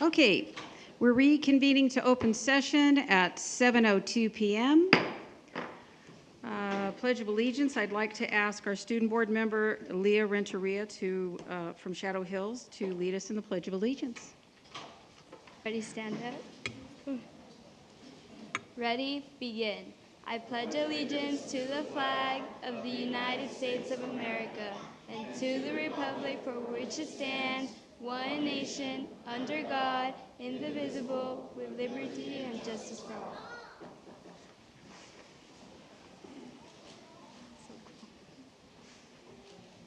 Okay, we're reconvening to open session at 7:02 p.m. Pledge of Allegiance, I'd like to ask our student board member, Leah Renteria, from Shadow Hills, to lead us in the Pledge of Allegiance. Ready, stand up. Ready, begin. I pledge allegiance to the flag of the United States of America and to the republic for which it stands, one nation, under God, indivisible, with liberty and justice for all.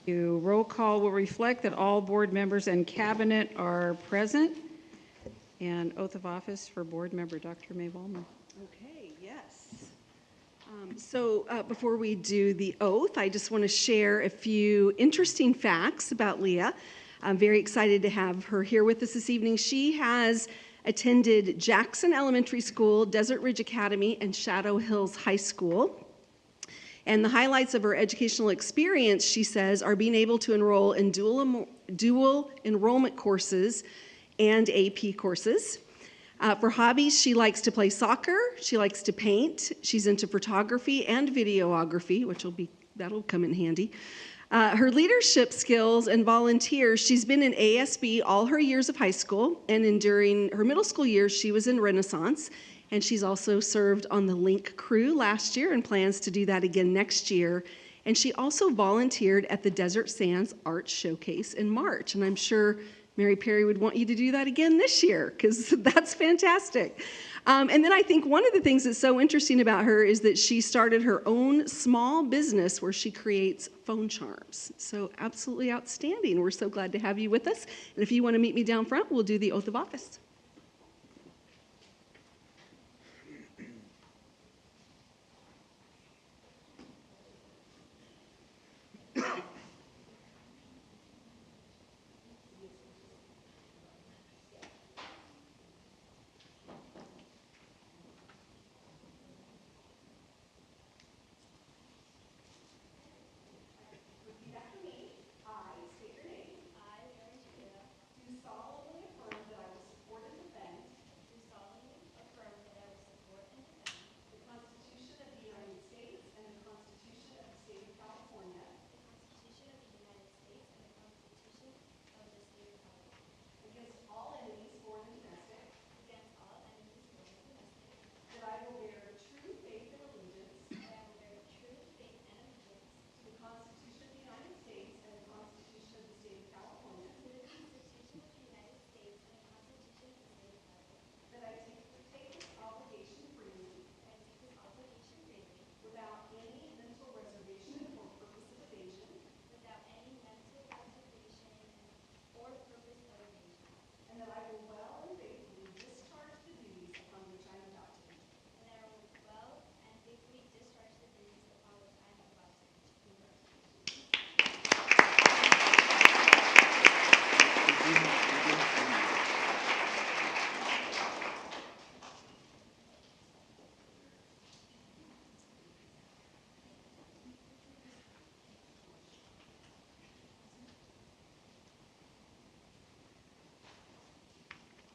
Your roll call will reflect that all board members and cabinet are present. And oath of office for board member Dr. May Wallman. Okay, yes. Before we do the oath, I just want to share a few interesting facts about Leah. I'm very excited to have her here with us this evening. She has attended Jackson Elementary School, Desert Ridge Academy, and Shadow Hills High School. And the highlights of her educational experience, she says, are being able to enroll in dual enrollment courses and AP courses. For hobbies, she likes to play soccer, she likes to paint, she's into photography and videography, that'll come in handy. Her leadership skills and volunteers, she's been in ASB all her years of high school, and during her middle school years, she was in Renaissance, and she's also served on the Link crew last year and plans to do that again next year. And she also volunteered at the Desert Sands Art Showcase in March, and I'm sure Mary Perry would want you to do that again this year, because that's fantastic. And then I think one of the things that's so interesting about her is that she started her own small business where she creates phone charms. So absolutely outstanding. We're so glad to have you with us. And if you want to meet me down front, we'll do the oath of office.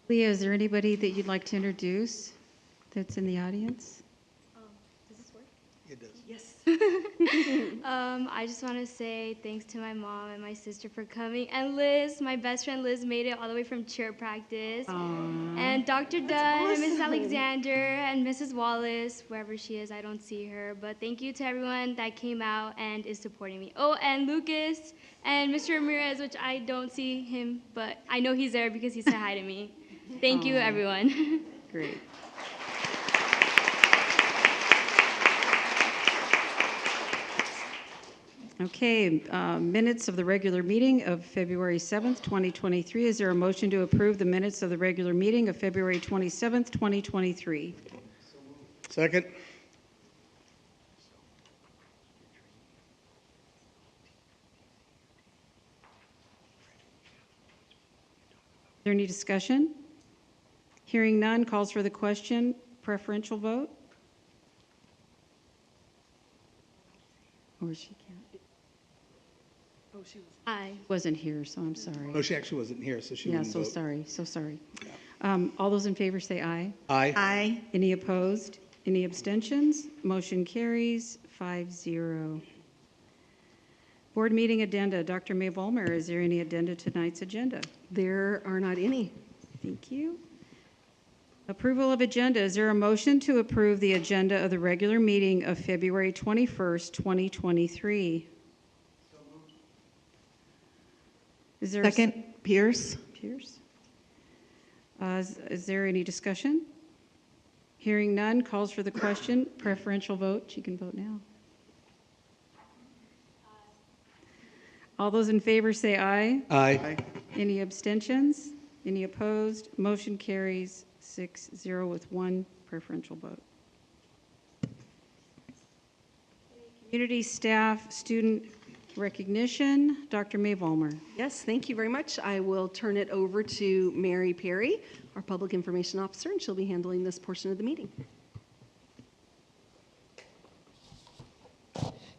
Leah, is there anybody that you'd like to introduce that's in the audience? Does this work? It does. Yes. I just want to say thanks to my mom and my sister for coming. And Liz, my best friend Liz, made it all the way from cheer practice. Aww. And Dr. Dunn and Mrs. awesome. Alexander and Mrs. Wallace, wherever she is, I don't see her. But thank you to everyone that came out and is supporting me. Oh, and Lucas and Mr. Ramirez, which I don't see him, but I know he's there because he said hi to me. Thank you, everyone. Great. Okay, minutes of the regular meeting of February 7th, 2023. Is there a motion to approve the minutes of the regular meeting of February 27th, 2023? Second. Is there any discussion? Hearing none, calls for the question. Preferential vote? Or she can't? Oh, she was. Aye. Wasn't here, so I'm sorry. No, she actually wasn't here, so she Yeah, wouldn't so vote. sorry. All those in favor say aye. Aye. Aye. Any opposed? Any abstentions? Motion carries 5-0. Board meeting addenda. Dr. May Vollmer, is there any addenda to tonight's agenda? There are not any. Thank you. Approval of agenda. Is there a motion to approve the agenda of the regular meeting of February 21st, 2023? Is there Second, Pierce. Pierce? Is there any discussion? Hearing none, calls for the question. Preferential vote. You can vote now. All those in favor say aye. Aye. Any abstentions? Any opposed? Motion carries 6-0 with one preferential vote. Community staff student recognition. Dr. May Vollmer. Yes, thank you very much. I will turn it over to Mary Perry, our Public Information Officer, and she'll be handling this portion of the meeting.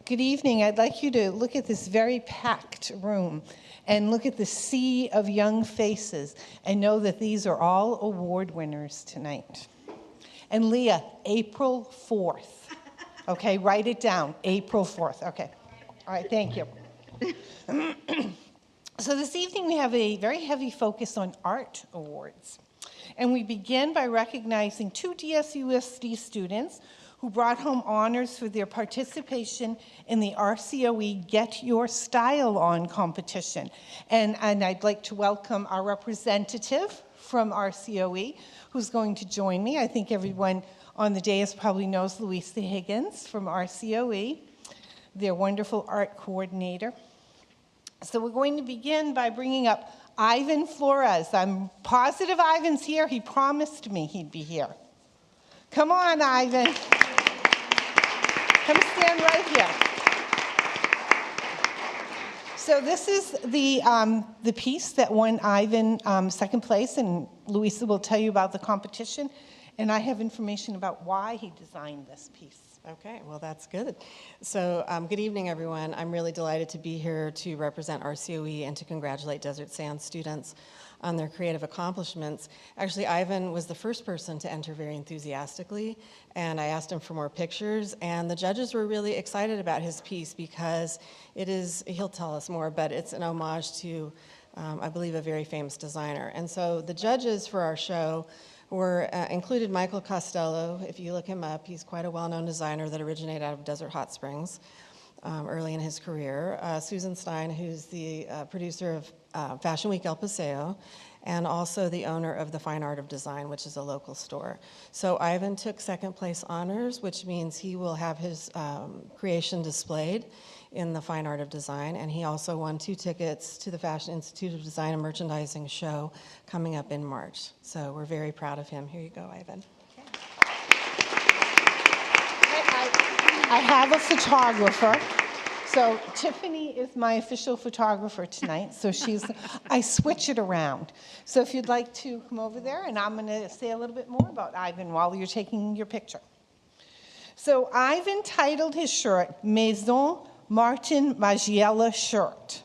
Good evening. I'd like you to look at this very packed room and look at the sea of young faces and know that these are all award winners tonight. And Leah, April 4th. Okay, write it down, April 4th. Okay. All right, thank you. So this evening we have a very heavy focus on art awards. And we begin by recognizing 2 DSUSD students who brought home honors for their participation in the RCOE Get Your Style On competition. And I'd like to welcome our representative from RCOE who's going to join me. I think everyone on the dais probably knows Louisa Higgins from RCOE, their wonderful art coordinator. So we're going to begin by bringing up Ivan Flores. I'm positive Ivan's here. He promised me he'd be here. Come on, Ivan. Come stand right here. So this is the piece that won Ivan second place, and Louisa will tell you about the competition. And I have information about why he designed this piece. Okay, well, that's good. So good evening, everyone. I'm really delighted to be here to represent RCOE and to congratulate Desert Sands students on their creative accomplishments. Actually, Ivan was the first person to enter very enthusiastically, and I asked him for more pictures, and the judges were really excited about his piece because it is, he'll tell us more, but it's an homage to, I believe, a very famous designer. And so the judges for our show included Michael Costello. If you look him up, he's quite a well-known designer that originated out of Desert Hot Springs early in his career. Susan Stein, who's the producer of Fashion Week El Paseo, and also the owner of the Fine Art of Design, which is a local store. So Ivan took second place honors, which means he will have his creation displayed in the Fine Art of Design, and he also won 2 tickets to the Fashion Institute of Design and Merchandising show coming up in March. So we're very proud of him. Here you go, Ivan. Okay. I have a photographer. So Tiffany is my official photographer tonight. So I switch it around. So if you'd like to come over there, and I'm going to say a little bit more about Ivan while you're taking your picture. So Ivan titled his shirt, Maison Martin Magiella shirt.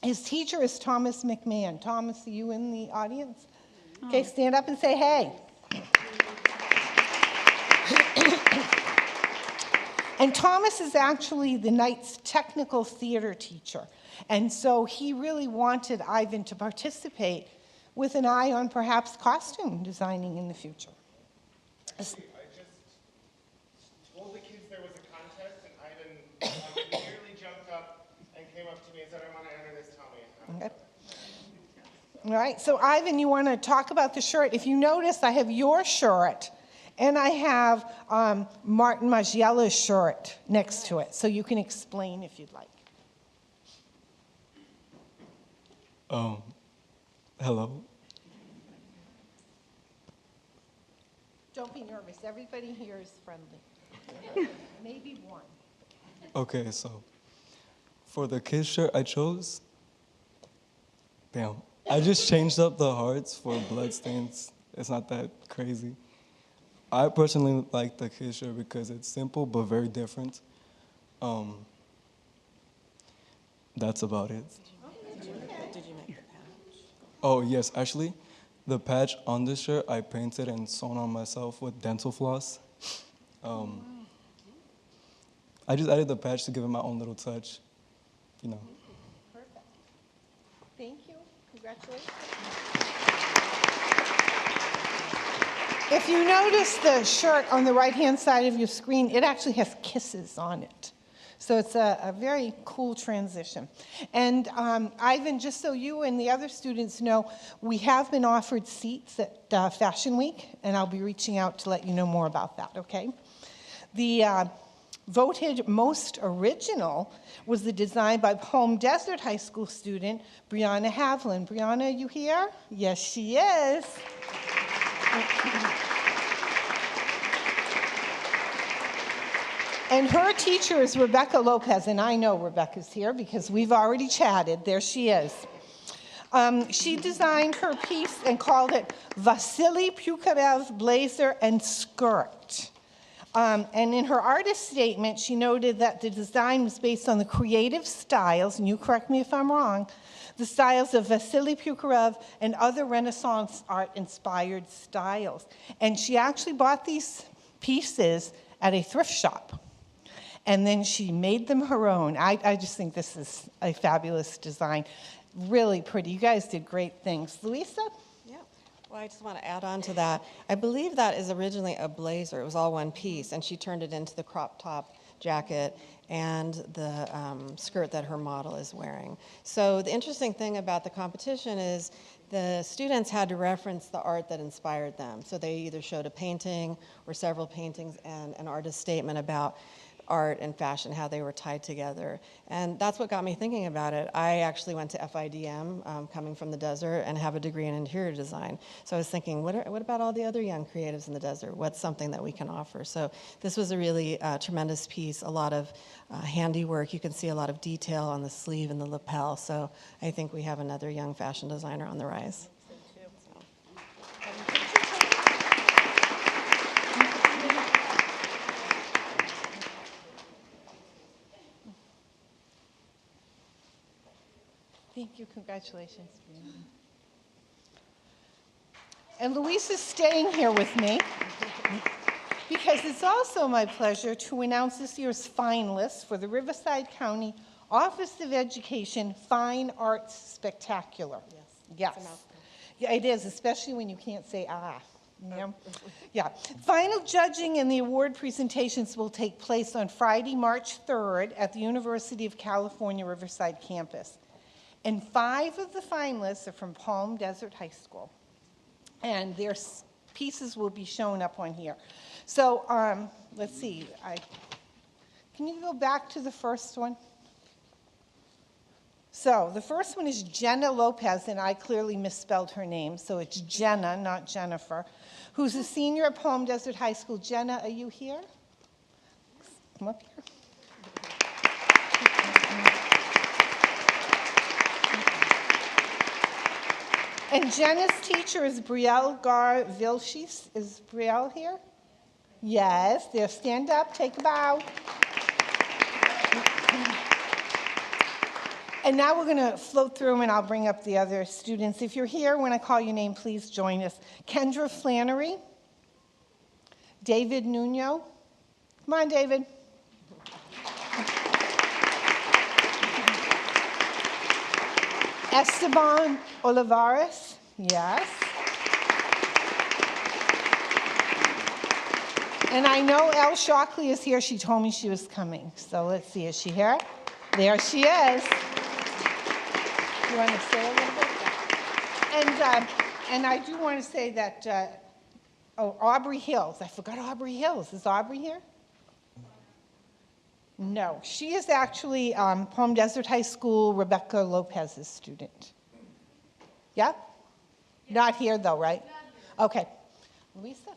His teacher is Thomas McMahon. Thomas, are you in the audience? Okay, stand up and say hey. And Thomas is actually the Knight's technical theater teacher. And so he really wanted Ivan to participate with an eye on perhaps costume designing in the future. Actually, I just told the kids there was a contest, and Ivan immediately jumped up and came up to me and said, I want to enter this, tell me. Okay. All right, so Ivan, you want to talk about the shirt. If you notice, I have your shirt, and I have Martin Magiella's shirt next to it, so you can explain if you'd like. Hello. Don't be nervous. Everybody here is friendly. Maybe one. Okay, so for the kids shirt I chose, I just changed up the hearts for bloodstains. It's not that crazy. I personally like the kids shirt because it's simple but very different. That's about it. Did you make the patch? Oh yes, actually, The patch on the shirt I painted and sewn on myself with dental floss. I just added the patch to give it my own little touch, you know. Perfect. Thank you. Congratulations. If you notice the shirt on the right-hand side of your screen, it actually has kisses on it. So it's a very cool transition. And Ivan, just so you and the other students know, we have been offered seats at Fashion Week, and I'll be reaching out to let you know more about that, okay? The voted most original was the design by Palm Desert High School student Brianna Havlin. Brianna, are you here? Yes, she is. And her teacher is Rebecca Lopez, and I know Rebecca's here because we've already chatted. There she is. She designed her piece and called it Vasily Pukarev Blazer and Skirt. And in her artist statement, she noted that the design was based on the creative styles, and you correct me if I'm wrong, the styles of Vasily Pukarev and other Renaissance art-inspired styles. And she actually bought these pieces at a thrift shop. And then she made them her own. I just think this is a fabulous design. Really pretty. You guys did great things. Louisa? Yeah. Well, I just want to add on to that. I believe that is originally a blazer. It was all one piece, and she turned it into the crop top jacket and the skirt that her model is wearing. So the interesting thing about the competition is the students had to reference the art that inspired them. So they either showed a painting or several paintings and an artist statement about art and fashion, how they were tied together. And that's what got me thinking about it. I actually went to FIDM, coming from the desert, and have a degree in interior design. So I was thinking, what about all the other young creatives in the desert? What's something that we can offer? So this was a really tremendous piece, a lot of handiwork. You can see a lot of detail on the sleeve and the lapel. So I think we have another young fashion designer on the rise. Thank you. Congratulations. And Luis is staying here with me because it's also my pleasure to announce this year's finalists for the Riverside County Office of Education Fine Arts Spectacular. Yes. Yeah, it is, especially when you can't say ah. Yeah. Yeah. Final judging and the award presentations will take place on Friday, March 3rd at the University of California, Riverside campus. And 5 of the finalists are from Palm Desert High School. And their pieces will be shown up on here. So let's see. Can you go back to the first one? So the first one is Jenna Lopez, and I clearly misspelled her name, so it's Jenna, not Jennifer, who's a senior at Palm Desert High School. Jenna, are you here? Come up here. And Jenna's teacher is Brielle Gar-Vilchis. Is Brielle here? Yes, there. Stand up, take a bow. And now we're going to float through them, and I'll bring up the other students. If you're here, when I call your name, please join us. Kendra Flannery. David Nuno. Come on, David. Esteban Olivares, yes. And I know Elle Shockley is here. She told me she was coming. So let's see, is she here? There she is. You want to say a little bit? And I do want to say that, Aubrey Hills. I forgot Aubrey Hills. Is Aubrey here? No, she is actually Palm Desert High School, Rebecca Lopez's student. Yeah? Not here though, right? Okay. Luisa?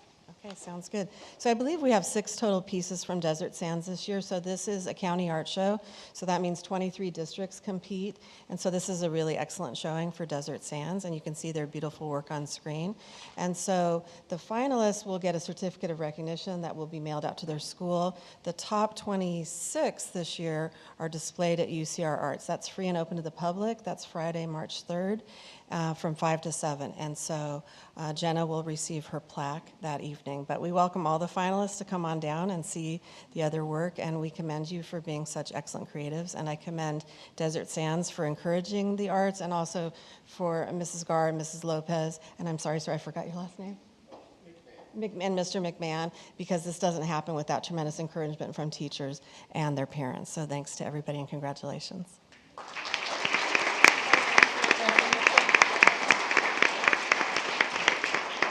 Okay, sounds good. So I believe we have 6 total pieces from Desert Sands this year. So this is a county art show. So that means 23 districts compete. And so this is a really excellent showing for Desert Sands. And you can see their beautiful work on screen. And so the finalists will get a certificate of recognition that will be mailed out to their school. The top 26 this year are displayed at UCR Arts. That's free and open to the public. That's Friday, March 3rd. from 5 to 7. And so Jenna will receive her plaque that evening. But we welcome all the finalists to come on down and see the other work, and we commend you for being such excellent creatives. And I commend Desert Sands for encouraging the arts, and also for Mrs. Garr and Mrs. Lopez, and I'm sorry, sir, I forgot your last name? And Mr. McMahon, because this doesn't happen without tremendous encouragement from teachers and their parents. So thanks to everybody and congratulations.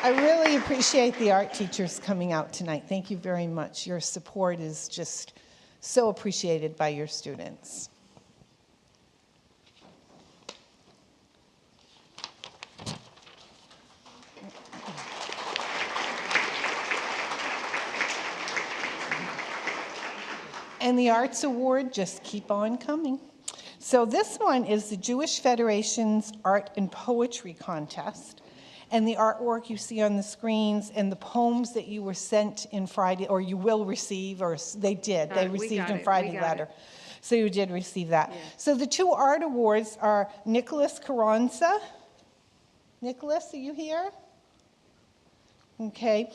I really appreciate the art teachers coming out tonight. Thank you very much. Your support is just so appreciated by your students. And the Arts Award just keep on coming. So this one is the Jewish Federation's Art and Poetry Contest. And the artwork you see on the screens and the poems that you were sent in Friday, or you will receive, or they did, they received in Friday letter. So you did receive that. Yeah. So the two art awards are Nicholas Carranza. Nicholas, are you here? Okay.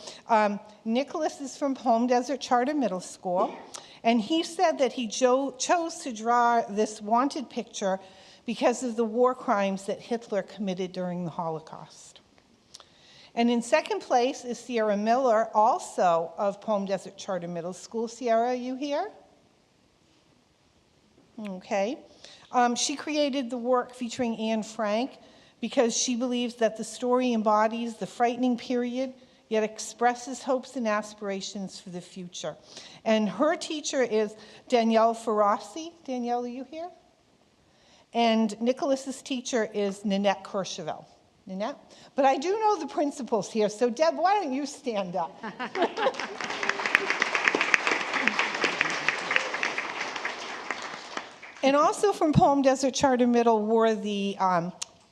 Nicholas is from Palm Desert Charter Middle School. And he said that he chose to draw this wanted picture because of the war crimes that Hitler committed during the Holocaust. And in second place is Sierra Miller, also of Palm Desert Charter Middle School. Sierra, are you here? Okay. She created the work featuring Anne Frank because she believes that the story embodies the frightening period, yet expresses hopes and aspirations for the future. And her teacher is Danielle Ferrasi. Danielle, are you here? And Nicholas's teacher is Nanette Courchevel. Nanette? But I do know the principals here, so Deb, why don't you stand up? And also from Palm Desert Charter Middle were the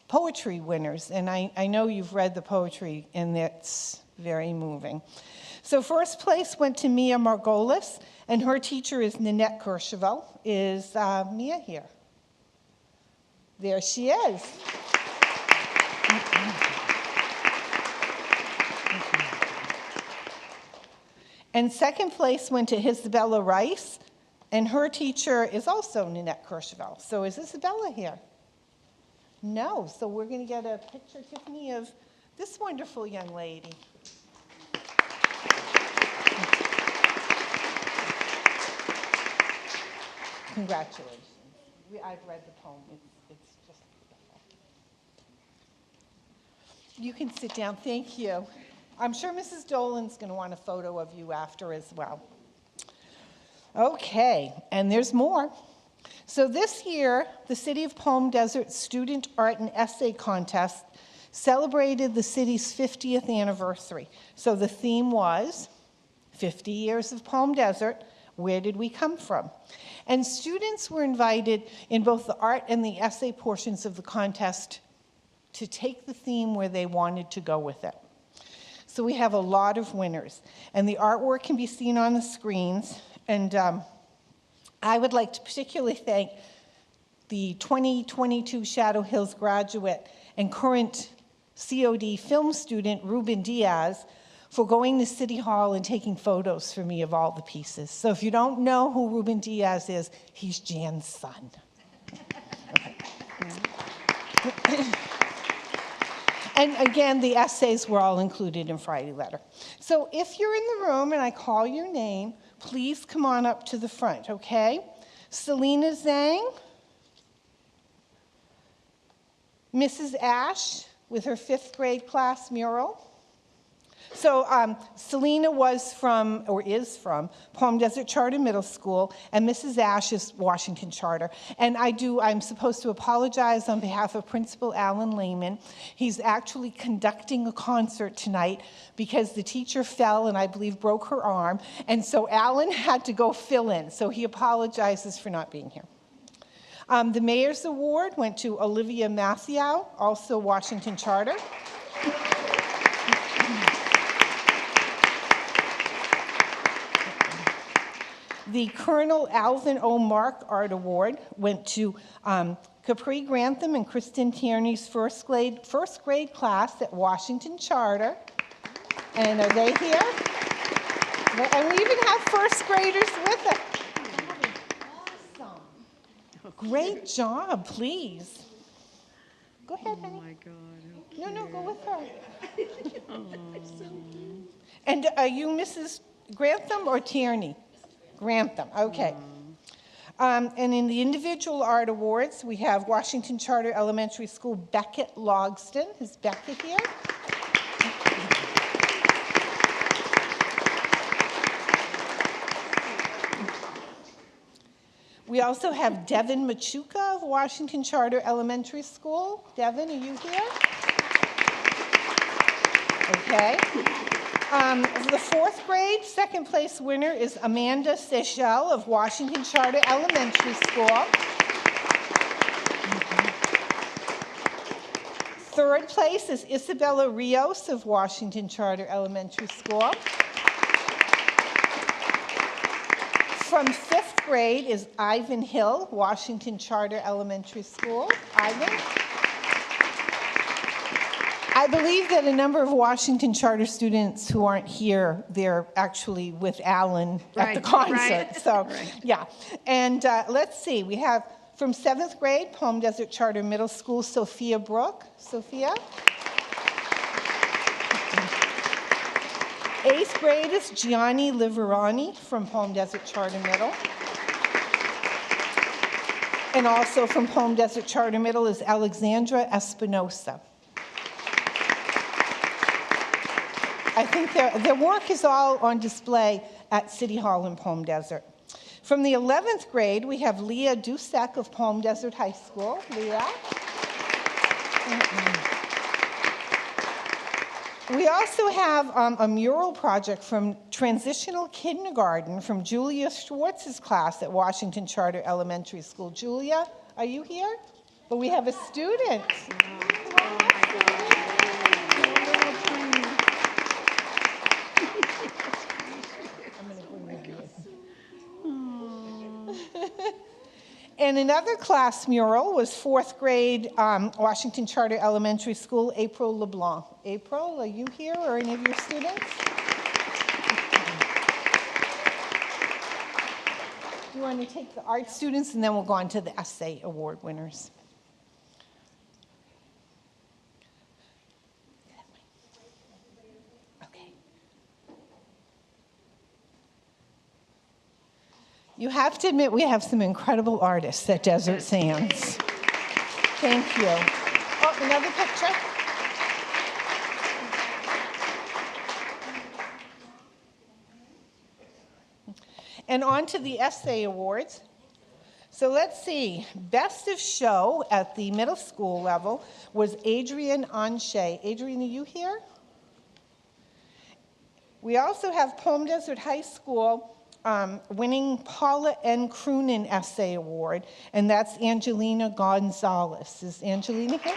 poetry winners, and I know you've read the poetry, and it's very moving. So first place went to Mia Margolis, and her teacher is Nanette Courchevel. Is Mia here? There she is. And second place went to Isabella Rice, and her teacher is also Nanette Courchevel. So is Isabella here? No, so we're going to get a picture, Tiffany, of this wonderful young lady. Congratulations. I've read the poem. It's just beautiful. You can sit down. Thank you. I'm sure Mrs. Dolan's going to want a photo of you after as well. Okay, and there's more. So this year, the City of Palm Desert Student Art and Essay Contest celebrated the city's 50th anniversary. So the theme was 50 years of Palm Desert, where did we come from? And students were invited in both the art and the essay portions of the contest to take the theme where they wanted to go with it. So we have a lot of winners, and the artwork can be seen on the screens. And I would like to particularly thank the 2022 Shadow Hills graduate and current COD film student, Ruben Diaz, for going to City Hall and taking photos for me of all the pieces. So if you don't know who Ruben Diaz is, he's Jan's son. Okay. And again, the essays were all included in Friday letter. So if you're in the room and I call your name, please come on up to the front, okay? Selena Zhang, Mrs. Ash with her 5th grade class mural. So Selena was from, or is from, Palm Desert Charter Middle School, and Mrs. Ash is Washington Charter. And I'm supposed to apologize on behalf of Principal Alan Lehman. He's actually conducting a concert tonight because the teacher fell and I believe broke her arm, and so Alan had to go fill in, so he apologizes for not being here. The Mayor's Award went to Olivia Mathieu, also Washington Charter. The Colonel Alvin O. Mark Art Award went to Capri Grantham and Kristen Tierney's first grade class at Washington Charter. And are they here? And we even have first graders with us. That is awesome. Great job, please. Go ahead, honey. Oh, my God. No, go with her. And are you Mrs. Grantham or Tierney? Grantham, okay. And in the individual art awards, we have Washington Charter Elementary School Beckett Logston. Is Beckett here? We also have Devin Machuca of Washington Charter Elementary School. Devin, are you here? Okay. The fourth grade, second place winner is Amanda Seychelle of Washington Charter Elementary School. Third place is Isabella Rios of Washington Charter Elementary School. From fifth grade is Ivan Hill, Washington Charter Elementary School. Ivan? I believe that a number of Washington Charter students who aren't here, they're actually with Alan at the concert. Right. So, yeah. And let's see, we have from seventh grade, Palm Desert Charter Middle School, Sophia Brooke. Sophia? Eighth grade is Gianni Liverani from Palm Desert Charter Middle. And also from Palm Desert Charter Middle is Alexandra Espinosa. I think their work is all on display at City Hall in Palm Desert. From the 11th grade, we have Leah Dusek of Palm Desert High School. Leah. We also have a mural project from Transitional Kindergarten from Julia Schwartz's class at Washington Charter Elementary School. Julia, are you here? But we have a student. And another class mural was fourth grade Washington Charter Elementary School, April LeBlanc. April, are you here or any of your students? You want to take the art students and then we'll go on to the essay award winners. Okay. You have to admit we have some incredible artists at Desert Sands. Thank you. Oh, another picture. And on to the essay awards. So let's see. Best of show at the middle school level was Adrian Anshe. Adrian, are you here? We also have Palm Desert High School winning Paula N. Croonan Essay Award, and that's Angelina Gonzalez. Is Angelina here?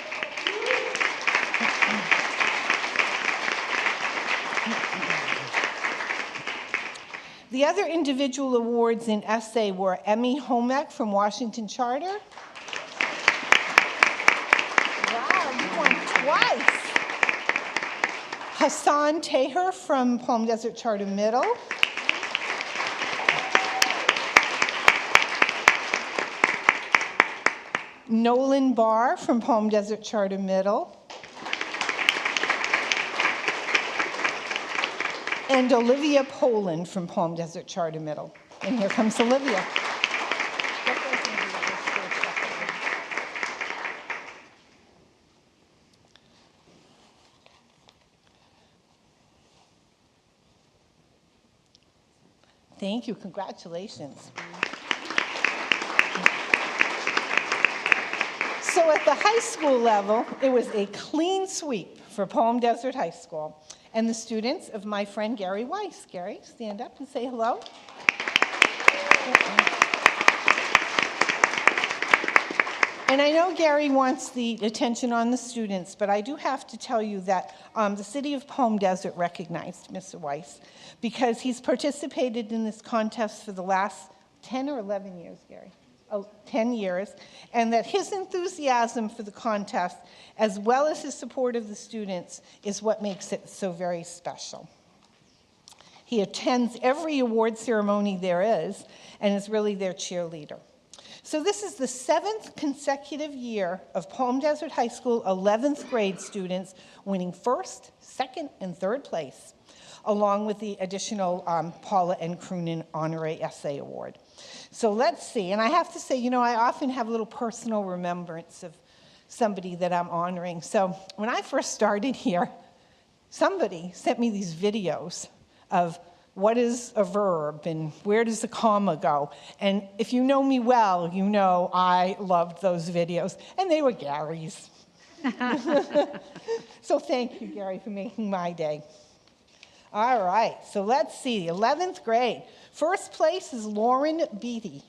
The other individual awards in essay were Emmy Homek from Washington Charter. Wow, you won twice. Hassan Taher from Palm Desert Charter Middle. Nolan Barr from Palm Desert Charter Middle. And Olivia Poland from Palm Desert Charter Middle. And here comes Olivia. Thank you, congratulations. So at the high school level, it was a clean sweep for Palm Desert High School and the students of my friend Gary Weiss. Gary, stand up and say hello. And I know Gary wants the attention on the students, but I do have to tell you that the city of Palm Desert recognized Mr. Weiss because he's participated in this contest for the last 10 or 11 years, Gary. 10 years, and that his enthusiasm for the contest, as well as his support of the students, is what makes it so very special. He attends every award ceremony there is and is really their cheerleader. So this is the 7th consecutive year of Palm Desert High School 11th grade students winning 1st, 2nd, and 3rd place, along with the additional Paula N. Croonan Honorary Essay Award. So let's see, and I have to say, you know, I often have a little personal remembrance of somebody that I'm honoring. So when I first started here, somebody sent me these videos of what is a verb and where does the comma go. And if you know me well, you know I loved those videos, and they were Gary's. So thank you, Gary, for making my day. All right, so let's see, 11th grade. First place is Lauren Beatty.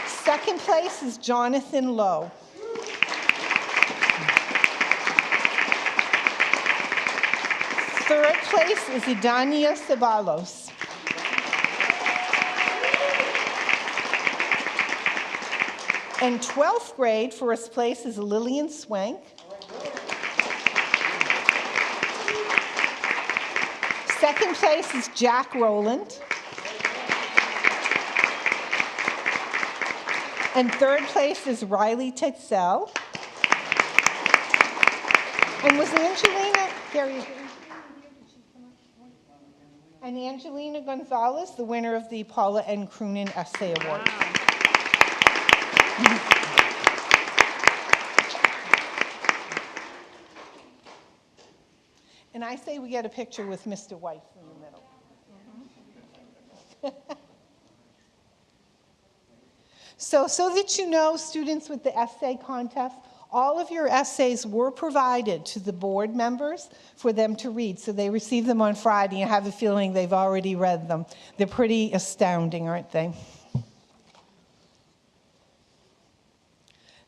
Second place is Jonathan Lowe. Third place is Idania Ceballos. In 12th grade, first place is Lillian Swank. Second place is Jack Rowland. And third place is Riley Tetzel. And was Angelina, Gary, and Angelina Gonzalez, the winner of the Paula N. Croonan Essay Award. Wow. And I say we get a picture with Mr. Weiss in the middle. So that you know, students, with the essay contest, all of your essays were provided to the board members for them to read. So they received them on Friday. I have a feeling they've already read them. They're pretty astounding, aren't they?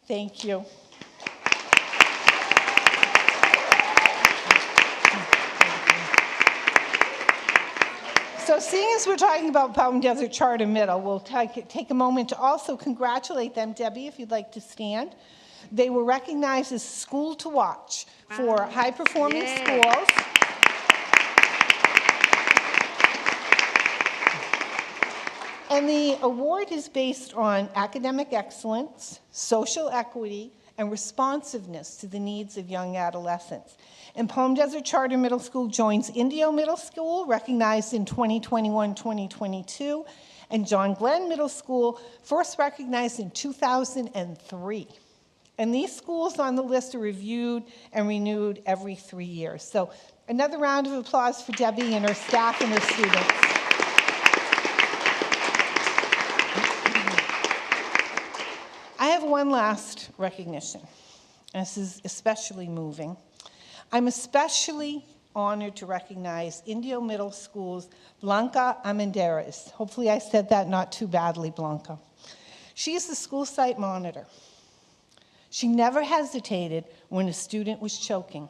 Thank you. So seeing as we're talking about Palm Desert Charter Middle, we'll take a moment to also congratulate them. Debbie, if you'd like to stand. They were recognized as School to Watch for high-performing schools. And the award is based on academic excellence, social equity, and responsiveness to the needs of young adolescents. And Palm Desert Charter Middle School joins Indio Middle School, recognized in 2021-2022, and John Glenn Middle School, first recognized in 2003. And these schools on the list are reviewed and renewed every 3 years. So another round of applause for Debbie and her staff and her students. I have one last recognition. This is especially moving. I'm especially honored to recognize Indio Middle School's Blanca Amenderes. Hopefully I said that not too badly, Blanca. She is the school site monitor. She never hesitated when a student was choking.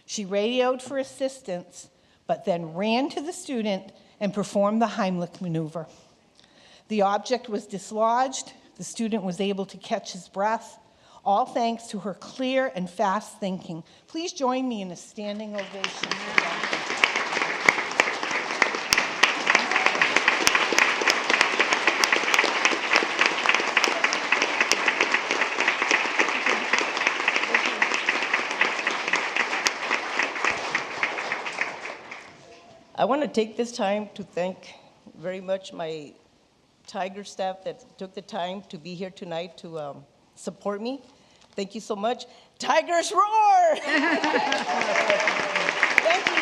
She radioed for assistance, but then ran to the student and performed the Heimlich maneuver. The object was dislodged. The student was able to catch his breath, all thanks to her clear and fast thinking. Please join me in a standing ovation. I want to take this time to thank very much my Tiger staff that took the time to be here tonight to support me. Thank you so much. Tigers roar! Thank you.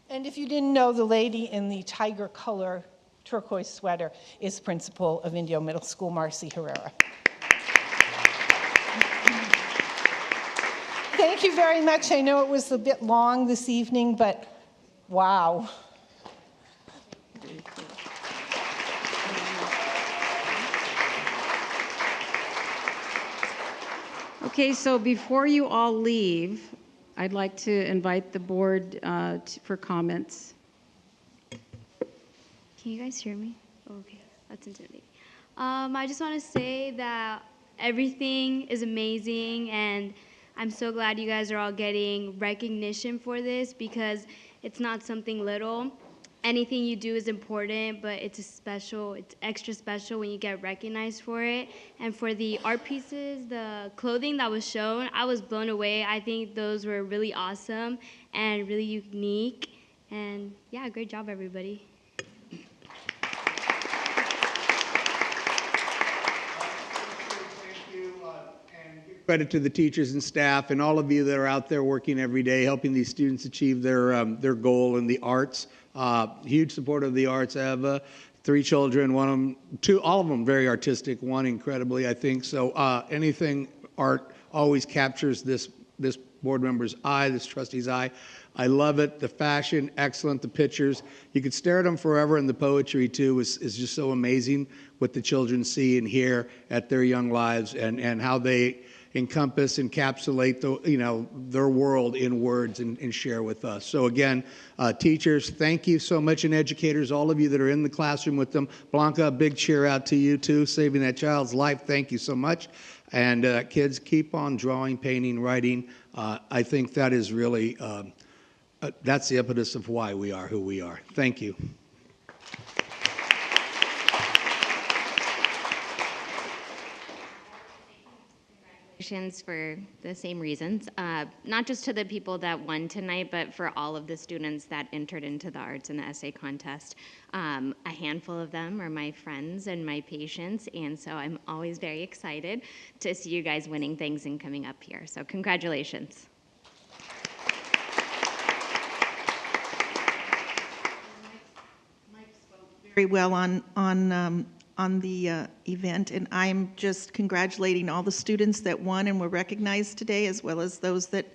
And if you didn't know, the lady in the tiger color turquoise sweater is principal of Indio Middle School, Marcy Herrera. Thank you very much. I know it was a bit long this evening, but wow. Okay, so before you all leave, I'd like to invite the board for comments. Can you guys hear me? Okay, that's intimidating. I just want to say that everything is amazing, and I'm so glad you guys are all getting recognition for this because it's not something little. Anything you do is important, but it's extra special when you get recognized for it. And for the art pieces, the clothing that was shown, I was blown away. I think those were really awesome and really unique. And yeah, great job, everybody. Credit to the teachers and staff and all of you that are out there working every day, helping these students achieve their goal in the arts. Huge supporter of the arts. I have 3 children, all of them very artistic, one incredibly, I think. So anything art always captures this board member's eye, this trustee's eye. I love it. The fashion, excellent. The pictures, you could stare at them forever, and the poetry too is just so amazing. What the children see and hear at their young lives, and how they encompass, encapsulate their world in words and share with us. So again, teachers, thank you so much, and educators, all of you that are in the classroom with them. Blanca, a big cheer out to you too, saving that child's life. Thank you so much. And kids, keep on drawing, painting, writing. I think that is really, that's the impetus of why we are who we are. Thank you. For the same reasons, not just to the people that won tonight, but for all of the students that entered into the arts and the essay contest. A handful of them are my friends and my patients, and so I'm always very excited to see you guys winning things and coming up here. So congratulations. Very well on the event, and I'm just congratulating all the students that won and were recognized today, as well as those that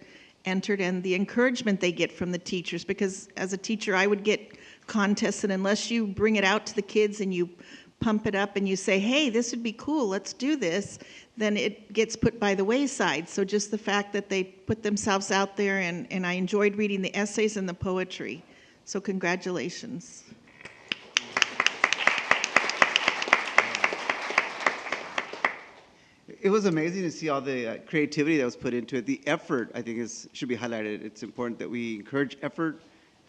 entered, and the encouragement they get from the teachers, because as a teacher I would get contests, and unless you bring it out to the kids and you pump it up and you say, hey, this would be cool, let's do this, then it gets put by the wayside. So just the fact that they put themselves out there, and I enjoyed reading the essays and the poetry. So congratulations. It was amazing to see all the creativity that was put into it. The effort, I think, should be highlighted. It's important that we encourage effort.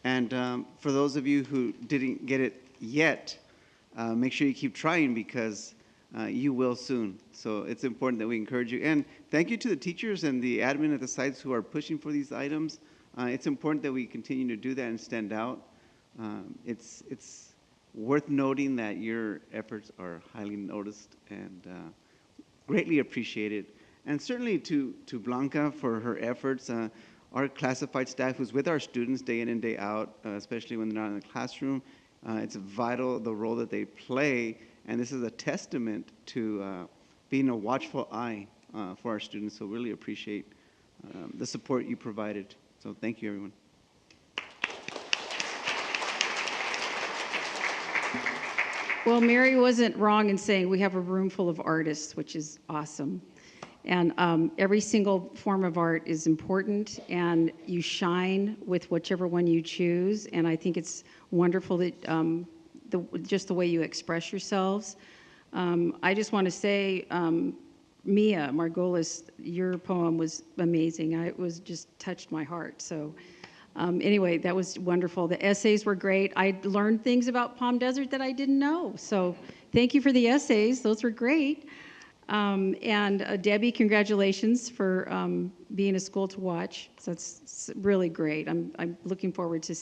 And for those of you who didn't get it yet, make sure you keep trying, because you will soon. So it's important that we encourage you. And thank you to the teachers and the admin at the sites who are pushing for these items. It's important that we continue to do that and stand out. It's worth noting that your efforts are highly noticed and greatly appreciated. And certainly to Blanca for her efforts, our classified staff who's with our students day in and day out, especially when they're not in the classroom. It's vital, the role that they play, and this is a testament to being a watchful eye for our students. So really appreciate the support you provided. So thank you, everyone. Well, Mary wasn't wrong in saying we have a room full of artists, which is awesome. And every single form of art is important, and you shine with whichever one you choose. And I think it's wonderful that just the way you express yourselves. I just want to say, Mia Margolis, your poem was amazing. It was just touched my heart. So anyway, that was wonderful. The essays were great. I learned things about Palm Desert that I didn't know. So thank you for the essays. Those were great. And Debbie, congratulations for being a school to watch. So that's really great. I'm looking forward to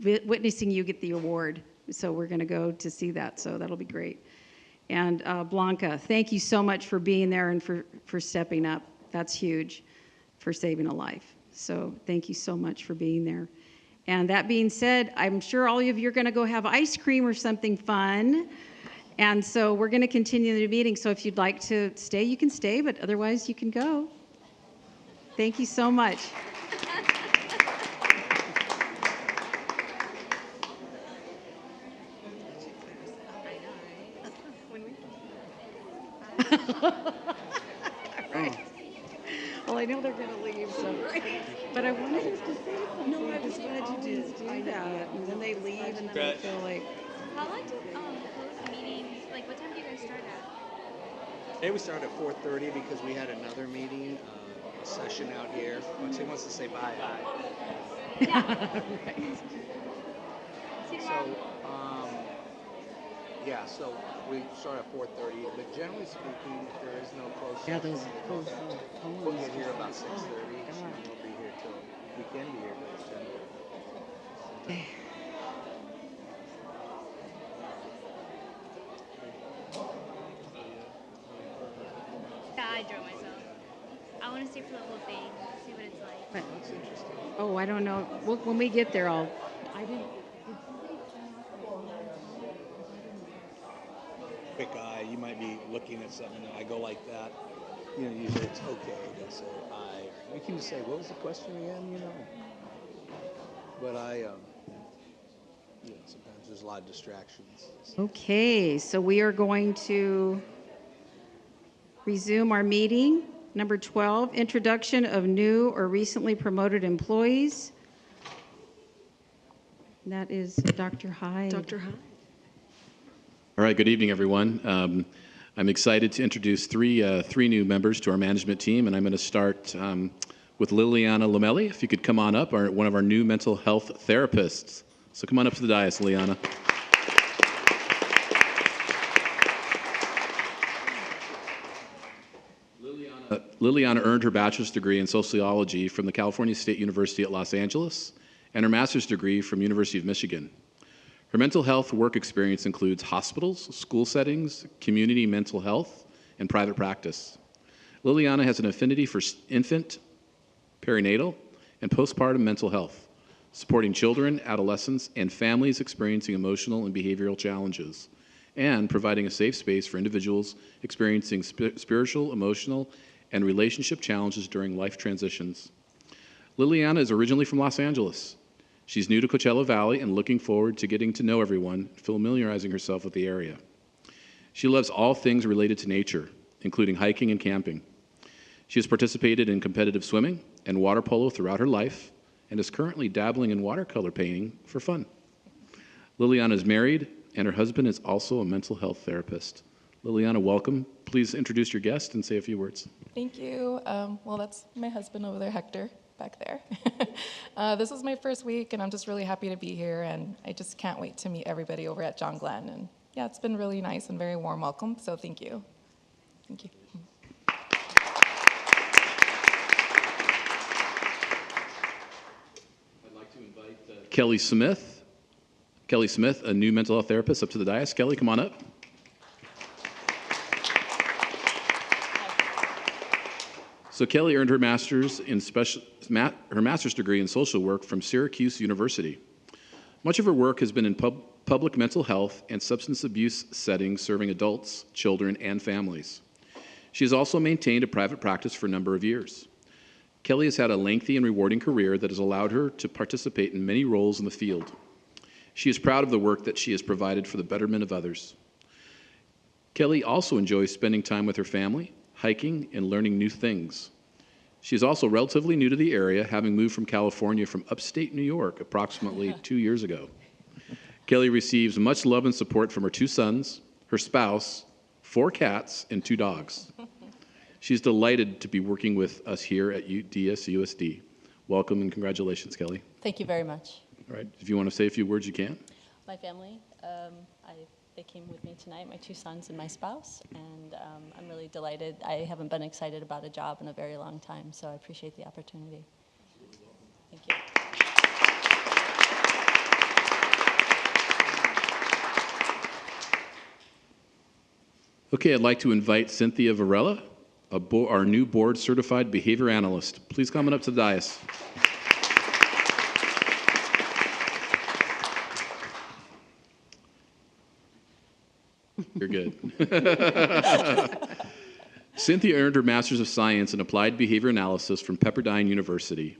witnessing you get the award. So we're going to go to see that. So that'll be great. And Blanca, thank you so much for being there and for stepping up. That's huge for saving a life. So thank you so much for being there. And that being said, I'm sure all of you are going to go have ice cream or something fun. And so we're going to continue the meeting. So if you'd like to stay, you can stay, but otherwise you can go. Thank you so much. Right. I know they're gonna leave, so. But I wanted us to say something. No, I was glad you did. Do that, and then they leave, and then I feel like. How long do closed meetings, like what time do you guys start at? Today we started at 4:30 because we had another meeting, a session out here. Actually wants to say bye. Right. See you So, tomorrow. yeah, so we start at 4:30, but generally speaking, if there is no closed Yeah, session, those closed we'll get here about 6:30, Oh, and God. we'll be here till, we can be here till 10. Yeah, I drove myself. I want to stay for the whole thing, see what it's like. But- Oh, I don't know. When we get there, I'll. I didn't. Quick eye, you might be looking at something, and I go like that. You know, usually it's okay to say I. We can just say, what was the question again, you know? But sometimes there's a lot of distractions. Okay, so we are going to resume our meeting. Number 12, introduction of new or recently promoted employees. And that is Dr. Hyde. Dr. Hyde. All right, good evening, everyone. I'm excited to introduce three new members to our management team, and I'm going to start with Liliana Lomelli. If you could come on up, one of our new mental health therapists. So come on up to the dais, Liliana. Liliana earned her bachelor's degree in sociology from the California State University at Los Angeles and her master's degree from University of Michigan. Her mental health work experience includes hospitals, school settings, community mental health, and private practice. Liliana has an affinity for infant, perinatal, and postpartum mental health, supporting children, adolescents, and families experiencing emotional and behavioral challenges, and providing a safe space for individuals experiencing spiritual, emotional, and relationship challenges during life transitions. Liliana is originally from Los Angeles. She's new to Coachella Valley and looking forward to getting to know everyone, familiarizing herself with the area. She loves all things related to nature, including hiking and camping. She has participated in competitive swimming and water polo throughout her life and is currently dabbling in watercolor painting for fun. Liliana is married, and her husband is also a mental health therapist. Liliana, welcome. Please introduce your guest and say a few words. Thank you. Well, that's my husband over there, Hector, back there. This is my first week, and I'm just really happy to be here, and I just can't wait to meet everybody over at John Glenn. And yeah, it's been really nice and very warm welcome, so thank you. Thank you. I'd like to invite Kelly Smith. Kelly Smith, a new mental health therapist, up to the dais. Kelly, come on up. So Kelly earned her master's degree in social work from Syracuse University. Much of her work has been in public mental health and substance abuse settings serving adults, children, and families. She has also maintained a private practice for a number of years. Kelly has had a lengthy and rewarding career that has allowed her to participate in many roles in the field. She is proud of the work that she has provided for the betterment of others. Kelly also enjoys spending time with her family, hiking, and learning new things. She is also relatively new to the area, having moved from California from upstate New York approximately 2 years ago. Kelly receives much love and support from her 2 sons, her spouse, 4 cats, and 2 dogs. She's delighted to be working with us here at DSUSD. Welcome and congratulations, Kelly. Thank you very much. All right, if you want to say a few words, you can. My family, they came with me tonight, my 2 sons and my spouse, and I'm really delighted. I haven't been excited about a job in a very long time, so I appreciate the opportunity. Thank you. Okay, I'd like to invite Cynthia Varela, our new board-certified behavior analyst. Please come on up to the dais. You're good. Cynthia earned her Master's of Science in Applied Behavior Analysis from Pepperdine University.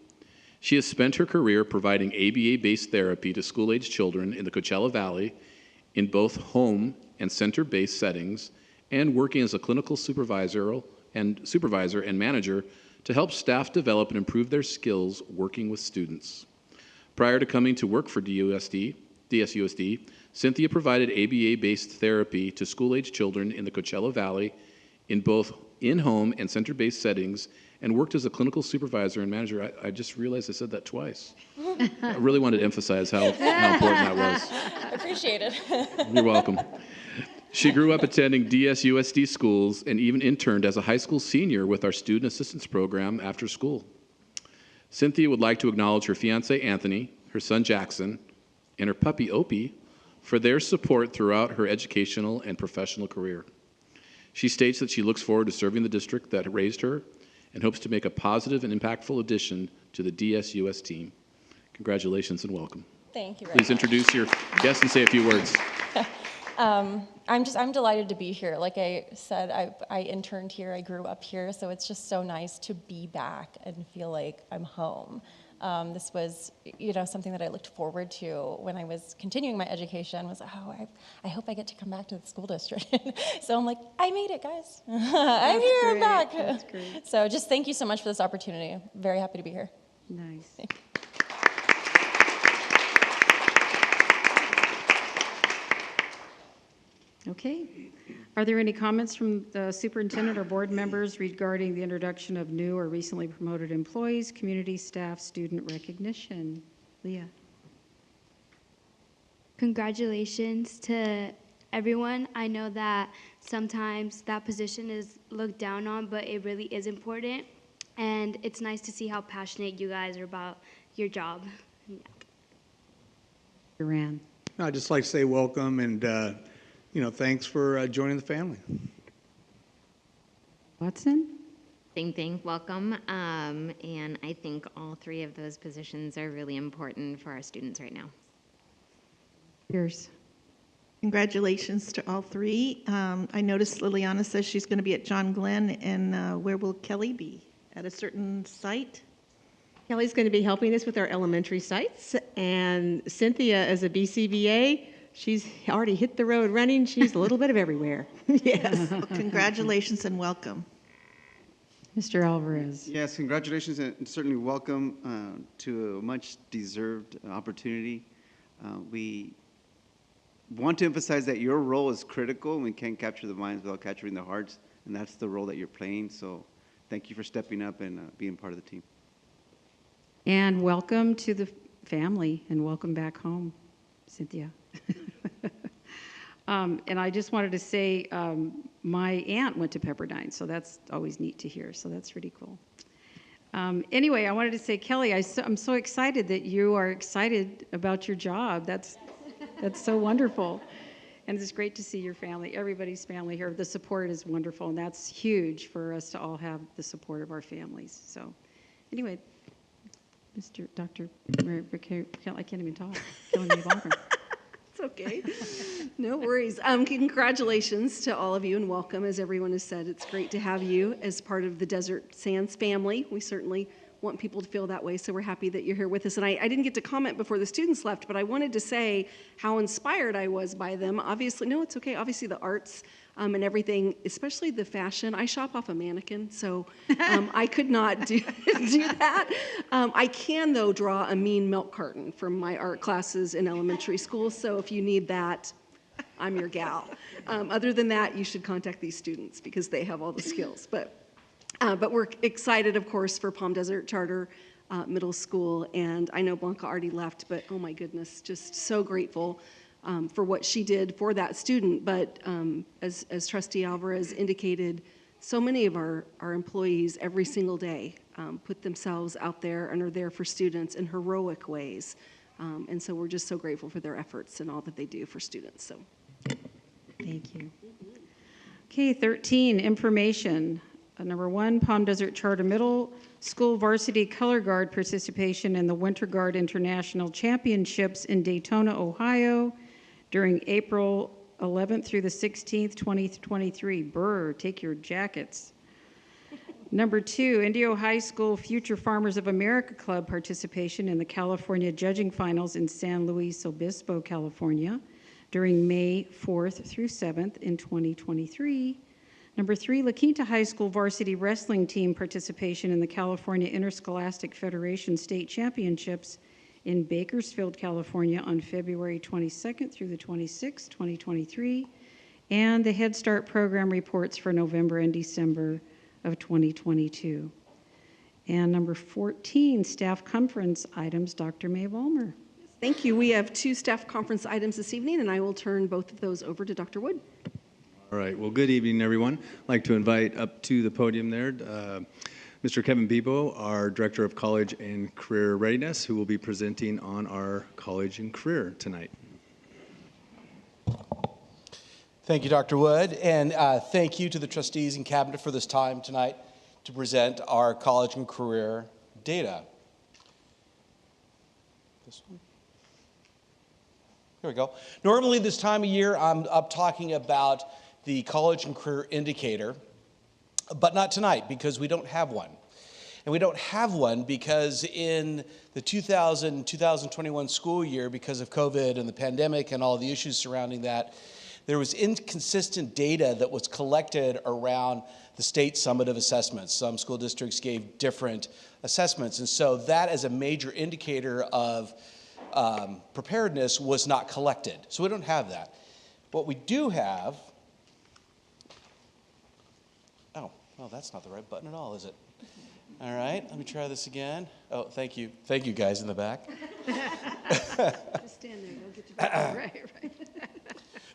She has spent her career providing ABA-based therapy to school-aged children in the Coachella Valley in both home and center-based settings and working as a clinical supervisor and manager to help staff develop and improve their skills working with students. Prior to coming to work for DSUSD, Cynthia provided ABA-based therapy to school-age children in the Coachella Valley in both in-home and center-based settings, and worked as a clinical supervisor and manager. I just realized I said that twice. I really wanted to emphasize how important that was. Appreciate it. You're welcome. She grew up attending DSUSD schools and even interned as a high school senior with our student assistance program after school. Cynthia would like to acknowledge her fiancé, Anthony, her son, Jackson, and her puppy, Opie, for their support throughout her educational and professional career. She states that she looks forward to serving the district that raised her and hopes to make a positive and impactful addition to the DSUS team. Congratulations and welcome. Thank you very Please much. introduce your guest and say a few words. I'm delighted to be here. Like I said, I interned here, I grew up here, so it's just so nice to be back and feel like I'm home. This was, something that I looked forward to when I was continuing my education. Was I hope I get to come back to the school district. So I'm like, I made it, guys. I'm here, I'm back. That's great. So just thank you so much for this opportunity. I'm very happy to be here. Nice. Okay. Are there any comments from the superintendent or board members regarding the introduction of new or recently promoted employees, community staff, student recognition? Leah. Congratulations to everyone. I know that sometimes that position is looked down on, but it really is important. And it's nice to see how passionate you guys are about your job. Yeah. Duran. I'd just like to say welcome and, thanks for joining the family. Watson? Same thing, welcome. And I think all three of those positions are really important for our students right now. Pierce. Congratulations to all three. I noticed Liliana says she's going to be at John Glenn, and where will Kelly be? At a certain site? Kelly's going to be helping us with our elementary sites, and Cynthia, as a BCBA, she's already hit the road running. She's a little bit of everywhere. Yes. Well, congratulations and welcome. Mr. Alvarez. Yes, congratulations and certainly welcome to a much-deserved opportunity. We want to emphasize that your role is critical. We can't capture the minds without capturing the hearts, and that's the role that you're playing. So thank you for stepping up and being part of the team. And welcome to the family, and welcome back home, Cynthia. And I just wanted to say my aunt went to Pepperdine, so that's always neat to hear. So that's pretty cool. Anyway, I wanted to say, Kelly, I'm so excited that you are excited about your job. That's so wonderful. And it's great to see your family, everybody's family here. The support is wonderful, and that's huge for us to all have the support of our families. So anyway, Dr. I can't even talk. Killing me longer. It's okay. No worries. Congratulations to all of you and welcome. As everyone has said, it's great to have you as part of the Desert Sands family. We certainly want people to feel that way, so we're happy that you're here with us. And I didn't get to comment before the students left, but I wanted to say how inspired I was by them. Obviously, no, it's okay. Obviously, the arts and everything, especially the fashion. I shop off a mannequin, so I could not do that. I can, though, draw a mean milk carton from my art classes in elementary school, so if you need that, I'm your gal. Other than that, you should contact these students because they have all the skills. But we're excited, of course, for Palm Desert Charter Middle School, and I know Blanca already left, but oh my goodness, just so grateful for what she did for that student. But as Trustee Alvarez indicated, so many of our employees every single day put themselves out there and are there for students in heroic ways. And so we're just so grateful for their efforts and all that they do for students. So, thank you. Okay, 13, information. Number 1, Palm Desert Charter Middle School varsity color guard participation in the Winter Guard International Championships in Daytona, Ohio during April 11th through the 16th, 2023. Brr, take your jackets. Number 2, Indio High School Future Farmers of America Club participation in the California Judging Finals in San Luis Obispo, California during May 4th through 7th in 2023. Number 3, La Quinta High School varsity wrestling team participation in the California Interscholastic Federation State Championships in Bakersfield, California on February 22nd through the 26th, 2023, and the Head Start program reports for November and December of 2022. And number 14, staff conference items, Dr. Mae Vollmer. Thank you. We have 2 staff conference items this evening, and I will turn both of those over to Dr. Wood. All right. Well, good evening, everyone. I'd like to invite up to the podium there Mr. Kevin Bebo, our Director of College and Career Readiness, who will be presenting on our college and career tonight. Thank you, Dr. Wood, and thank you to the trustees and cabinet for this time tonight to present our college and career data. This one. Here we go. Normally this time of year, I'm up talking about the college and career indicator, but not tonight because we don't have one. And we don't have one because in the 2021 school year, because of COVID and the pandemic and all the issues surrounding that, there was inconsistent data that was collected around the state summative assessments. Some school districts gave different assessments, and so that as a major indicator of preparedness was not collected. So we don't have that. What we do have, oh, that's not the right button at all, is it? All right, let me try this again. Oh, thank you. Thank you guys in the back. Just stand there, we'll get you back. Right.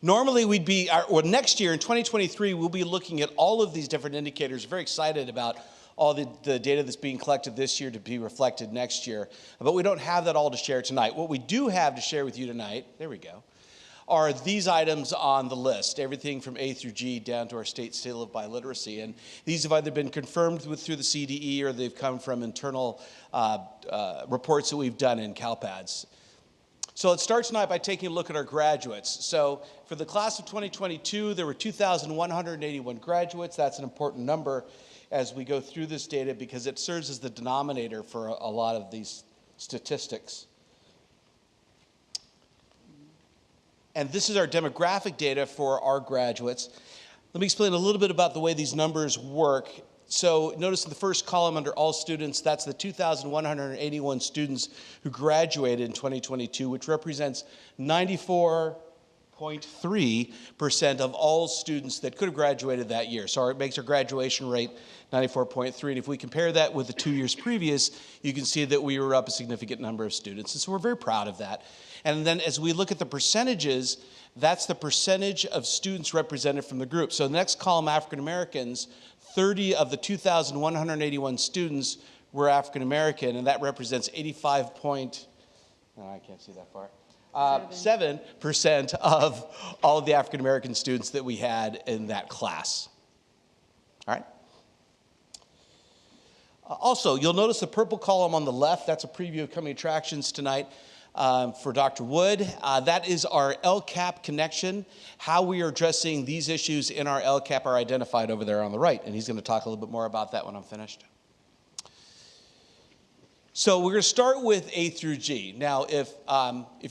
Normally we'd be, or next year in 2023, we'll be looking at all of these different indicators. Very excited about all the data that's being collected this year to be reflected next year. But we don't have that all to share tonight. What we do have to share with you tonight, there we go, are these items on the list, everything from A through G down to our state seal of biliteracy. And these have either been confirmed through the CDE or they've come from internal reports that we've done in CalPADS. So let's start tonight by taking a look at our graduates. So for the class of 2022, there were 2,181 graduates. That's an important number as we go through this data because it serves as the denominator for a lot of these statistics. And this is our demographic data for our graduates. Let me explain a little bit about the way these numbers work. So notice in the first column under all students, that's the 2,181 students who graduated in 2022, which represents 94.3% of all students that could have graduated that year. So it makes our graduation rate 94.3. And if we compare that with the 2 years previous, you can see that we were up a significant number of students. And so we're very proud of that. And then as we look at the percentages, that's the percentage of students represented from the group. So the next column, African Americans, 30 of the 2,181 students were African American, and that represents 7% of all of the African American students that we had in that class. All right. Also, you'll notice the purple column on the left. That's a preview of coming attractions tonight. For Dr. Wood. That is our LCAP connection. How we are addressing these issues in our LCAP are identified over there on the right, and he's going to talk a little bit more about that when I'm finished. So we're going to start with A through G. Now, if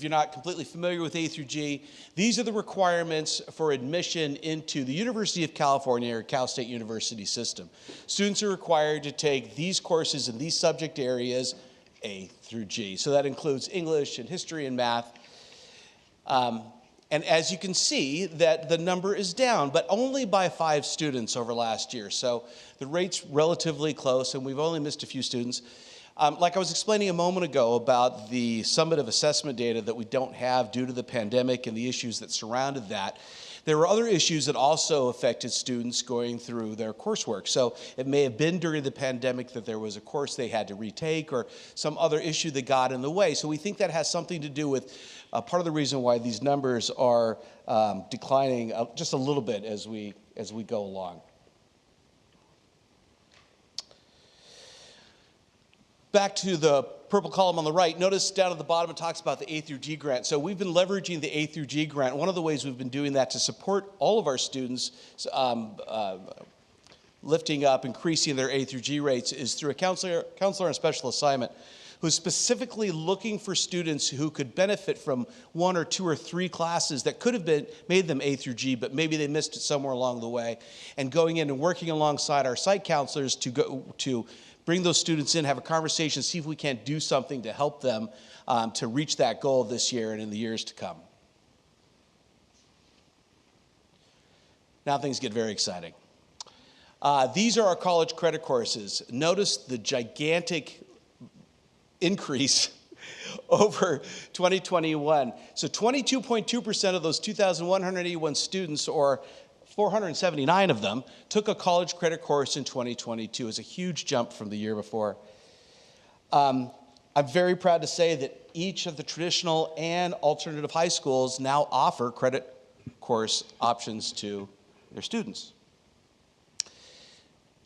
you're not completely familiar with A through G, these are the requirements for admission into the University of California or Cal State University system. Students are required to take these courses in these subject areas A through G. So that includes English and history and math. And as you can see, that the number is down, but only by 5 students over last year. So the rate's relatively close, and we've only missed a few students. Like I was explaining a moment ago about the summative assessment data that we don't have due to the pandemic and the issues that surrounded that, there were other issues that also affected students going through their coursework. So it may have been during the pandemic that there was a course they had to retake or some other issue that got in the way. So we think that has something to do with part of the reason why these numbers are declining just a little bit as we go along. Back to the purple column on the right, notice down at the bottom it talks about the A through G grant. So we've been leveraging the A through G grant. One of the ways we've been doing that to support all of our students lifting up, increasing their A through G rates is through a counselor and special assignment. who's specifically looking for students who could benefit from 1 or 2 or 3 classes that could have made them A through G, but maybe they missed it somewhere along the way, and going in and working alongside our site counselors to bring those students in, have a conversation, see if we can't do something to help them to reach that goal this year and in the years to come. Now things get very exciting. These are our college credit courses. Notice the gigantic increase over 2021. So 22.2% of those 2,181 students, or 479 of them, took a college credit course in 2022. It's a huge jump from the year before. I'm very proud to say that each of the traditional and alternative high schools now offer credit course options to their students.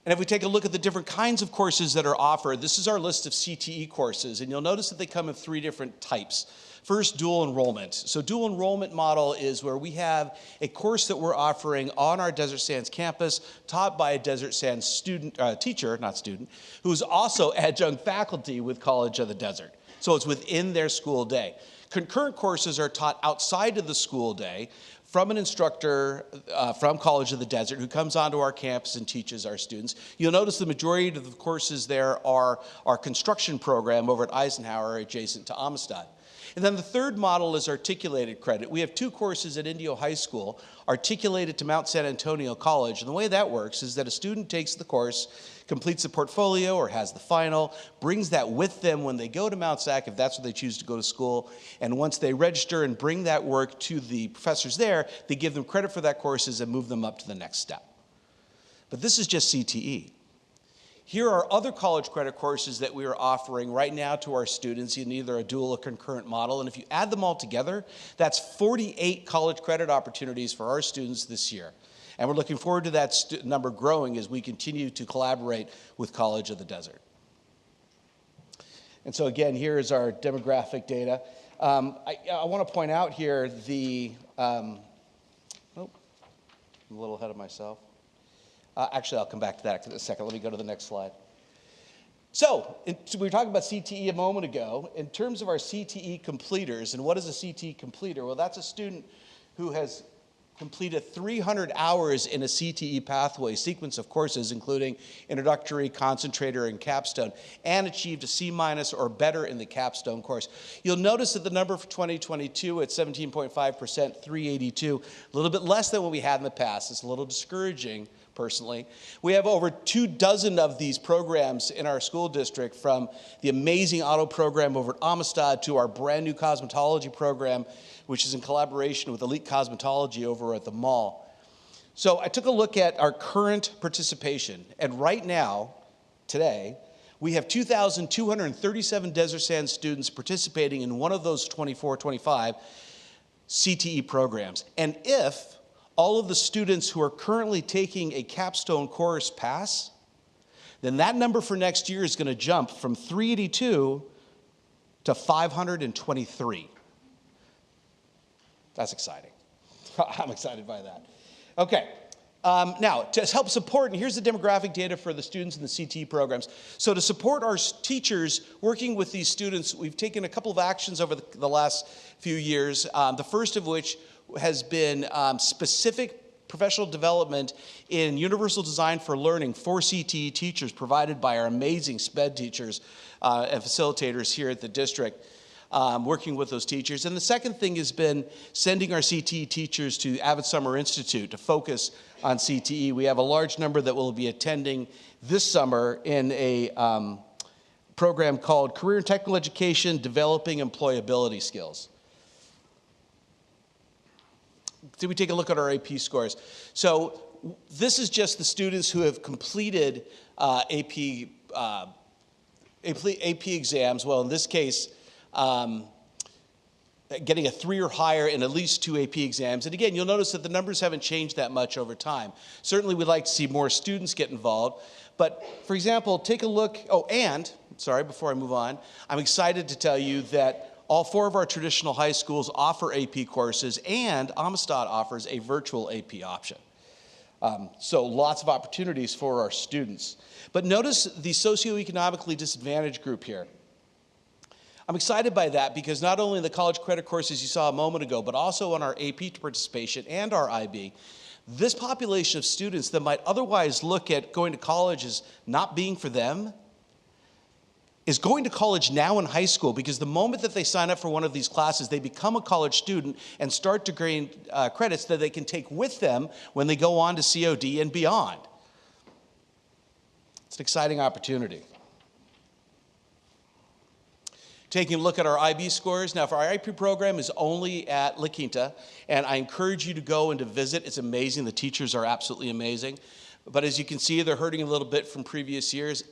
And if we take a look at the different kinds of courses that are offered, this is our list of CTE courses, and you'll notice that they come in 3 different types. First, dual enrollment. So dual enrollment model is where we have a course that we're offering on our Desert Sands campus, taught by a Desert Sands teacher, who's also adjunct faculty with College of the Desert. So it's within their school day. Concurrent courses are taught outside of the school day from an instructor from College of the Desert who comes onto our campus and teaches our students. You'll notice the majority of the courses there are our construction program over at Eisenhower, adjacent to Amistad. And then the third model is articulated credit. We have 2 courses at Indio High School articulated to Mount San Antonio College. And the way that works is that a student takes the course, completes the portfolio or has the final, brings that with them when they go to Mount Sac, if that's where they choose to go to school. And once they register and bring that work to the professors there, they give them credit for that courses and move them up to the next step. But this is just CTE. Here are other college credit courses that we are offering right now to our students in either a dual or concurrent model. And if you add them all together, that's 48 college credit opportunities for our students this year. And we're looking forward to that number growing as we continue to collaborate with College of the Desert. And so again, here is our demographic data. I want to point out here I'm a little ahead of myself. Actually, I'll come back to that in a second. Let me go to the next slide. So we were talking about CTE a moment ago. In terms of our CTE completers, and what is a CTE completer? Well, that's a student who has completed 300 hours in a CTE pathway sequence of courses, including introductory, concentrator, and capstone, and achieved a C- or better in the capstone course. You'll notice that the number for 2022 at 17.5%, 382, a little bit less than what we had in the past. It's a little discouraging, personally. We have over 24 of these programs in our school district, from the amazing auto program over at Amistad to our brand new cosmetology program, which is in collaboration with Elite Cosmetology over at the mall. So I took a look at our current participation, and right now, today, we have 2,237 Desert Sands students participating in one of those 25 CTE programs. And if all of the students who are currently taking a capstone course pass, then that number for next year is going to jump from 382 to 523. That's exciting. I'm excited by that. Okay. Now, to help support, and here's the demographic data for the students in the CTE programs. So to support our teachers working with these students, we've taken a couple of actions over the last few years, the first of which has been specific professional development in universal design for learning for CTE teachers provided by our amazing SPED teachers and facilitators here at the district. Working with those teachers. And the second thing has been sending our CTE teachers to Avid Summer Institute to focus on CTE. We have a large number that will be attending this summer in a program called Career and Technical Education, Developing Employability Skills. Did we take a look at our AP scores? So this is just the students who have completed AP exams. Well, in this case, getting a 3 or higher in at least 2 AP exams. And again, you'll notice that the numbers haven't changed that much over time. Certainly we'd like to see more students get involved. But for example, take a look, before I move on, I'm excited to tell you that all 4 of our traditional high schools offer AP courses, and Amistad offers a virtual AP option. So lots of opportunities for our students. But notice the socioeconomically disadvantaged group here. I'm excited by that because not only in the college credit courses you saw a moment ago, but also on our AP participation and our IB, this population of students that might otherwise look at going to college as not being for them is going to college now in high school, because the moment that they sign up for one of these classes, they become a college student and start to gain credits that they can take with them when they go on to COD and beyond. It's an exciting opportunity. Taking a look at our IB scores. Now, if our IB program is only at La Quinta, and I encourage you to go and to visit. It's amazing. The teachers are absolutely amazing. But as you can see, they're hurting a little bit from previous years.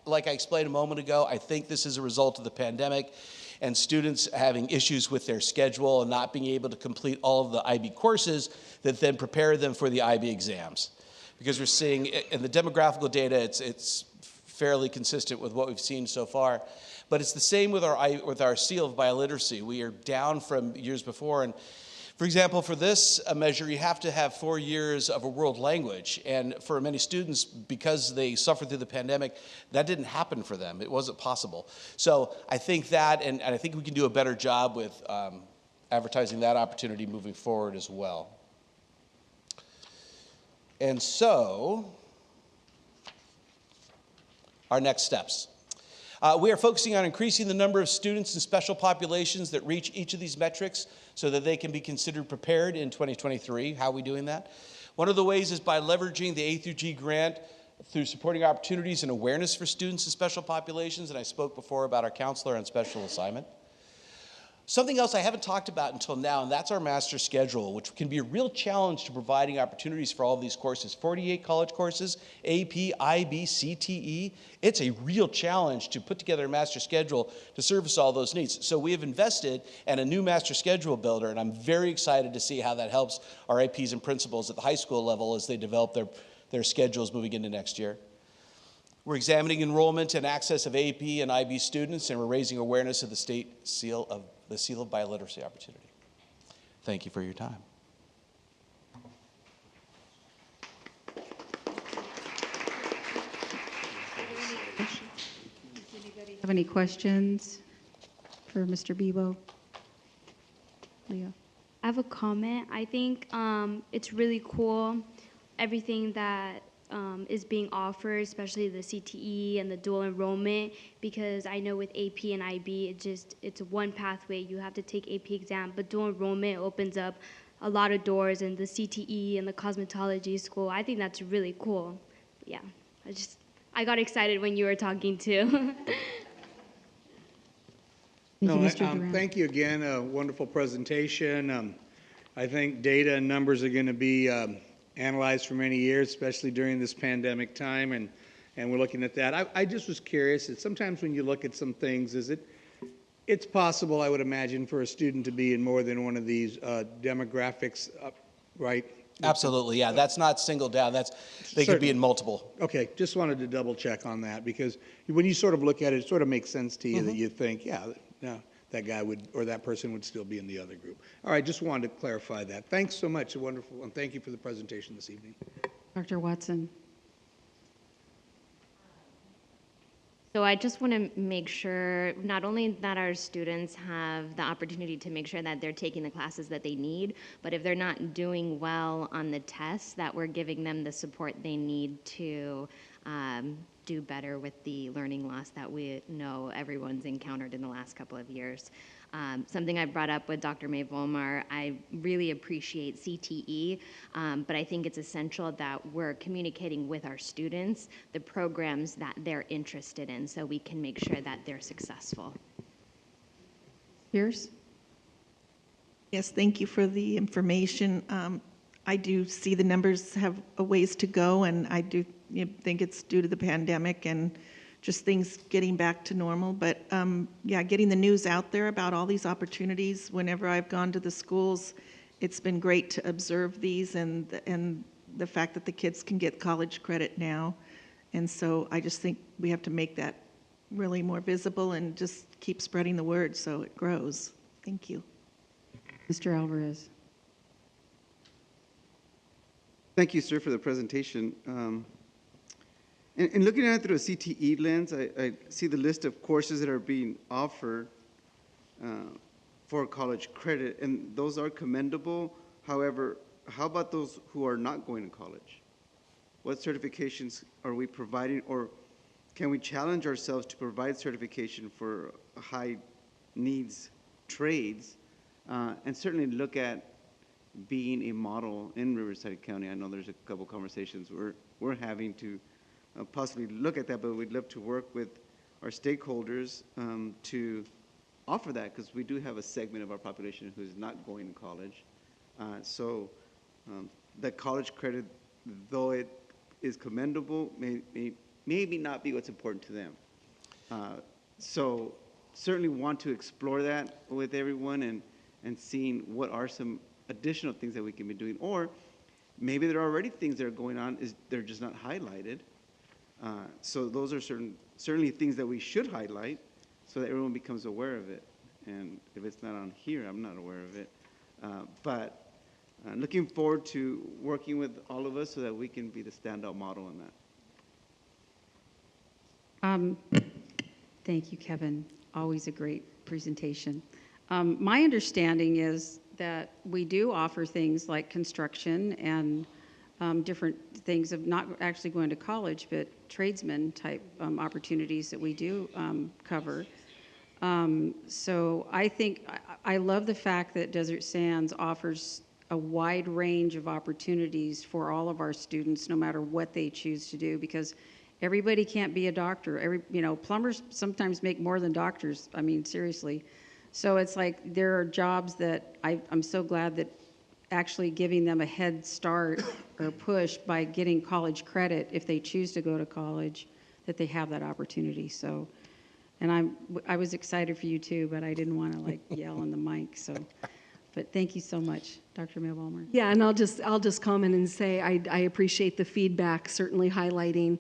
Like I explained a moment ago, I think this is a result of the pandemic and students having issues with their schedule and not being able to complete all of the IB courses that then prepare them for the IB exams. Because we're seeing, in the demographical data, it's fairly consistent with what we've seen so far. But it's the same with our seal of biliteracy. We are down from years before. And for example, for this measure, you have to have 4 years of a world language. And for many students, because they suffered through the pandemic, that didn't happen for them. It wasn't possible. So I think that, and I think we can do a better job with advertising that opportunity moving forward as well. And so, our next steps. We are focusing on increasing the number of students in special populations that reach each of these metrics so that they can be considered prepared in 2023. How are we doing that? One of the ways is by leveraging the A through G grant through supporting opportunities and awareness for students in special populations, and I spoke before about our counselor on special assignment. Something else I haven't talked about until now, and that's our master schedule, which can be a real challenge to providing opportunities for all of these courses. 48 college courses, AP, IB, CTE. It's a real challenge to put together a master schedule to service all those needs. So we have invested in a new master schedule builder, and I'm very excited to see how that helps our APs and principals at the high school level as they develop their schedules moving into next year. We're examining enrollment and access of AP and IB students, and we're raising awareness of the state seal of biliteracy opportunity. Thank you for your time. Have any questions for Mr. Bebo? Leah? I have a comment. I think it's really cool, everything that is being offered, especially the CTE and the dual enrollment, because I know with AP and IB, it's one pathway. You have to take AP exam, but dual enrollment opens up a lot of doors in the CTE and the cosmetology school. I think that's really cool. But yeah, I got excited when you were talking too. Thank you again. A wonderful presentation. I think data and numbers are going to be analyzed for many years, especially during this pandemic time, and we're looking at that. I just was curious that sometimes when you look at some things, it's possible, I would imagine, for a student to be in more than one of these demographics, right? Absolutely, yeah. That's not singled down. They could be in multiple. Okay, just wanted to double check on that, because when you sort of look at it, it sort of makes sense to you that you think, yeah, that guy would, or that person would still be in the other group. All right, just wanted to clarify that. Thanks so much, wonderful, and thank you for the presentation this evening. Dr. Watson? So I just want to make sure not only that our students have the opportunity to make sure that they're taking the classes that they need, but if they're not doing well on the tests, that we're giving them the support they need to do better with the learning loss that we know everyone's encountered in the last couple of years. Something I brought up with Dr. May Volmar, I really appreciate CTE, but I think it's essential that we're communicating with our students the programs that they're interested in so we can make sure that they're successful. Pierce? Yes, thank you for the information. I do see the numbers have a ways to go, and I do think it's due to the pandemic and just things getting back to normal. But yeah, getting the news out there about all these opportunities. Whenever I've gone to the schools, it's been great to observe these and the fact that the kids can get college credit now. And so I just think we have to make that really more visible and just keep spreading the word so it grows. Thank you. Mr. Alvarez? Thank you, sir, for the presentation. And looking at it through a CTE lens, I see the list of courses that are being offered. for college credit, and those are commendable. However, how about those who are not going to college? What certifications are we providing, or can we challenge ourselves to provide certification for high needs trades, and certainly look at being a model in Riverside County? I know there's a couple conversations we're having to possibly look at that, but we'd love to work with our stakeholders to offer that, because we do have a segment of our population who's not going to college. So that college credit, though it is commendable, maybe not be what's important to them. So certainly want to explore that with everyone and seeing what are some additional things that we can be doing. Or maybe there are already things that are going on, they're just not highlighted. So those are certainly things that we should highlight so that everyone becomes aware of it. And if it's not on here, I'm not aware of it. But looking forward to working with all of us so that we can be the standout model in that. Thank you, Kevin. Always a great presentation. My understanding is that we do offer things like construction and different things of not actually going to college, but tradesman type opportunities that we do cover. So I think I love the fact that Desert Sands offers a wide range of opportunities for all of our students, no matter what they choose to do, because everybody can't be a doctor. Plumbers sometimes make more than doctors. I mean, seriously. So it's like there are jobs that I'm so glad that actually giving them a head start or push by getting college credit if they choose to go to college, that they have that opportunity. So, and I was excited for you too, but I didn't want to like yell in the mic. So, but thank you so much, Dr. Milbalmer. Yeah, and I'll just comment and say I appreciate the feedback, certainly highlighting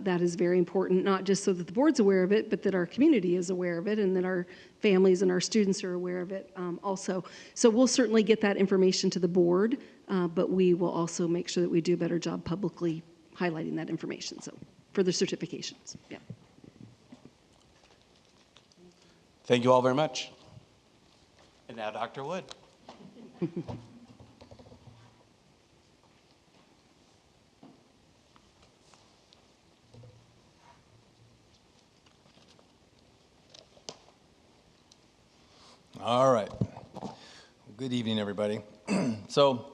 that is very important, not just so that the board's aware of it, but that our community is aware of it and that our families and our students are aware of it also. So we'll certainly get that information to the board, but we will also make sure that we do a better job publicly highlighting that information, so for the certifications. Yeah. Thank you all very much. And now Dr. Wood. All right. Good evening, everybody. So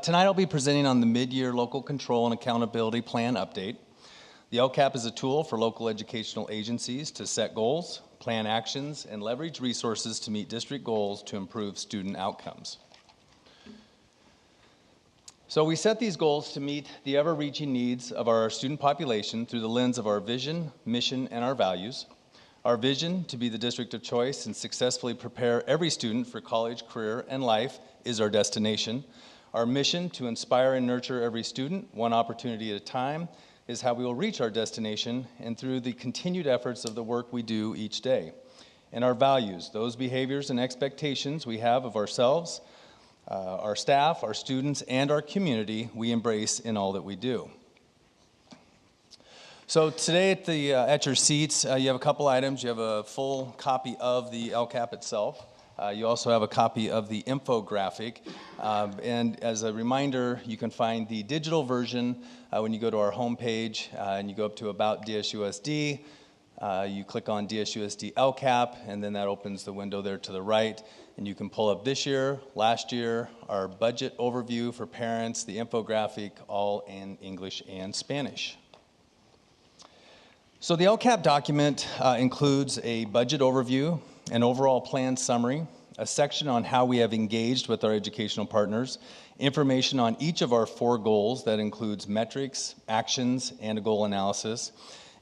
tonight I'll be presenting on the mid-year local control and accountability plan update. The LCAP is a tool for local educational agencies to set goals, plan actions, and leverage resources to meet district goals to improve student outcomes. So we set these goals to meet the ever-reaching needs of our student population through the lens of our vision, mission, and our values. Our vision, to be the district of choice and successfully prepare every student for college, career, and life, is our destination. Our mission, to inspire and nurture every student, one opportunity at a time, is how we will reach our destination and through the continued efforts of the work we do each day. And our values, those behaviors and expectations we have of ourselves, our staff, our students, and our community, we embrace in all that we do. So today at your seats, you have a couple items. You have a full copy of the LCAP itself. You also have a copy of the infographic. And as a reminder, you can find the digital version when you go to our homepage and you go up to About DSUSD. You click on DSUSD LCAP, and then that opens the window there to the right. And you can pull up this year, last year, our budget overview for parents, the infographic, all in English and Spanish. So the LCAP document includes a budget overview, an overall plan summary, a section on how we have engaged with our educational partners, information on each of our 4 goals that includes metrics, actions, and a goal analysis.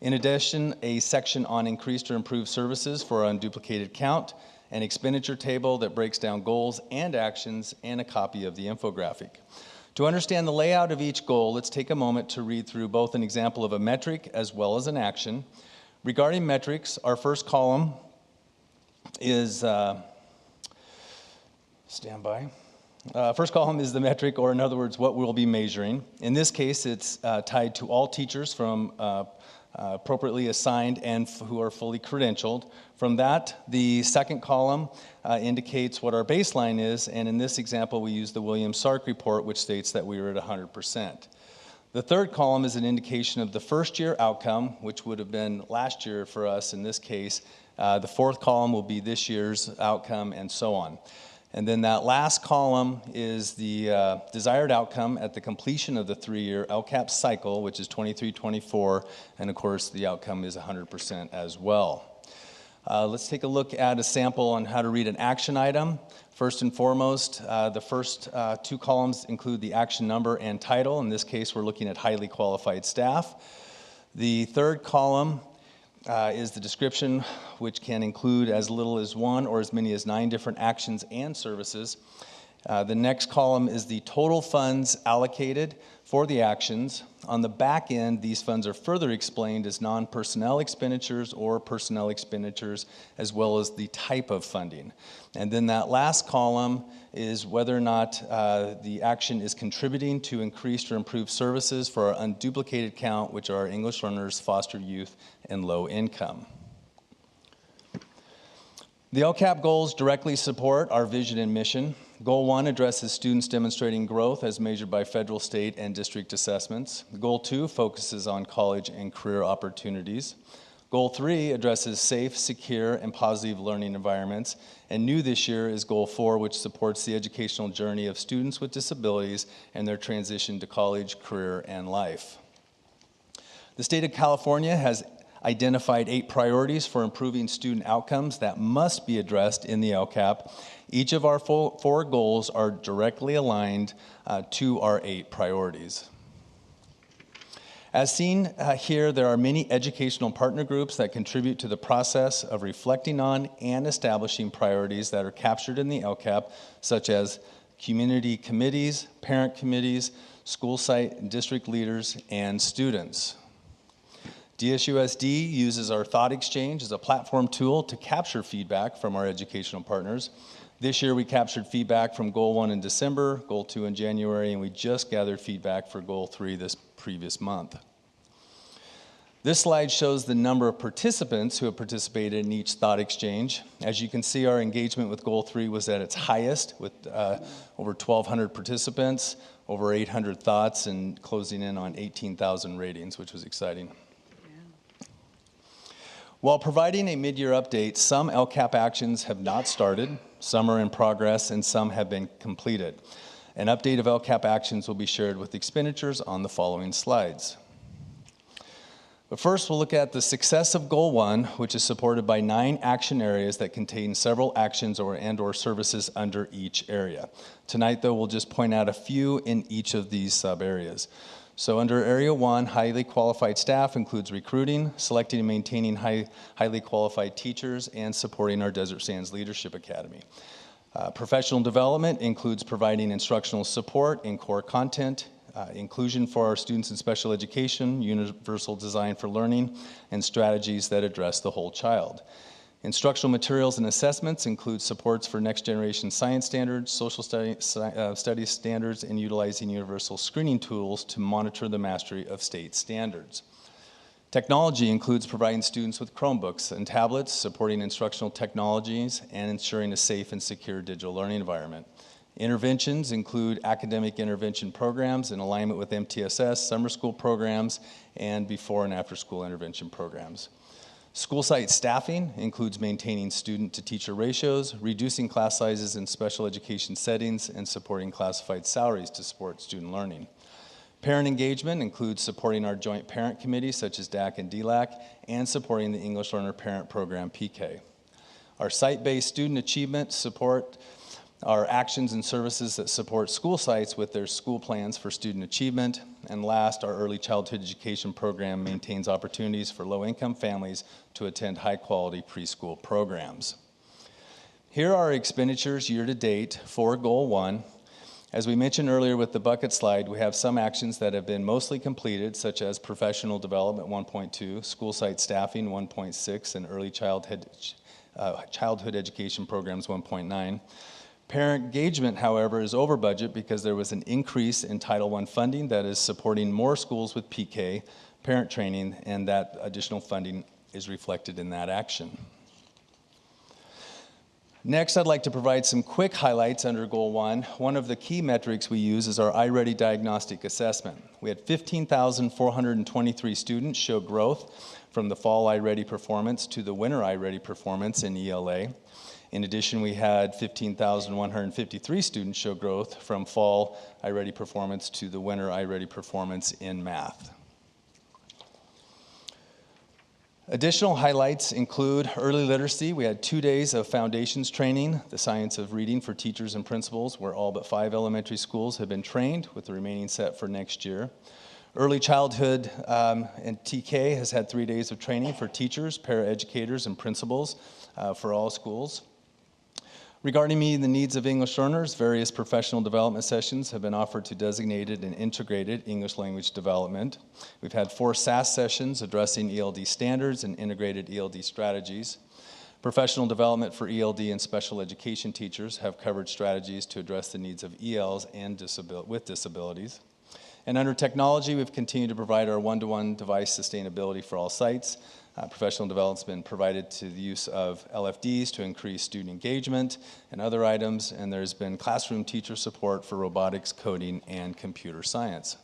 In addition, a section on increased or improved services for our unduplicated count, an expenditure table that breaks down goals and actions, and a copy of the infographic. To understand the layout of each goal, let's take a moment to read through both an example of a metric as well as an action. Regarding metrics, our first column is, stand by. First column is the metric, or in other words, what we'll be measuring. In this case, it's tied to all teachers from appropriately assigned and who are fully credentialed. From that, the second column indicates what our baseline is, and in this example, we use the Williams-Sark report, which states that we are at 100%. The third column is an indication of the first year outcome, which would have been last year for us in this case. The fourth column will be this year's outcome, and so on. And then that last column is the desired outcome at the completion of the 3-year LCAP cycle, which is 23-24, and of course the outcome is 100% as well. Let's take a look at a sample on how to read an action item. First and foremost, the first 2 columns include the action number and title. In this case, we're looking at highly qualified staff. The third column is the description, which can include as little as 1 or as many as 9 different actions and services. The next column is the total funds allocated for the actions. On the back end, these funds are further explained as non-personnel expenditures or personnel expenditures, as well as the type of funding. And then that last column is whether or not the action is contributing to increased or improved services for our unduplicated count, which are our English learners, foster youth, and low income. The LCAP goals directly support our vision and mission. Goal 1 addresses students demonstrating growth as measured by federal, state, and district assessments. Goal 2 focuses on college and career opportunities. Goal 3 addresses safe, secure, and positive learning environments. And new this year is Goal 4, which supports the educational journey of students with disabilities and their transition to college, career, and life. The state of California has identified 8 priorities for improving student outcomes that must be addressed in the LCAP. Each of our 4 goals are directly aligned to our 8 priorities. As seen here, there are many educational partner groups that contribute to the process of reflecting on and establishing priorities that are captured in the LCAP, such as community committees, parent committees, school site and district leaders, and students. DSUSD uses our Thought Exchange as a platform tool to capture feedback from our educational partners. This year we captured feedback from Goal 1 in December, Goal 2 in January, and we just gathered feedback for Goal 3 this previous month. This slide shows the number of participants who have participated in each Thought Exchange. As you can see, our engagement with Goal 3 was at its highest with over 1,200 participants, over 800 thoughts, and closing in on 18,000 ratings, which was exciting. While providing a mid-year update, some LCAP actions have not started, some are in progress, and some have been completed. An update of LCAP actions will be shared with expenditures on the following slides. But first, we'll look at the success of Goal 1, which is supported by 9 action areas that contain several actions and/or services under each area. Tonight, though, we'll just point out a few in each of these sub-areas. So under Area 1, highly qualified staff includes recruiting, selecting and maintaining highly qualified teachers, and supporting our Desert Sands Leadership Academy. Professional development includes providing instructional support in core content, inclusion for our students in special education, universal design for learning, and strategies that address the whole child. Instructional materials and assessments include supports for next generation science standards, social studies standards, and utilizing universal screening tools to monitor the mastery of state standards. Technology includes providing students with Chromebooks and tablets, supporting instructional technologies, and ensuring a safe and secure digital learning environment. Interventions include academic intervention programs in alignment with MTSS, summer school programs, and before and after school intervention programs. School site staffing includes maintaining student-to-teacher ratios, reducing class sizes in special education settings, and supporting classified salaries to support student learning. Parent engagement includes supporting our joint parent committees such as DAC and DLAC, and supporting the English Learner Parent Program, PK. Our site-based student achievement support our actions and services that support school sites with their school plans for student achievement. And last, our early childhood education program maintains opportunities for low-income families to attend high-quality preschool programs. Here are our expenditures year-to-date for Goal 1. As we mentioned earlier with the bucket slide, we have some actions that have been mostly completed, such as professional development 1.2, school site staffing 1.6, and early childhood education programs 1.9. Parent engagement, however, is over budget because there was an increase in Title I funding that is supporting more schools with PK, parent training, and that additional funding is reflected in that action. Next, I'd like to provide some quick highlights under Goal 1. One of the key metrics we use is our iReady diagnostic assessment. We had 15,423 students show growth from the fall iReady performance to the winter iReady performance in ELA. In addition, we had 15,153 students show growth from fall iReady performance to the winter iReady performance in math. Additional highlights include early literacy. We had 2 days of foundations training, the science of reading for teachers and principals, where all but 5 elementary schools have been trained, with the remaining set for next year. Early childhood and TK has had 3 days of training for teachers, paraeducators, and principals for all schools. Regarding meeting the needs of English learners, various professional development sessions have been offered to designated and integrated English language development. We've had 4 SAS sessions addressing ELD standards and integrated ELD strategies. Professional development for ELD and special education teachers have covered strategies to address the needs of ELs and with disabilities. And under technology, we've continued to provide our one-to-one device sustainability for all sites. Professional development's been provided to the use of LFDs to increase student engagement and other items, and there's been classroom teacher support for robotics, coding, and computer science.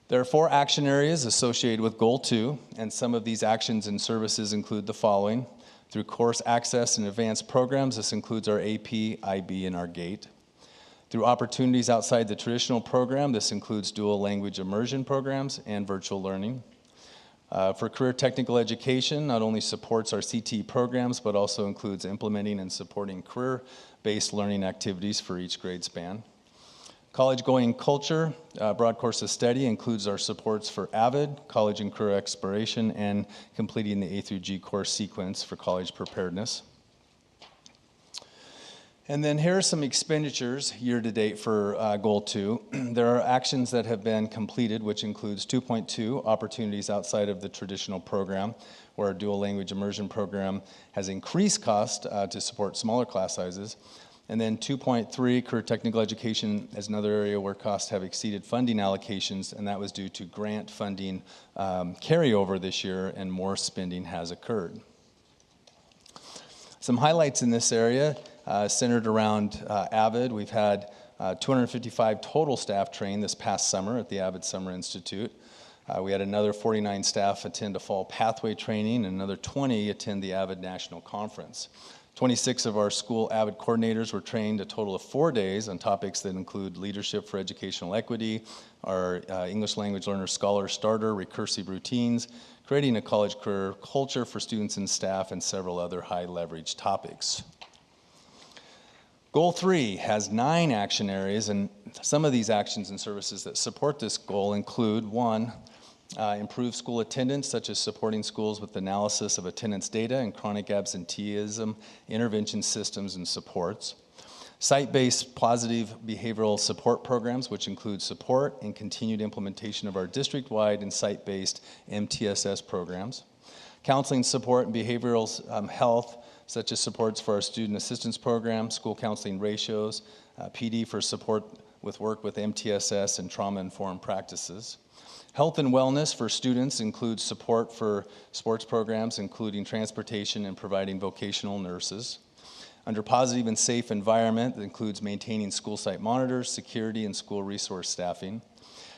There are 4 action areas associated with Goal 2, and some of these actions and services include the following. Through course access and advanced programs, this includes our AP, IB, and our GATE. Through opportunities outside the traditional program, this includes dual language immersion programs and virtual learning. For career technical education, not only supports our CT programs, but also includes implementing and supporting career-based learning activities for each grade span. College-going culture, broad course of study includes our supports for AVID, college and career exploration, and completing the A through G course sequence for college preparedness. And then here are some expenditures year-to-date for Goal 2. There are actions that have been completed, which includes 2.2, opportunities outside of the traditional program, where our dual language immersion program has increased cost to support smaller class sizes. And then 2.3, career technical education is another area where costs have exceeded funding allocations, and that was due to grant funding carryover this year, and more spending has occurred. Some highlights in this area centered around AVID. We've had 255 total staff trained this past summer at the AVID Summer Institute. We had another 49 staff attend a fall pathway training, and another 20 attend the AVID National Conference. 26 of our school AVID coordinators were trained a total of 4 days on topics that include leadership for educational equity, our English language learner scholar starter, recursive routines, creating a college career culture for students and staff, and several other high leverage topics. Goal 3 has 9 action areas, and some of these actions and services that support this goal include 1, improve school attendance, such as supporting schools with analysis of attendance data and chronic absenteeism, intervention systems and supports. Site-based positive behavioral support programs, which include support and continued implementation of our district-wide and site-based MTSS programs. Counseling support and behavioral health, such as supports for our student assistance program, school counseling ratios, PD for support with work with MTSS and trauma-informed practices. Health and wellness for students includes support for sports programs, including transportation and providing vocational nurses. Under positive and safe environment, that includes maintaining school site monitors, security, and school resource staffing.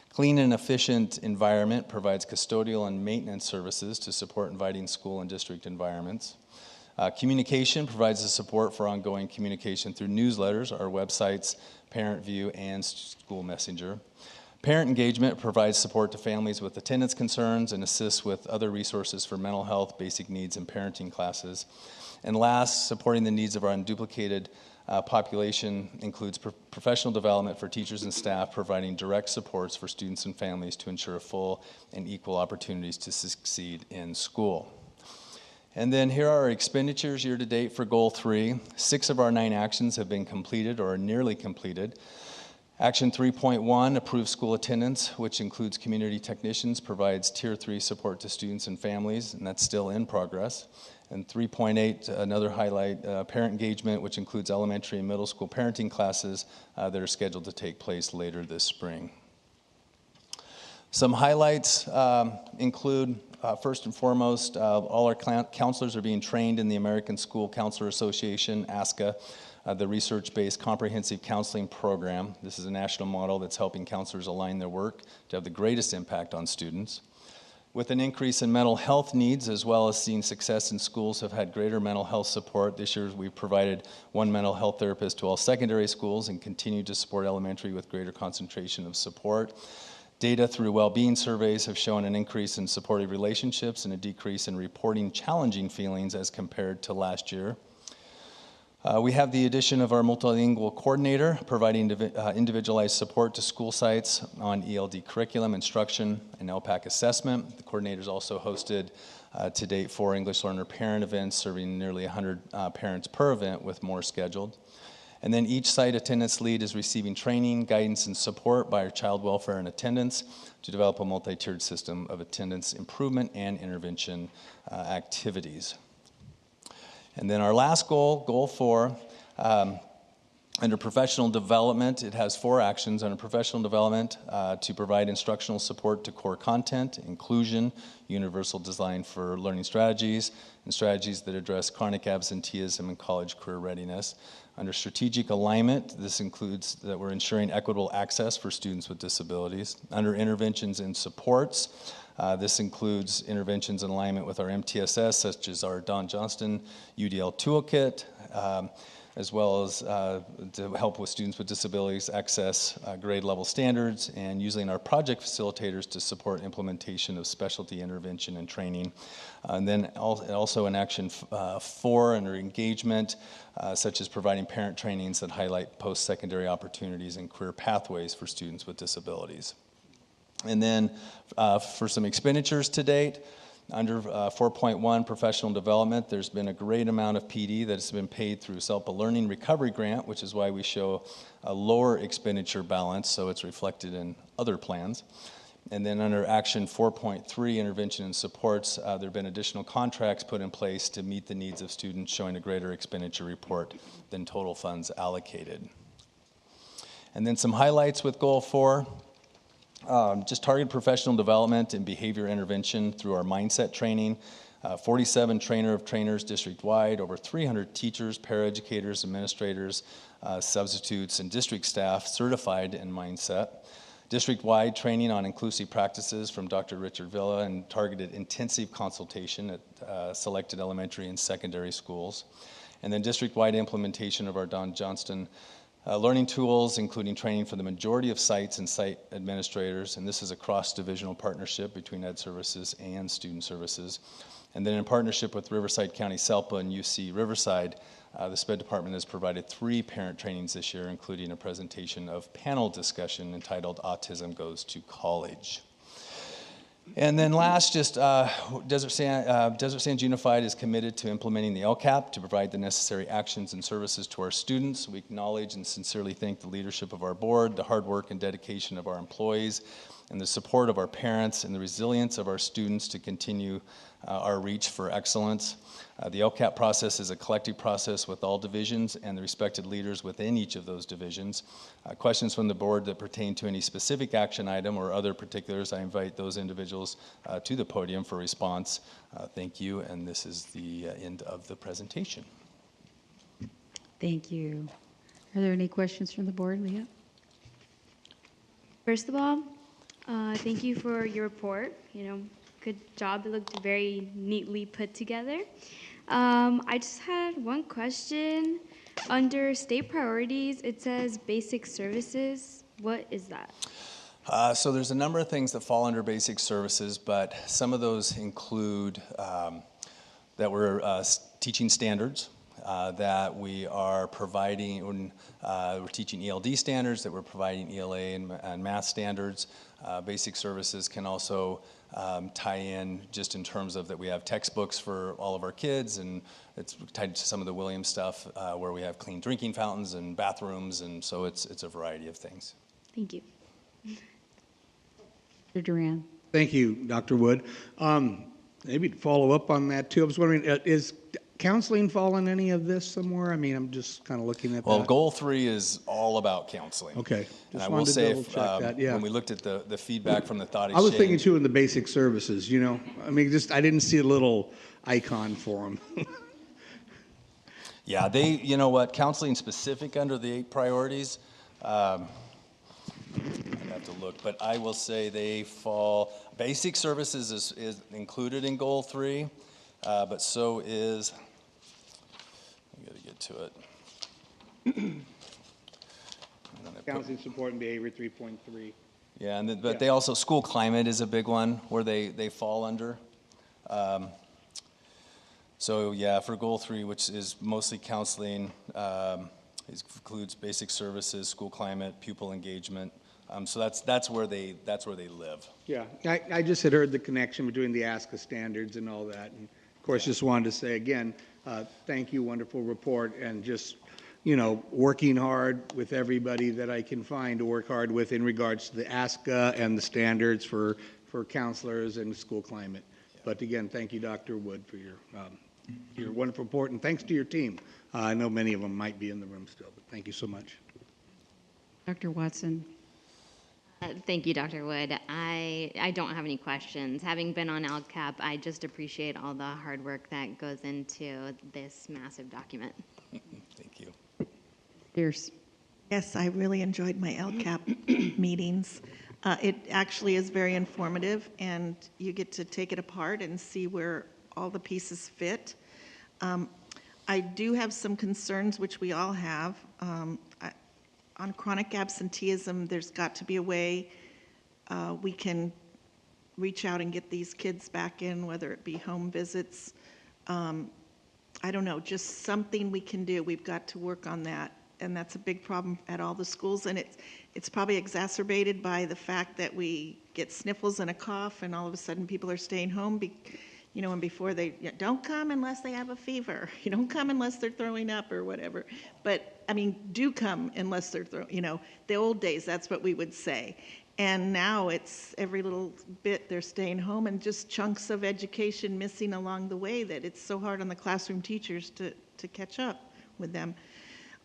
Clean and efficient environment provides custodial and maintenance services to support inviting school and district environments. Communication provides the support for ongoing communication through newsletters, our websites, Parent View, and School Messenger. Parent engagement provides support to families with attendance concerns and assists with other resources for mental health, basic needs, and parenting classes. And last, supporting the needs of our unduplicated population includes professional development for teachers and staff, providing direct supports for students and families to ensure full and equal opportunities to succeed in school. And then here are our expenditures year to date for Goal 3. 6 of our 9 actions have been completed or are nearly completed. Action 3.1, approve school attendance, which includes community technicians, provides Tier 3 support to students and families, and that's still in progress. And 3.8, another highlight, parent engagement, which includes elementary and middle school parenting classes that are scheduled to take place later this spring. Some highlights include, first and foremost, all our counselors are being trained in the American School Counselor Association, ASCA, the research-based comprehensive counseling program. This is a national model that's helping counselors align their work to have the greatest impact on students. With an increase in mental health needs, as well as seeing success in schools have had greater mental health support. This year, we've provided one mental health therapist to all secondary schools and continue to support elementary with greater concentration of support. Data through well-being surveys have shown an increase in supportive relationships and a decrease in reporting challenging feelings as compared to last year. We have the addition of our multilingual coordinator, providing individualized support to school sites on ELD curriculum, instruction, and LPAC assessment. The coordinator's also hosted to date 4 English learner parent events, serving nearly 100 parents per event, with more scheduled. And then each site attendance lead is receiving training, guidance, and support by our child welfare and attendance to develop a multi-tiered system of attendance improvement and intervention activities. And then our last goal, goal 4, under professional development, it has 4 actions. Under professional development, to provide instructional support to core content, inclusion, universal design for learning strategies, and strategies that address chronic absenteeism and college career readiness. Under strategic alignment, this includes that we're ensuring equitable access for students with disabilities. Under interventions and supports, this includes interventions in alignment with our MTSS, such as our Don Johnston UDL toolkit, as well as to help with students with disabilities access grade level standards, and using our project facilitators to support implementation of specialty intervention and training. And then also in action 4 under engagement, such as providing parent trainings that highlight post-secondary opportunities and career pathways for students with disabilities. And then for some expenditures to date, under 4.1 professional development, there's been a great amount of PD that's been paid through SELPA Learning Recovery Grant, which is why we show a lower expenditure balance, so it's reflected in other plans. And then under action 4.3, intervention and supports, there have been additional contracts put in place to meet the needs of students, showing a greater expenditure report than total funds allocated. And then some highlights with goal 4. Just targeted professional development and behavior intervention through our mindset training. 47 trainer of trainers district-wide, over 300 teachers, paraeducators, administrators, substitutes, and district staff certified in mindset. District-wide training on inclusive practices from Dr. Richard Villa, and targeted intensive consultation at selected elementary and secondary schools. And then district-wide implementation of our Don Johnston learning tools, including training for the majority of sites and site administrators, and this is a cross-divisional partnership between Ed Services and Student Services. And then in partnership with Riverside County SELPA and UC Riverside, the SPED department has provided 3 parent trainings this year, including a presentation of panel discussion entitled Autism Goes to College. And then last, just Desert Sands Unified is committed to implementing the LCAP to provide the necessary actions and services to our students. We acknowledge and sincerely thank the leadership of our board, the hard work and dedication of our employees, and the support of our parents, and the resilience of our students to continue our reach for excellence. The LCAP process is a collective process with all divisions and the respected leaders within each of those divisions. Questions from the board that pertain to any specific action item or other particulars, I invite those individuals to the podium for response. Thank you, and this is the end of the presentation. Thank you. Are there any questions from the board, Leah? First of all, thank you for your report. Good job. It looked very neatly put together. I just had one question. Under state priorities, it says basic services. What is that? So there's a number of things that fall under basic services, but some of those include that we're teaching standards, that we are providing, we're teaching ELD standards, that we're providing ELA and math standards. Basic services can also tie in just in terms of that we have textbooks for all of our kids, and it's tied to some of the Williams stuff where we have clean drinking fountains and bathrooms, and so it's a variety of things. Thank you. Mr. Duran. Thank you, Dr. Wood. Maybe to follow up on that too, I was wondering, counseling fall in any of this somewhere? I mean, I'm just kind of looking at Well, that. Goal 3 is all about counseling. Okay. And Just I will wanted to say, double-check that, yeah. when we looked at the feedback from the thought I was thinking exchange, too in the basic services, you know? I mean, just, I didn't see a little icon for them. yeah, you know what, counseling specific under the 8 priorities, I'd have to look, but I will say they fall, basic services is included in Goal 3, but so is, I gotta get to it. Counseling support and behavior 3.3. Yeah, but they also, school climate is a big one where they fall under. So yeah, for Goal 3, which is mostly counseling, it includes basic services, school climate, pupil engagement. So that's where they live. Yeah, I just had heard the connection between the ASCA standards and all that. And of course, just wanted to say again, thank you, wonderful report, and just, you know, working hard with everybody that I can find to work hard with in regards to the ASCA and the standards for counselors and school climate. But again, thank you, Dr. Wood, for your wonderful report, and thanks to your team. I know many of them might be in the room still, but thank you so much. Dr. Watson. Thank you, Dr. Wood. I don't have any questions. Having been on LCAP, I just appreciate all the hard work that goes into this massive document. Thank you. Pierce. Yes, I really enjoyed my LCAP meetings. It actually is very informative, and you get to take it apart and see where all the pieces fit. I do have some concerns, which we all have. On chronic absenteeism, there's got to be a way we can reach out and get these kids back in, whether it be home visits. I don't know, just something we can do. We've got to work on that, and that's a big problem at all the schools, and it's probably exacerbated by the fact that we get sniffles and a cough, and all of a sudden people are staying home. You know, and before don't come unless they have a fever. You don't come unless they're throwing up or whatever. But, I mean, do come unless they're the old days, that's what we would say. And now it's every little bit they're staying home, and just chunks of education missing along the way that it's so hard on the classroom teachers to catch up with them.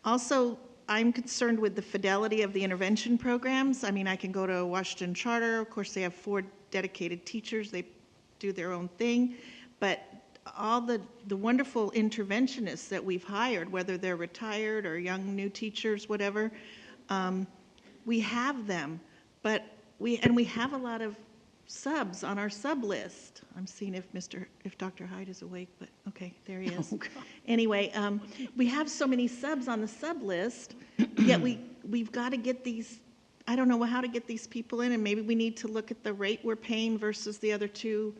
Also, I'm concerned with the fidelity of the intervention programs. I mean, I can go to Washington Charter. Of course, they have 4 dedicated teachers. They do their own thing, but all the wonderful interventionists that we've hired, whether they're retired or young new teachers, whatever, we have them, but we have a lot of subs on our sub list. I'm seeing if Dr. Hyde is awake, but okay, there he is. Anyway, we have so many subs on the sub list, yet we've got to get these. I don't know how to get these people in, and maybe we need to look at the rate we're paying versus the other two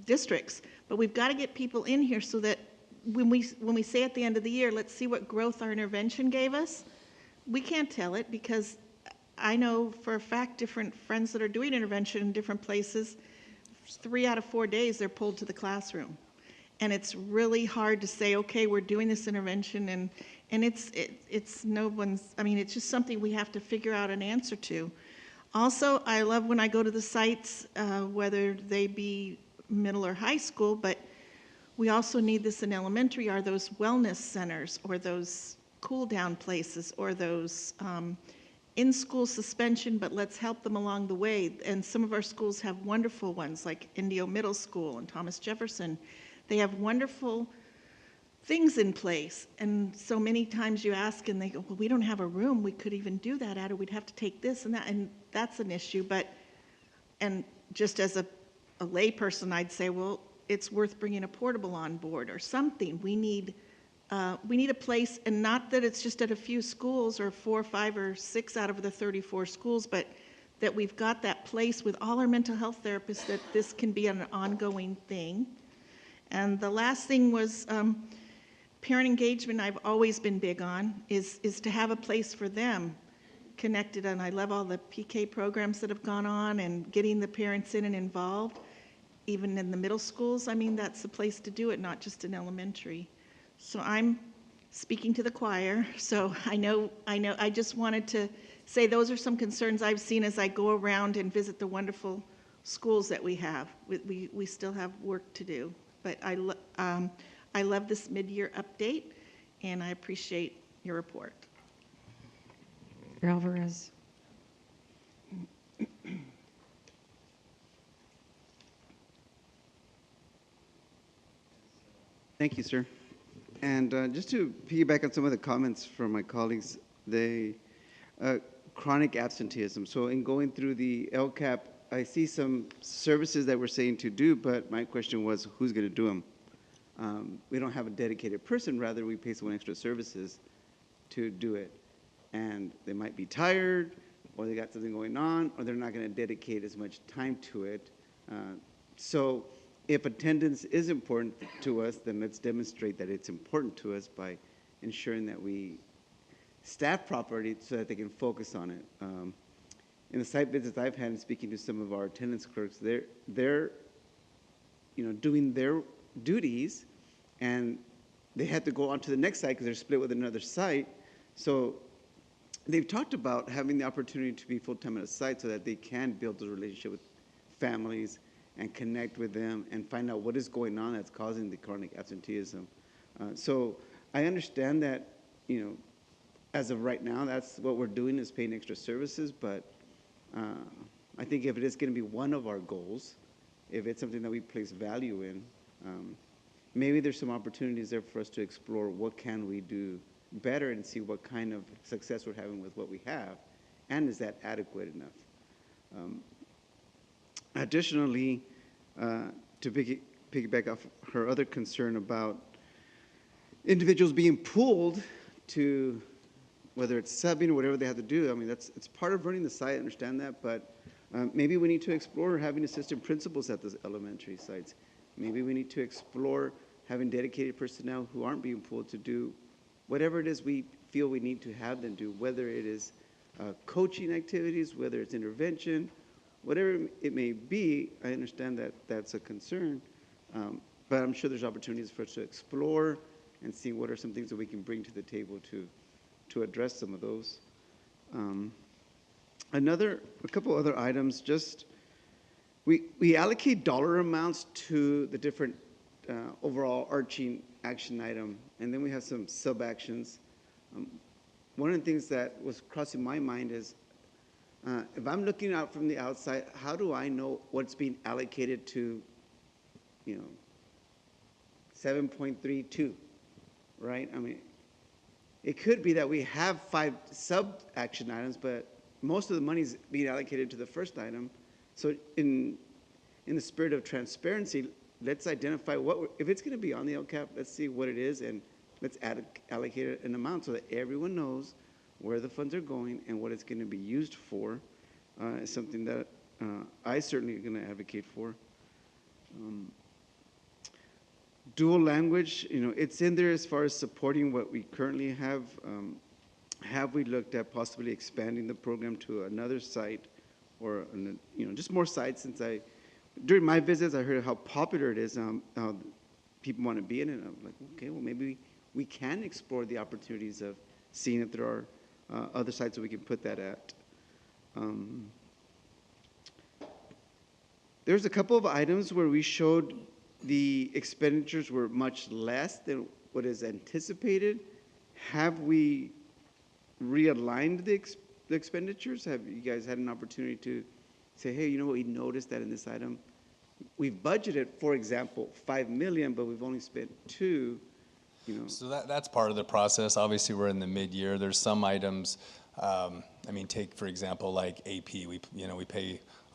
districts. But we've got to get people in here so that when we say at the end of the year, let's see what growth our intervention gave us, we can't tell it, because I know for a fact different friends that are doing intervention in different places, 3 out of 4 days they're pulled to the classroom. And it's really hard to say, okay, we're doing this intervention, and it's no one's, I mean, it's just something we have to figure out an answer to. Also, I love when I go to the sites, whether they be middle or high school, but we also need this in elementary, are those wellness centers, or those cool down places, or those in-school suspension, but let's help them along the way. And some of our schools have wonderful ones, like Indio Middle School and Thomas Jefferson. They have wonderful things in place, and so many times you ask and they go, well, we don't have a room we could even do that at, or we'd have to take this and that, and that's an issue. And just as a lay person, I'd say, well, it's worth bringing a portable on board or something. We need a place, and not that it's just at a few schools, or 4, 5, or 6 out of the 34 schools, but that we've got that place with all our mental health therapists, that this can be an ongoing thing. And the last thing was parent engagement. I've always been big on is to have a place for them connected, and I love all the PK programs that have gone on and getting the parents in and involved, even in the middle schools. I mean, that's the place to do it, not just in elementary. So I'm speaking to the choir, so I just wanted to say those are some concerns I've seen as I go around and visit the wonderful schools that we have. We still have work to do. But I love this mid-year update, and I appreciate your report. Mr. Alvarez. Thank you, sir. And just to piggyback on some of the comments from my colleagues, chronic absenteeism. So in going through the LCAP, I see some services that we're saying to do, but my question was, who's going to do them? We don't have a dedicated person. Rather, we pay someone extra services to do it. And they might be tired, or they got something going on, or they're not going to dedicate as much time to it. So if attendance is important to us, then let's demonstrate that it's important to us by ensuring that we staff properly so that they can focus on it. In the site visits I've had and speaking to some of our attendance clerks, they're doing their duties, and they had to go on to the next site because they're split with another site. So they've talked about having the opportunity to be full-time at a site so that they can build a relationship with families and connect with them and find out what is going on that's causing the chronic absenteeism. So I understand that, as of right now, that's what we're doing is paying extra services, but I think if it is going to be one of our goals, if it's something that we place value in, maybe there's some opportunities there for us to explore what can we do better and see what kind of success we're having with what we have, and is that adequate enough? Additionally, to piggyback off her other concern about individuals being pulled to, whether it's subbing or whatever they have to do, I mean, it's part of running the site, I understand that, but maybe we need to explore having assistant principals at those elementary sites. Maybe we need to explore having dedicated personnel who aren't being pulled to do whatever it is we feel we need to have them do, whether it is coaching activities, whether it's intervention, whatever it may be. I understand that that's a concern, but I'm sure there's opportunities for us to explore and see what are some things that we can bring to the table to address some of those. A couple other items, just we allocate dollar amounts to the different overall arching action item, and then we have some sub-actions. One of the things that was crossing my mind is, if I'm looking out from the outside, how do I know what's being allocated to, 7.32, right? I mean, it could be that we have 5 sub-action items, but most of the money is being allocated to the first item. So in the spirit of transparency, let's identify if it's going to be on the LCAP, let's see what it is, and let's allocate an amount so that everyone knows where the funds are going and what it's going to be used for. Is something that I certainly am going to advocate for. Dual language, it's in there as far as supporting what we currently have. Have we looked at possibly expanding the program to another site, or just more sites? Since during my visits, I heard how popular it is, how people want to be in it. I'm like, okay, well, maybe we can explore the opportunities of seeing if there are other sites that we can put that at. There's a couple of items where we showed the expenditures were much less than what is anticipated. Have we realigned the expenditures? Have you guys had an opportunity to say, hey, we noticed that in this item, we've budgeted, for example, $5 million, but we've only spent $2 million. So that's part of the process. Obviously, we're in the mid-year. There's some items, take, for example, like AP. We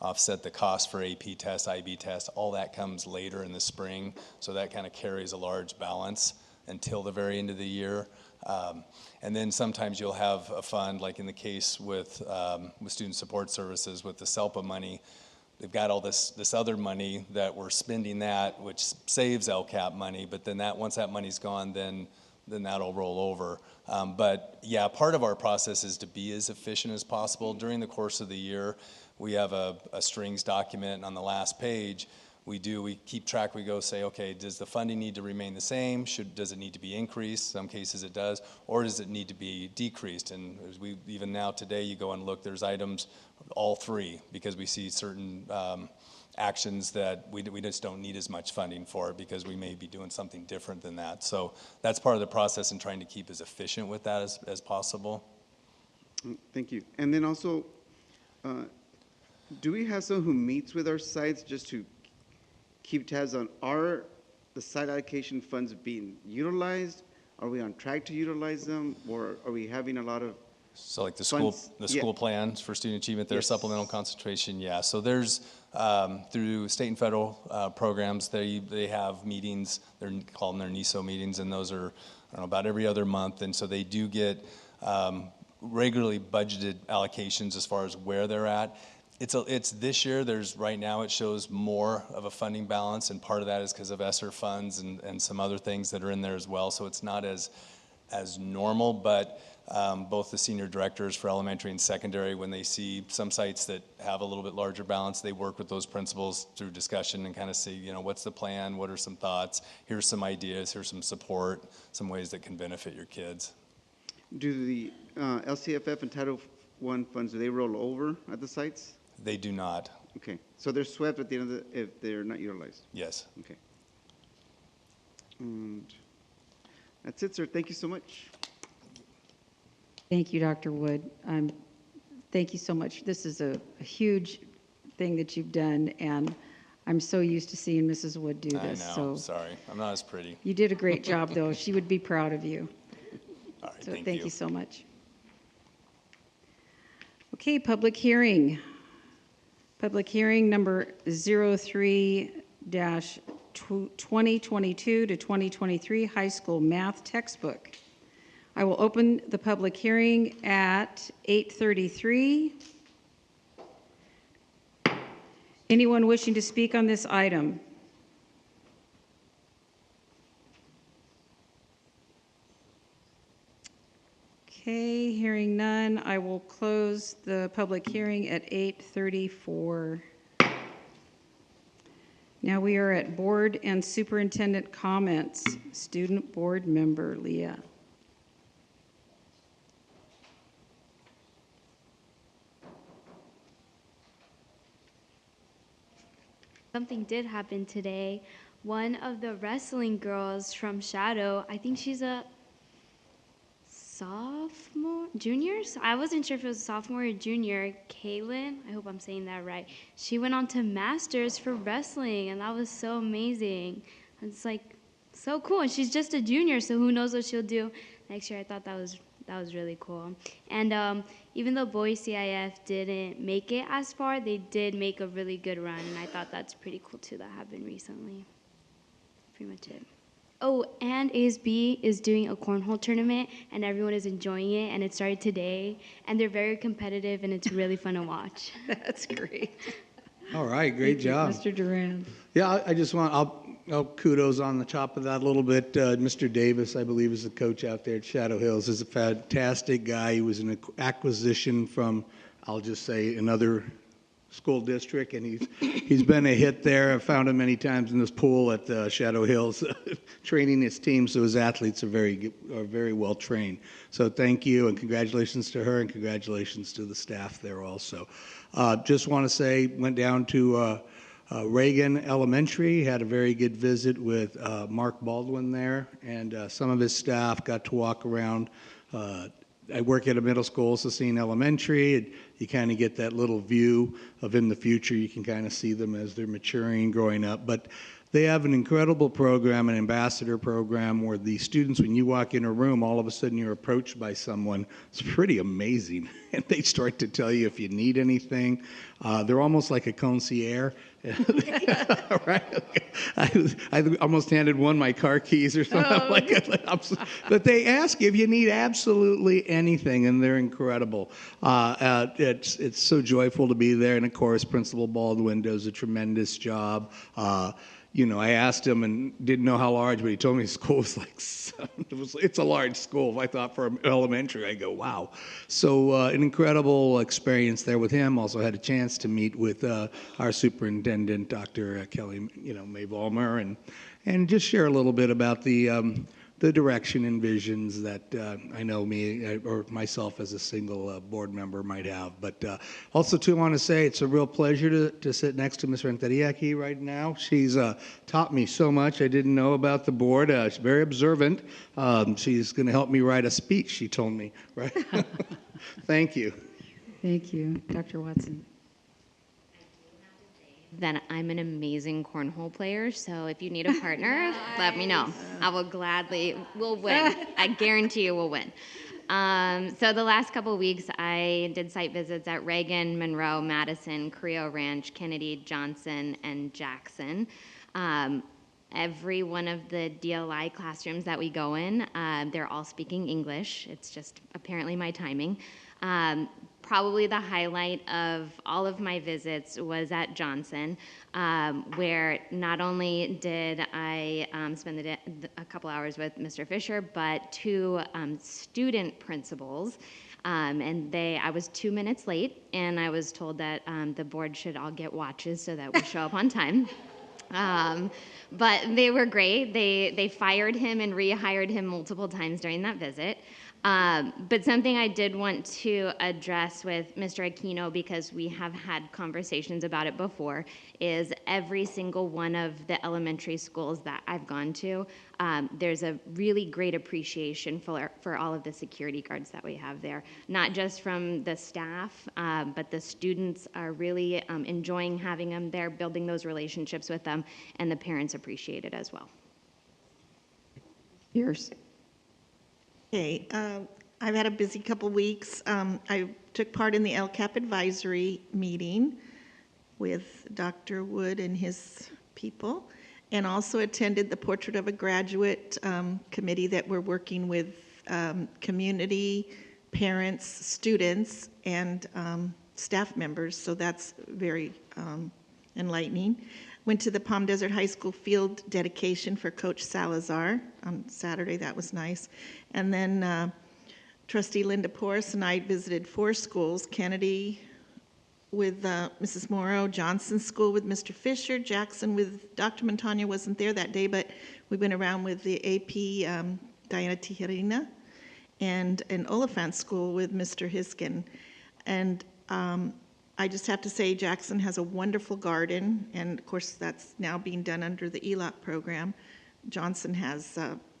offset the cost for AP tests, IB tests. All that comes later in the spring, so that kind of carries a large balance until the very end of the year. And then sometimes you'll have a fund, like in the case with student support services, with the SELPA money. They've got all this other money that we're spending that, which saves LCAP money, but then once that money's gone, then that'll roll over. But yeah, part of our process is to be as efficient as possible. During the course of the year, we have a strings document, and on the last page, we keep track. We go say, okay, does the funding need to remain the same? Does it need to be increased? Some cases it does. Or does it need to be decreased? And even now today, you go and look, there's items, all 3, because we see certain actions that we just don't need as much funding for because we may be doing something different than that. So that's part of the process in trying to keep as efficient with that as possible. Thank you. And then also, do we have someone who meets with our sites just to keep tabs on the site allocation funds being utilized? Are we on track to utilize them, or are we having a lot of So like the funds? school plans for student achievement, their Yes. supplemental concentration, yeah. So there's, through state and federal programs, they have meetings, they call them their NISO meetings, and those are, I don't know, about every other month. And so they do get regularly budgeted allocations as far as where they're at. It's this year, right now it shows more of a funding balance, and part of that is because of ESSER funds and some other things that are in there as well. So it's not as normal, but both the senior directors for elementary and secondary, when they see some sites that have a little bit larger balance, they work with those principals through discussion and kind of see, what's the plan, what are some thoughts, here's some ideas, here's some support, some ways that can benefit your kids. Do the LCFF and Title I funds, do they roll over at the sites? They do not. Okay, so they're swept at the end of if they're not utilized? Yes. Okay. And that's it, sir. Thank you so much. Thank you, Dr. Wood. Thank you so much. This is a huge thing that you've done, and I'm so used to seeing Mrs. Wood do this. I know, So sorry. I'm not as pretty. you did a great job, though. She would be proud of you. All right, So thank you. you so much. Okay, public hearing. Public hearing number 03-2022 to 2023 high school math textbook. I will open the public hearing at 8:33. Anyone wishing to speak on this item? Okay, hearing none, I will close the public hearing at 8:34. Now we are at board and superintendent comments. Student board member, Leah. Something did happen today. One of the wrestling girls from Shadow, I think she's a sophomore, junior? So I wasn't sure if it was a sophomore or junior. Kaylin, I hope I'm saying that right. She went on to masters for wrestling, and that was so amazing. It's like so cool. And she's just a junior, so who knows what she'll do next year. I thought that was really cool. And even though boys CIF didn't make it as far, they did make a really good run, and I thought that's pretty cool too. That happened recently. Pretty much it. Oh, and ASB is doing a cornhole tournament, and everyone is enjoying it, and it started today, and they're very competitive, and it's really fun to watch. That's great. All right, great job. Mr. Duran. Yeah, I just want, I'll kudos on the top of that a little bit. Mr. Davis, I believe, is the coach out there at Shadow Hills, is a fantastic guy. He was an acquisition from, I'll just say, another school district, and he's been a hit there. I've found him many times in this pool at Shadow Hills, training his team, so his athletes are very well trained. So thank you, and congratulations to her, and congratulations to the staff there also. Just want to say, went down to Reagan Elementary, had a very good visit with Mark Baldwin there, and some of his staff got to walk around. I work at a middle school, so seeing elementary, you kind of get that little view of in the future. You can kind of see them as they're maturing, growing up. But they have an incredible program, an ambassador program, where the students, when you walk in a room, all of a sudden you're approached by someone. It's pretty amazing. And they start to tell you if you need anything. They're almost like a concierge. Right? I almost handed one my car keys or something. But they ask if you need absolutely anything, and they're incredible. It's so joyful to be there. And of course, Principal Baldwin does a tremendous job. I asked him and didn't know how large, but he told me his school was like, it's a large school. I thought for elementary, I go, wow. So an incredible experience there with him. Also had a chance to meet with our superintendent, Dr. Kelly, May Vollmer, and just share a little bit about the the direction and visions that I know me or myself as a single board member might have. But also, too, I want to say it's a real pleasure to sit next to Ms. Renteria here right now. She's taught me so much I didn't know about the board. She's very observant. She's going to help me write a speech, she told me, right? Thank you. Thank you, Dr. Watson. Then I'm an amazing cornhole player, so if you need a partner, let me know. I will gladly, we'll win. I guarantee you we'll win. So the last couple of weeks, I did site visits at Reagan, Monroe, Madison, Creo Ranch, Kennedy, Johnson, and Jackson. Every one of the DLI classrooms that we go in, they're all speaking English. It's just apparently my timing. Probably the highlight of all of my visits was at Johnson, where not only did I spend a couple hours with Mr. Fisher, but two student principals. I was 2 minutes late, and I was told that the board should all get watches so that we show up on time. But they were great. They fired him and rehired him multiple times during that visit. But something I did want to address with Mr. Aquino, because we have had conversations about it before, is every single one of the elementary schools that I've gone to, there's a really great appreciation for all of the security guards that we have there. Not just from the staff, but the students are really enjoying having them there, building those relationships with them, and the parents appreciate it as well. Yours. Okay, I've had a busy couple weeks. I took part in the LCAP advisory meeting with Dr. Wood and his people, and also attended the Portrait of a Graduate committee that we're working with community, parents, students, and staff members, so that's very enlightening. Went to the Palm Desert High School field dedication for Coach Salazar on Saturday. That was nice. And then Trustee Linda Porras and I visited 4 schools: Kennedy with Mrs. Morrow, Johnson School with Mr. Fisher, Jackson with Dr. Montano wasn't there that day, but we went around with the AP Diana Tijerina, and an Oliphant School with Mr. Hiskin. And I just have to say Jackson has a wonderful garden, and of course that's now being done under the ELOC program. Johnson has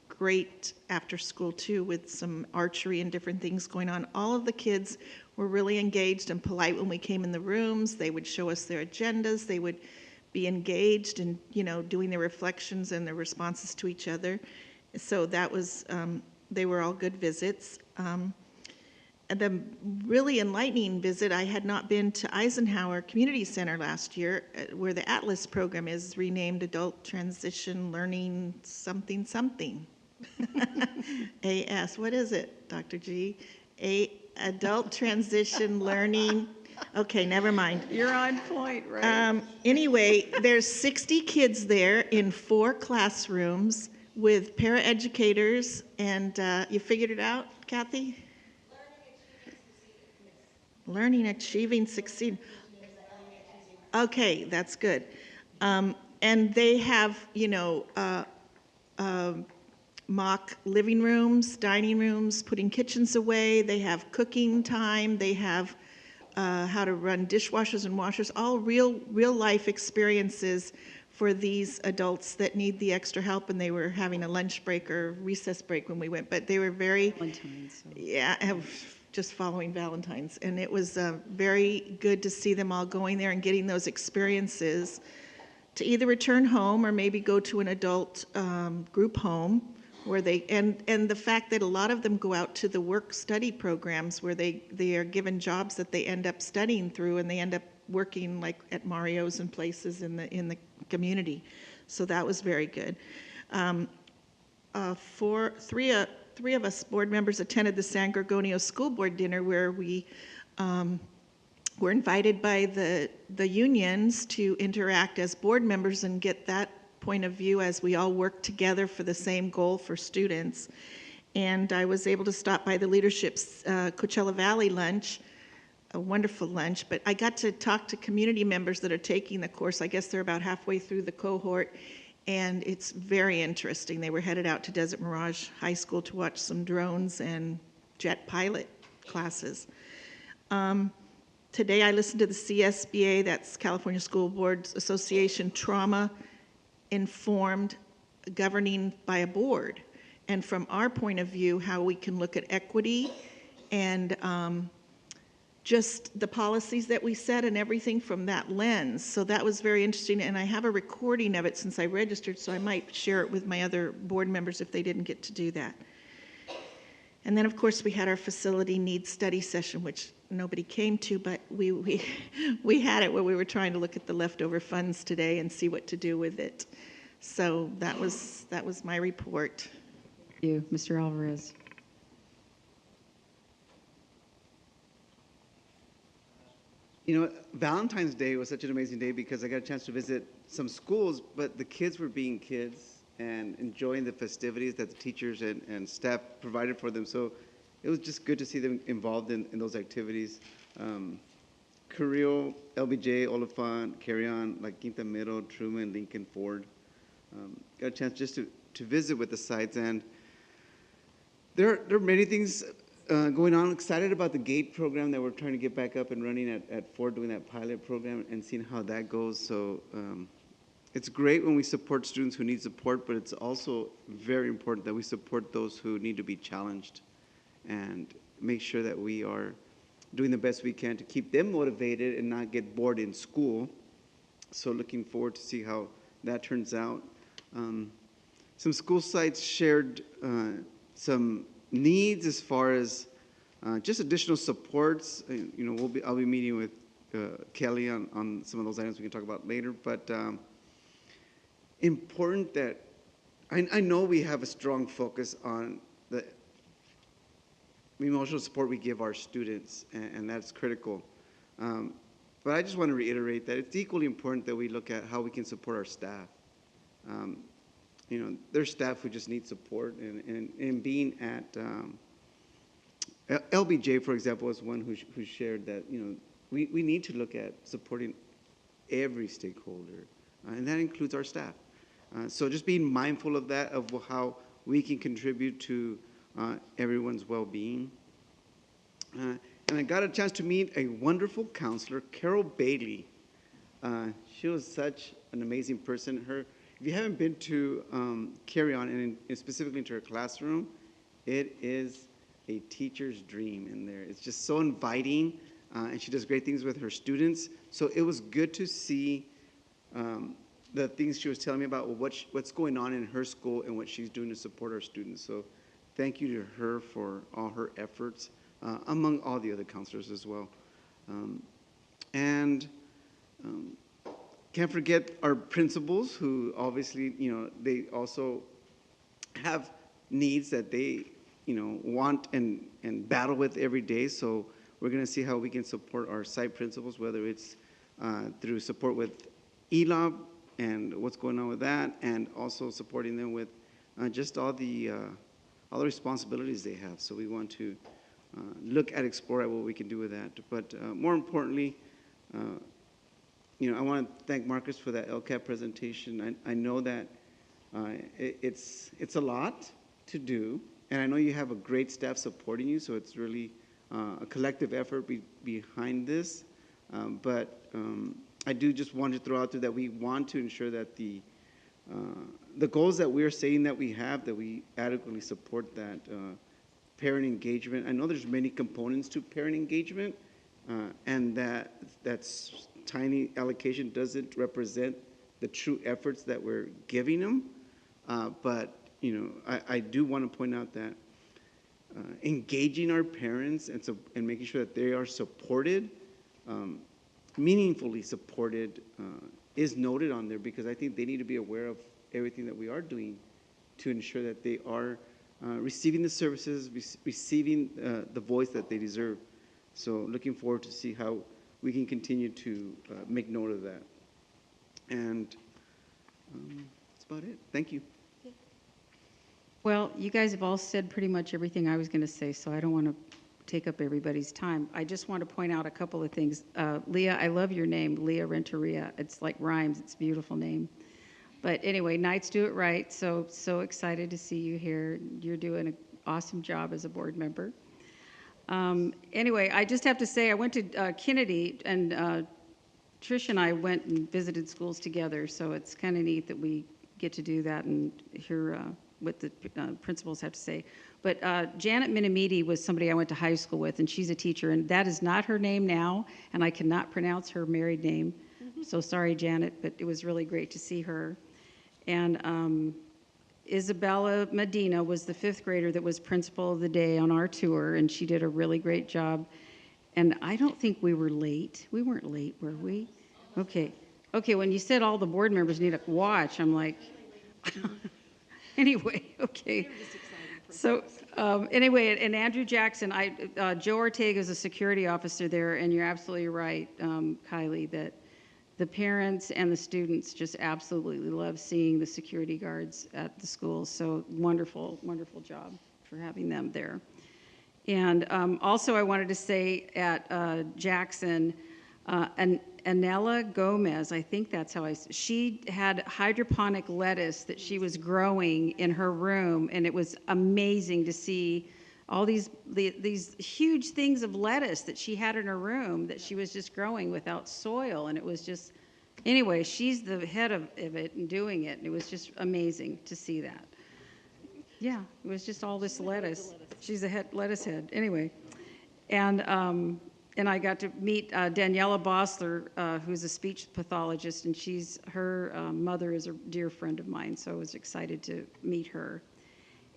great after school too, with some archery and different things going on. All of the kids were really engaged and polite when we came in the rooms. They would show us their agendas. They would be engaged and, doing their reflections and their responses to each other. So that was, they were all good visits. The really enlightening visit, I had not been to Eisenhower Community Center last year, where the Atlas program is renamed Adult Transition Learning something something. AS, what is it, Dr. G? Adult Transition Learning. Okay, never mind. You're on point, right? Anyway, there's 60 kids there in 4 classrooms with paraeducators, and you figured it out, Kathy? Learning, achieving, succeed. Okay, that's good. And they have, mock living rooms, dining rooms, putting kitchens away. They have cooking time. They have how to run dishwashers and washers, all real life experiences for these adults that need the extra help. And they were having a lunch break or recess break when we went, but they were very, Valentine's. yeah, just following Valentine's. And it was very good to see them all going there and getting those experiences to either return home or maybe go to an adult group home where they, and the fact that a lot of them go out to the work-study programs where they are given jobs that they end up studying through, and they end up working like at Mario's and places in the community. So that was very good. Three of us board members attended the San Gorgonio School Board dinner, where we were invited by the unions to interact as board members and get that point of view as we all work together for the same goal for students. And I was able to stop by the leadership's Coachella Valley lunch, a wonderful lunch, but I got to talk to community members that are taking the course. I guess they're about halfway through the cohort, and it's very interesting. They were headed out to Desert Mirage High School to watch some drones and jet pilot classes. Today I listened to the CSBA, that's California School Boards Association, trauma-informed governing by a board. And from our point of view, how we can look at equity and just the policies that we set and everything from that lens. So that was very interesting, and I have a recording of it since I registered, so I might share it with my other board members if they didn't get to do that. And then, of course, we had our facility needs study session, which nobody came to, but we had it where we were trying to look at the leftover funds today and see what to do with it. So that was my report. Thank you, Mr. Alvarez. You know, Valentine's Day was such an amazing day because I got a chance to visit some schools, but the kids were being kids and enjoying the festivities that the teachers and staff provided for them. So it was just good to see them involved in those activities. Carrillo, LBJ, Oliphant, Carry On, like Quinta Middle, Truman, Lincoln, Ford. Got a chance just to visit with the sites, and there are many things going on. Excited about the GATE program that we're trying to get back up and running at Ford, doing that pilot program and seeing how that goes. So it's great when we support students who need support, but it's also very important that we support those who need to be challenged and make sure that we are doing the best we can to keep them motivated and not get bored in school. So looking forward to see how that turns out. Some school sites shared some needs as far as just additional supports. You know, I'll be meeting with Kelly on some of those items we can talk about later. But important that I know we have a strong focus on the emotional support we give our students, and that's critical. But I just want to reiterate that it's equally important that we look at how we can support our staff. You know, there's staff who just need support, and being at LBJ, for example, is one who shared that, you know, we need to look at supporting every stakeholder, and that includes our staff. So just being mindful of that, of how we can contribute to everyone's well-being. And I got a chance to meet a wonderful counselor, Carol Bailey. She was such an amazing person. If you haven't been to Carry On, and specifically into her classroom, it is a teacher's dream in there. It's just so inviting, and she does great things with her students. So it was good to see the things she was telling me about what's going on in her school and what she's doing to support our students. So thank you to her for all her efforts, among all the other counselors as well. Can't forget our principals, who obviously, you know, they also have needs that they, you know, want and battle with every day. So we're going to see how we can support our site principals, whether it's through support with ELOB and what's going on with that, and also supporting them with just all the responsibilities they have. So we want to explore at what we can do with that. But more importantly, you know, I want to thank Marcus for that LCAP presentation. I know that it's a lot to do, and I know you have a great staff supporting you, so it's really a collective effort behind this. But I do just want to throw out there that we want to ensure that the goals that we're saying that we have, that we adequately support that parent engagement. I know there's many components to parent engagement, and that's tiny allocation doesn't represent the true efforts that we're giving them. But, you know, I do want to point out that engaging our parents and making sure that they are supported, meaningfully supported, is noted on there, because I think they need to be aware of everything that we are doing to ensure that they are receiving the services, receiving the voice that they deserve. So looking forward to see how we can continue to make note of that. And that's about it. Thank you. Well, you guys have all said pretty much everything I was going to say, so I don't want to take up everybody's time. I just want to point out a couple of things. Leah, I love your name, Leah Renteria. It's like rhymes. It's a beautiful name. But anyway, Knights do it right, so excited to see you here. You're doing an awesome job as a board member. Anyway, I just have to say, I went to Kennedy, and Trish and I went and visited schools together, so it's kind of neat that we get to do that and hear what the principals have to say. But Janet Minamidi was somebody I went to high school with, and she's a teacher, and that is not her name now, and I cannot pronounce her married name. So sorry, Janet, but it was really great to see her. And Isabella Medina was the 5th grader that was principal of the day on our tour, and she did a really great job. And I don't think we were late. We weren't late, were we? Okay. Okay, when you said all the board members need a watch, I'm like, anyway, okay. So anyway, and Andrew Jackson, Joe Ortega is a security officer there, and you're absolutely right, Kylie, that the parents and the students just absolutely love seeing the security guards at the schools. So wonderful, wonderful job for having them there. And also I wanted to say at Jackson, Anela Gomez, I think that's how she had hydroponic lettuce that she was growing in her room, and it was amazing to see all these huge things of lettuce that she had in her room that she was just growing without soil, and it was just, anyway, she's the head of it and doing it, and it was just amazing to see that. Yeah, it was just all this lettuce. She's a lettuce head, anyway. And I got to meet Daniela Bossler, who's a speech pathologist, and her mother is a dear friend of mine, so I was excited to meet her.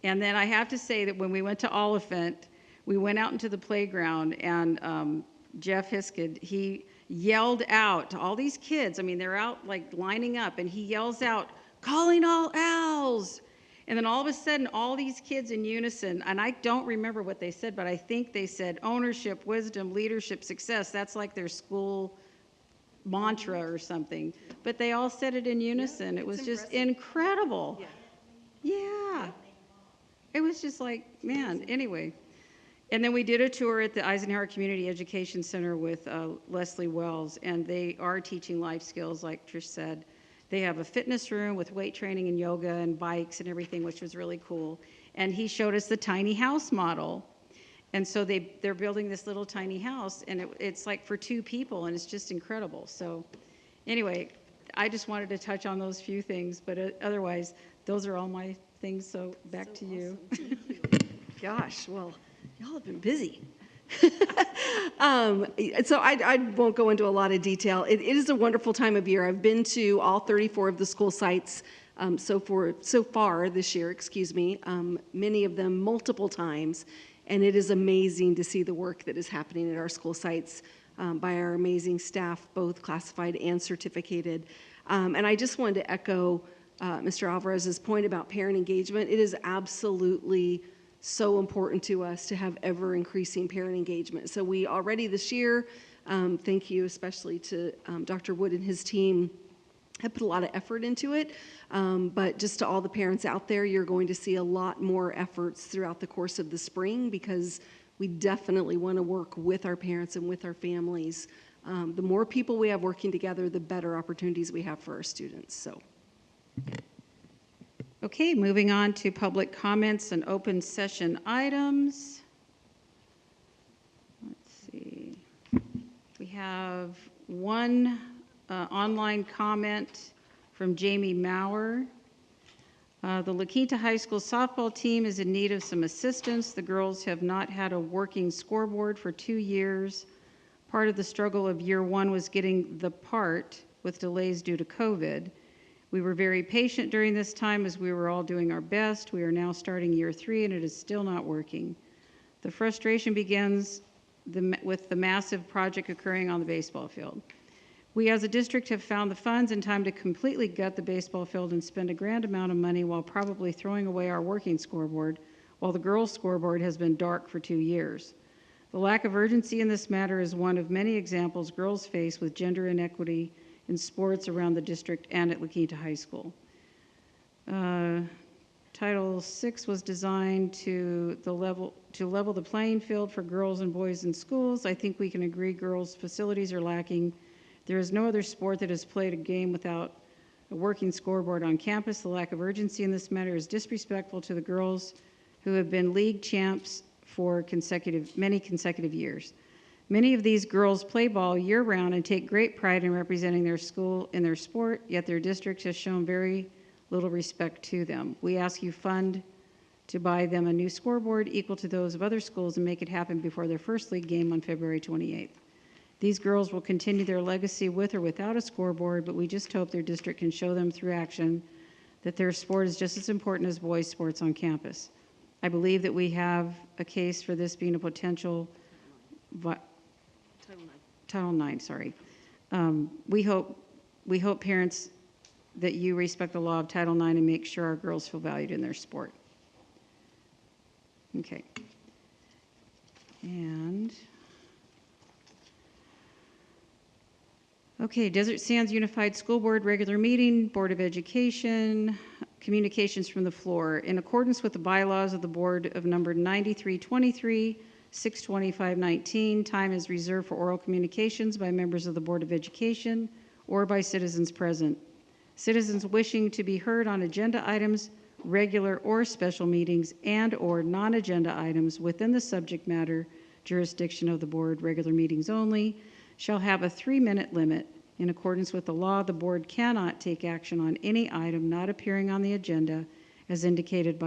And then I have to say that when we went to Oliphant, we went out into the playground, and Jeff Hiskid, he yelled out to all these kids. I mean, they're out like lining up, and he yells out, "Calling all owls!" And then all of a sudden, all these kids in unison, and I don't remember what they said, but I think they said ownership, wisdom, leadership, success. That's like their school mantra or something. But they all said it in unison. It was just incredible. Yeah. It was just like, man, anyway. And then we did a tour at the Eisenhower Community Education Center with Leslie Wells, and they are teaching life skills, like Trish said. They have a fitness room with weight training and yoga and bikes and everything, which was really cool. And he showed us the tiny house model. And so they're building this little tiny house, and it's like for 2 people, and it's just incredible. So anyway, I just wanted to touch on those few things, but otherwise, those are all my things, so back to you. Gosh, well, y'all have been busy. So I won't go into a lot of detail. It is a wonderful time of year. I've been to all 34 of the school sites so far this year, many of them multiple times, and it is amazing to see the work that is happening at our school sites by our amazing staff, both classified and certificated. And I just wanted to echo Mr. Alvarez's point about parent engagement. It is absolutely so important to us to have ever-increasing parent engagement. So we already this year, thank you especially to Dr. Wood and his team, have put a lot of effort into it. But just to all the parents out there, you're going to see a lot more efforts throughout the course of the spring, because we definitely want to work with our parents and with our families. The more people we have working together, the better opportunities we have for our students. So. Okay, moving on to public comments and open session items. Let's see. We have one online comment from Jamie Maurer. The La Quinta High School softball team is in need of some assistance. The girls have not had a working scoreboard for 2 years. Part of the struggle of year 1 was getting the part with delays due to COVID. We were very patient during this time as we were all doing our best. We are now starting year 3 and it is still not working. The frustration begins with the massive project occurring on the baseball field. We as a district have found the funds and time to completely gut the baseball field and spend a grand amount of money while probably throwing away our working scoreboard, while the girls' scoreboard has been dark for 2 years. The lack of urgency in this matter is one of many examples girls face with gender inequity in sports around the district and at La Quinta High School. Title VI was designed to level the playing field for girls and boys in schools. I think we can agree girls' facilities are lacking. There is no other sport that has played a game without a working scoreboard on campus. The lack of urgency in this matter is disrespectful to the girls who have been league champs for many consecutive years. Many of these girls play ball year-round and take great pride in representing their school in their sport, yet their district has shown very little respect to them. We ask you fund to buy them a new scoreboard equal to those of other schools and make it happen before their first league game on February 28th. These girls will continue their legacy with or without a scoreboard, but we just hope their district can show them through action that their sport is just as important as boys' sports on campus. I believe that we have a case for this being a potential Title IX, sorry. We hope parents that you respect the law of Title IX and make sure our girls feel valued in their sport. Okay. And, okay, Desert Sands Unified School Board regular meeting, Board of Education, communications from the floor. In accordance with the bylaws of the board of number 9323, 62519, time is reserved for oral communications by members of the Board of Education or by citizens present. Citizens wishing to be heard on agenda items, regular or special meetings, and or non-agenda items within the subject matter jurisdiction of the board, regular meetings only, shall have a 3-minute limit. In accordance with the law, the board cannot take action on any item not appearing on the agenda as indicated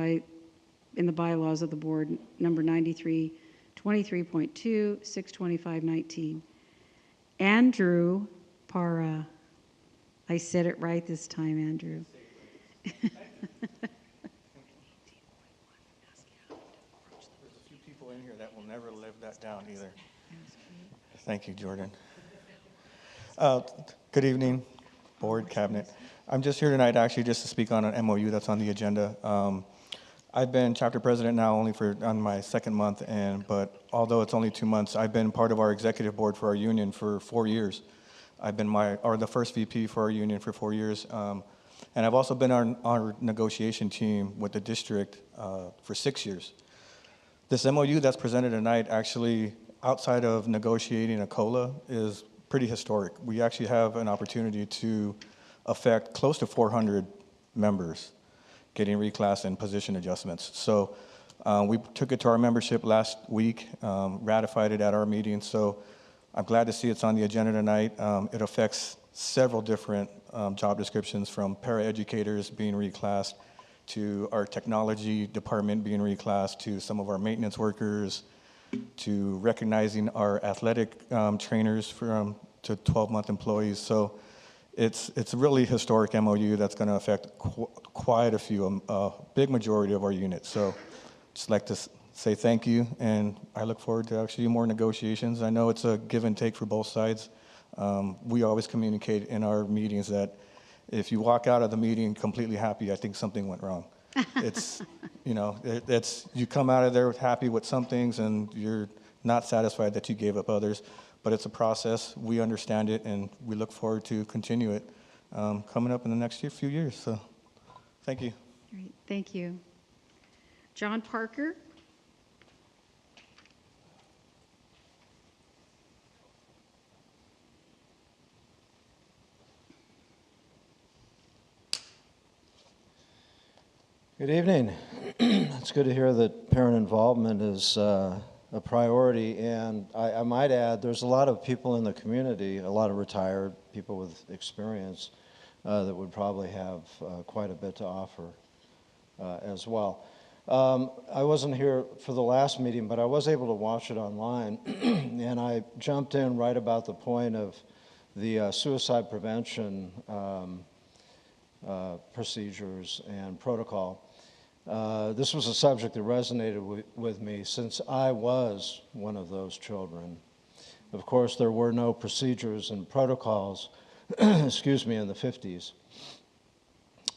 in the bylaws of the board, number 23.2, 62519. Andrew Para. I said it right this time, Andrew. There's a few people in here that will never live that down either. Thank you, Jordan. Good evening, board, cabinet. I'm just here tonight actually just to speak on an MOU that's on the agenda. I've been chapter president now only on my second month, but although it's only 2 months, I've been part of our executive board for our union for 4 years. I've been the first VP for our union for 4 years. And I've also been on our negotiation team with the district for 6 years. This MOU that's presented tonight actually, outside of negotiating a COLA, is pretty historic. We actually have an opportunity to affect close to 400 members getting reclassed and position adjustments. So we took it to our membership last week, ratified it at our meeting. So I'm glad to see it's on the agenda tonight. It affects several different job descriptions, from paraeducators being reclassed to our technology department being reclassed to some of our maintenance workers to recognizing our athletic trainers to 12-month employees. So it's a really historic MOU that's going to affect quite a few, a big majority of our units. So just like to say thank you, and I look forward to actually more negotiations. I know it's a give and take for both sides. We always communicate in our meetings that if you walk out of the meeting completely happy, I think something went wrong. It's, you come out of there happy with some things and you're not satisfied that you gave up others, but it's a process. We understand it and we look forward to continue it coming up in the next few years. So thank you. Great, thank you. John Parker. Good evening. It's good to hear that parent involvement is a priority, and I might add there's a lot of people in the community, a lot of retired people with experience that would probably have quite a bit to offer as well. I wasn't here for the last meeting, but I was able to watch it online, and I jumped in right about the point of the suicide prevention procedures and protocol. This was a subject that resonated with me since I was one of those children. Of course, there were no procedures and protocols, excuse me, in the 50s.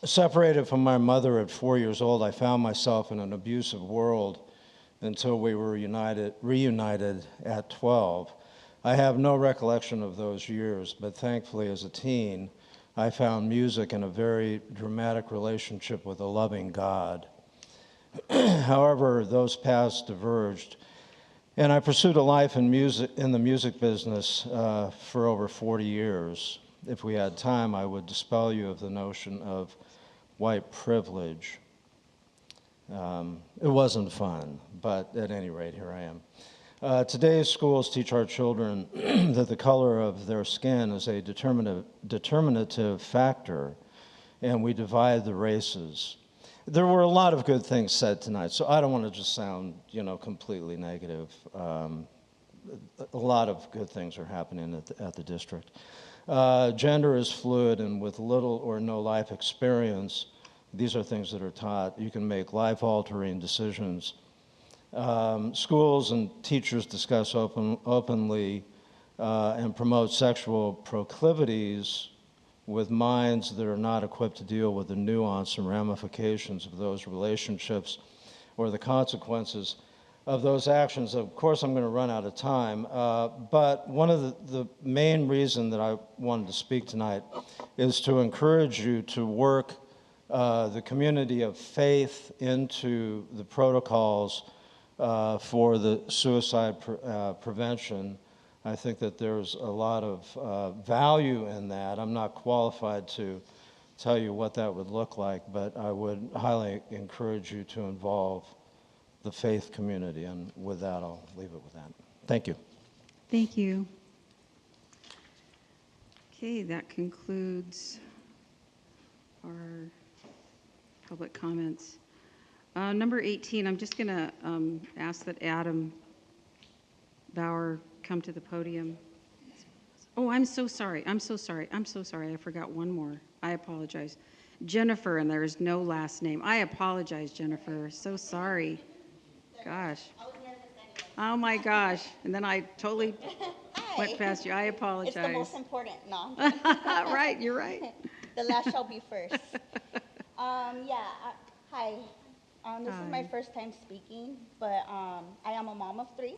Separated from my mother at 4 years old, I found myself in an abusive world until we were reunited at 12. I have no recollection of those years, but thankfully as a teen, I found music in a very dramatic relationship with a loving God. However, those paths diverged, and I pursued a life in the music business for over 40 years. if we had time, I would dispel you of the notion of white privilege. It wasn't fun, but at any rate, here I am. Today's schools teach our children that the color of their skin is a determinative factor, and we divide the races. There were a lot of good things said tonight, so I don't want to just sound, completely negative. A lot of good things are happening at the district. Gender is fluid, and with little or no life experience, these are things that are taught. You can make life-altering decisions. Schools and teachers discuss openly and promote sexual proclivities with minds that are not equipped to deal with the nuance and ramifications of those relationships or the consequences of those actions. Of course, I'm going to run out of time, but one of the main reason that I wanted to speak tonight is to encourage you to work the community of faith into the protocols for the suicide prevention. I think that there's a lot of value in that. I'm not qualified to tell you what that would look like, but I would highly encourage you to involve the faith community, and with that, I'll leave it with that. Thank you. Thank you. Okay, that concludes our public comments. Number 18, I'm just going to ask that Adam Bauer come to the podium. Oh, I'm so sorry. I'm so sorry. I'm so sorry. I forgot one more. I apologize. Jennifer, and there is no last name. I apologize, Jennifer. So sorry. Gosh. Oh my gosh. And then I totally went past you. I apologize. It's the most important. No. Right, you're right. The last shall be first. Hi. This is my first time speaking, but I am a mom of 3.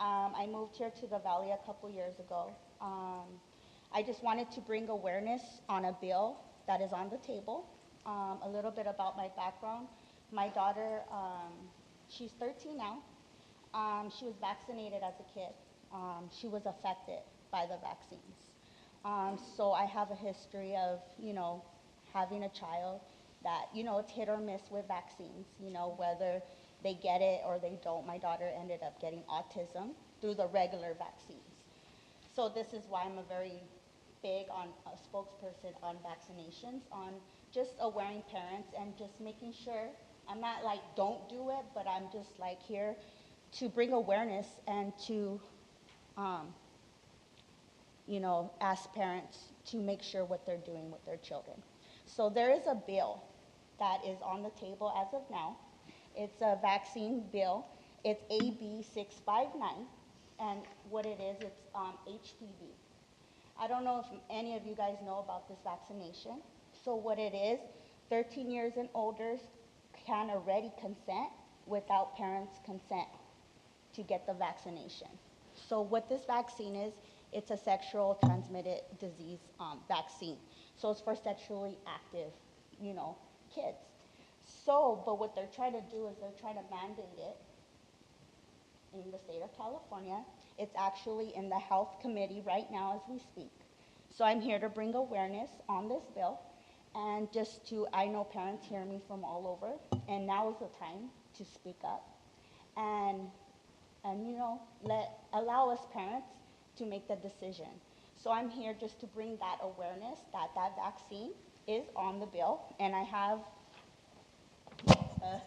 I moved here to the Valley a couple years ago. I just wanted to bring awareness on a bill that is on the table. A little bit about my background. My daughter, she's 13 now. She was vaccinated as a kid. She was affected by the vaccines. So I have a history of, having a child that, it's hit or miss with vaccines, whether they get it or they don't. My daughter ended up getting autism through the regular vaccines. So this is why I'm a very big on a spokesperson on vaccinations, on just awareing parents and just making sure. I'm not like, don't do it, but I'm just like here to bring awareness and to, ask parents to make sure what they're doing with their children. So there is a bill that is on the table as of now. It's a vaccine bill. It's AB 659, and what it is, it's HPV. I don't know if any of you guys know about this vaccination. So what it is, 13 years and older can already consent without parents' consent to get the vaccination. So what this vaccine is, it's a sexual transmitted disease vaccine. So it's for sexually active, kids. So, but what they're trying to do is they're trying to mandate it in the state of California. It's actually in the health committee right now as we speak. So I'm here to bring awareness on this bill, and just to, I know parents hear me from all over, and now is the time to speak up and allow us parents to make the decision. So I'm here just to bring that awareness that that vaccine is on the bill, and I have a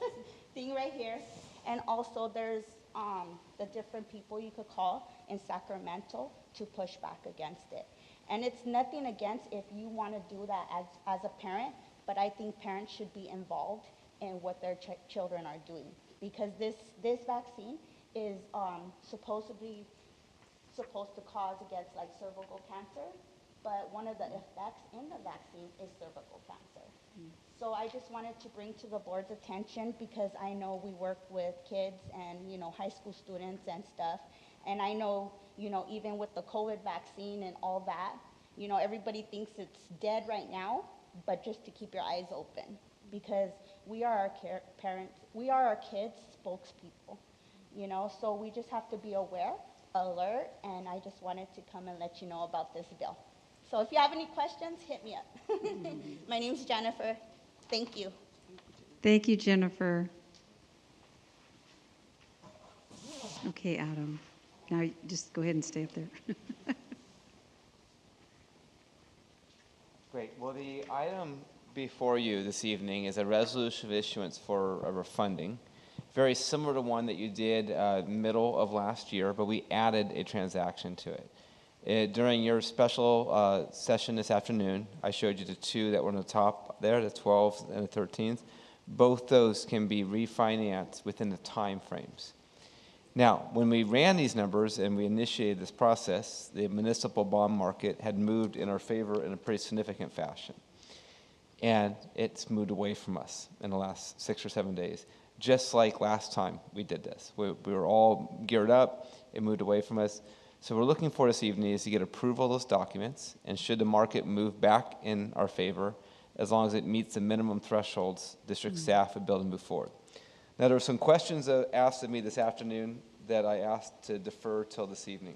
thing right here. And also there's the different people you could call in Sacramento to push back against it. And it's nothing against if you want to do that as a parent, but I think parents should be involved in what their children are doing, because this vaccine is supposed to cause against like cervical cancer, but one of the effects in the vaccine is cervical cancer. So I just wanted to bring to the board's attention, because I know we work with kids and high school students and stuff, and I know even with the COVID vaccine and all that, everybody thinks it's dead right now, but just to keep your eyes open, because we are our parents, we are our kids' spokespeople, so we just have to be aware, alert, and I just wanted to come and let you know about this bill. So if you have any questions, hit me up. My name's Jennifer. Thank you. Thank you, Jennifer. Okay, Adam. Now you just go ahead and stay up there. Great. Well, the item before you this evening is a resolution of issuance for a refunding, very similar to one that you did middle of last year, but we added a transaction to it. During your special session this afternoon, I showed you the two that were on the top there, the 12th and the 13th. Both those can be refinanced within the time frames. Now, when we ran these numbers and we initiated this process, the municipal bond market had moved in our favor in a pretty significant fashion. And it's moved away from us in the last 6 or 7 days, just like last time we did this. We were all geared up, it moved away from us. So what we're looking for this evening is to get approval of those documents, and should the market move back in our favor, as long as it meets the minimum thresholds, district staff would be able to move forward. Now, there were some questions asked of me this afternoon that I asked to defer till this evening.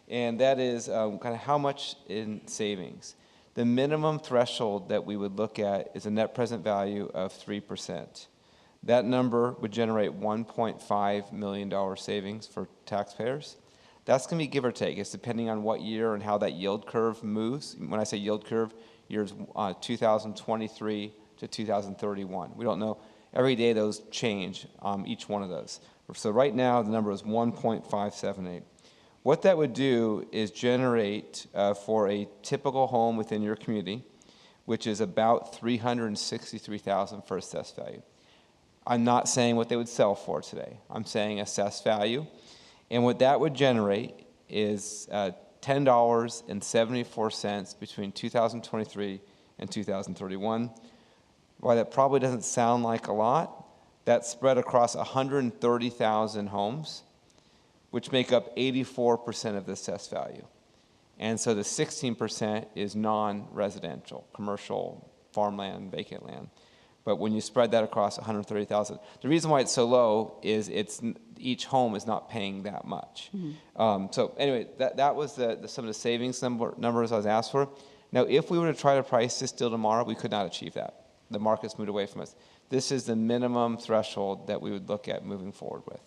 And that is kind of how much in savings. The minimum threshold that we would look at is a net present value of 3%. That number would generate $1.5 million savings for taxpayers. That's going to be give or take. It's depending on what year and how that yield curve moves. When I say yield curve, years 2023 to 2031. We don't know. Every day those change, each one of those. So right now the number is 1.578. What that would do is generate for a typical home within your community, which is about $363,000 for assessed value. I'm not saying what they would sell for today. I'm saying assessed value. And what that would generate is $10.74 between 2023 and 2031. While that probably doesn't sound like a lot, that's spread across 130,000 homes, which make up 84% of the assessed value. And so the 16% is non-residential, commercial, farmland, vacant land. But when you spread that across 130,000, the reason why it's so low is each home is not paying that much. So anyway, that was some of the savings numbers I was asked for. Now, if we were to try to price this deal tomorrow, we could not achieve that. The market's moved away from us. This is the minimum threshold that we would look at moving forward with.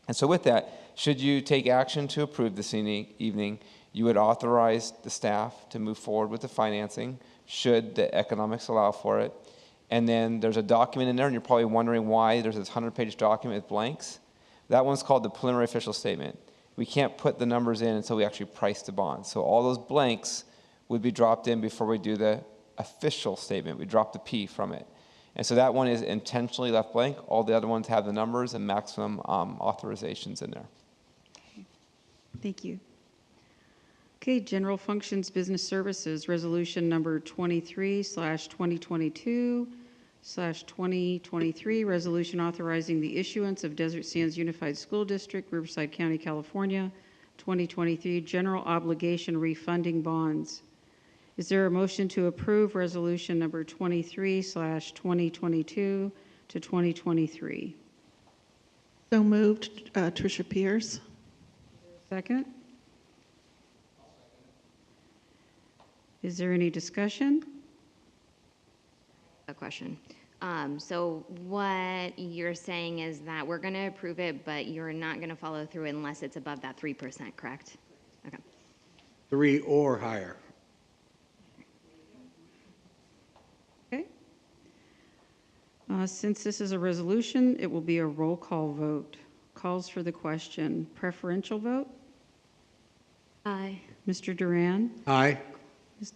And so with that, should you take action to approve this evening, you would authorize the staff to move forward with the financing, should the economics allow for it. And then there's a document in there, and you're probably wondering why there's this 100-page document with blanks. That one's called the preliminary official statement. We can't put the numbers in until we actually price the bond. So all those blanks would be dropped in before we do the official statement. We drop the P from it. And so that one is intentionally left blank. All the other ones have the numbers and maximum authorizations in there. Thank you. Okay, General Functions Business Services, Resolution number 23/2022/2023, resolution authorizing the issuance of Desert Sands Unified School District, Riverside County, California, 2023 general obligation refunding bonds. Is there a motion to approve resolution number 23/2022/2023? So moved, Tricia Pierce. Second? Is there any discussion? A question. So what you're saying is that we're going to approve it, but you're not going to follow through unless it's above that 3%, correct? Okay. 3 or higher. Okay. Since this is a resolution, it will be a roll call vote. Calls for the question. Preferential vote? Aye. Mr. Duran? Aye.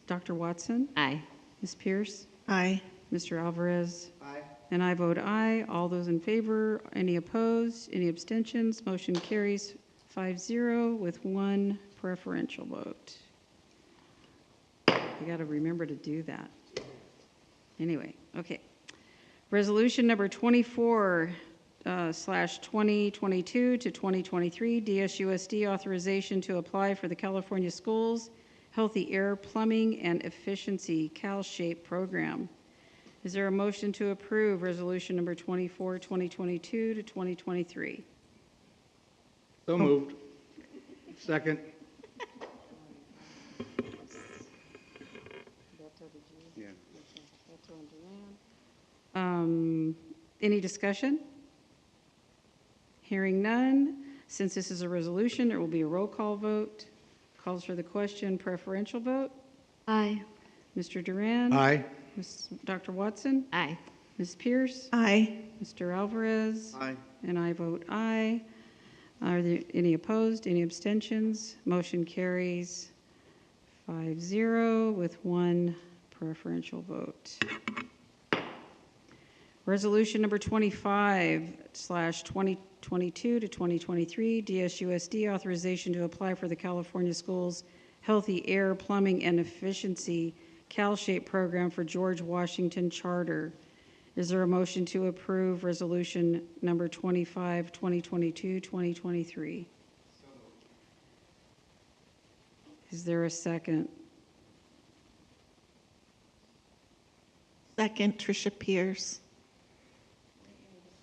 Dr. Watson? Aye. Ms. Pierce? Aye. Mr. Alvarez? Aye. And I vote aye. All those in favor? Any opposed? Any abstentions? Motion carries 5-0 with 1 preferential vote. You got to remember to do that. Anyway, okay. Resolution number 24/2022/2023, DSUSD authorization to apply for the California Schools Healthy Air Plumbing and Efficiency CalShape program. Is there a motion to approve resolution number 24/2022/2023? So moved. Second. Any discussion? Hearing none. Since this is a resolution, there will be a roll call vote. Calls for the question, preferential vote. Aye. Mr. Duran? Aye. Dr. Watson? Aye. Ms. Pierce? Aye. Mr. Alvarez? Aye. And I vote aye. Are there any opposed, any abstentions? Motion carries 5-0 with one preferential vote. Resolution number 25/2022 to 2023, DSUSD authorization to apply for the California Schools Healthy Air, Plumbing, and Efficiency CalShape program for George Washington Charter. Is there a motion to approve resolution number 25/2022-2023? Is there a second? Second, Tricia Pierce.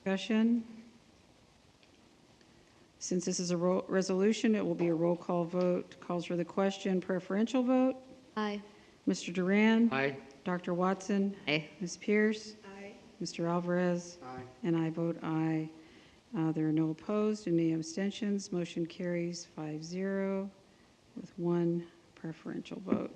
Discussion? Since this is a resolution, it will be a roll call vote. Calls for the question, preferential vote. Aye. Mr. Duran? Aye. Dr. Watson? Aye. Ms. Pierce? Aye. Mr. Alvarez? Aye. And I vote aye. There are no opposed, any abstentions. Motion carries 5-0 with one preferential vote.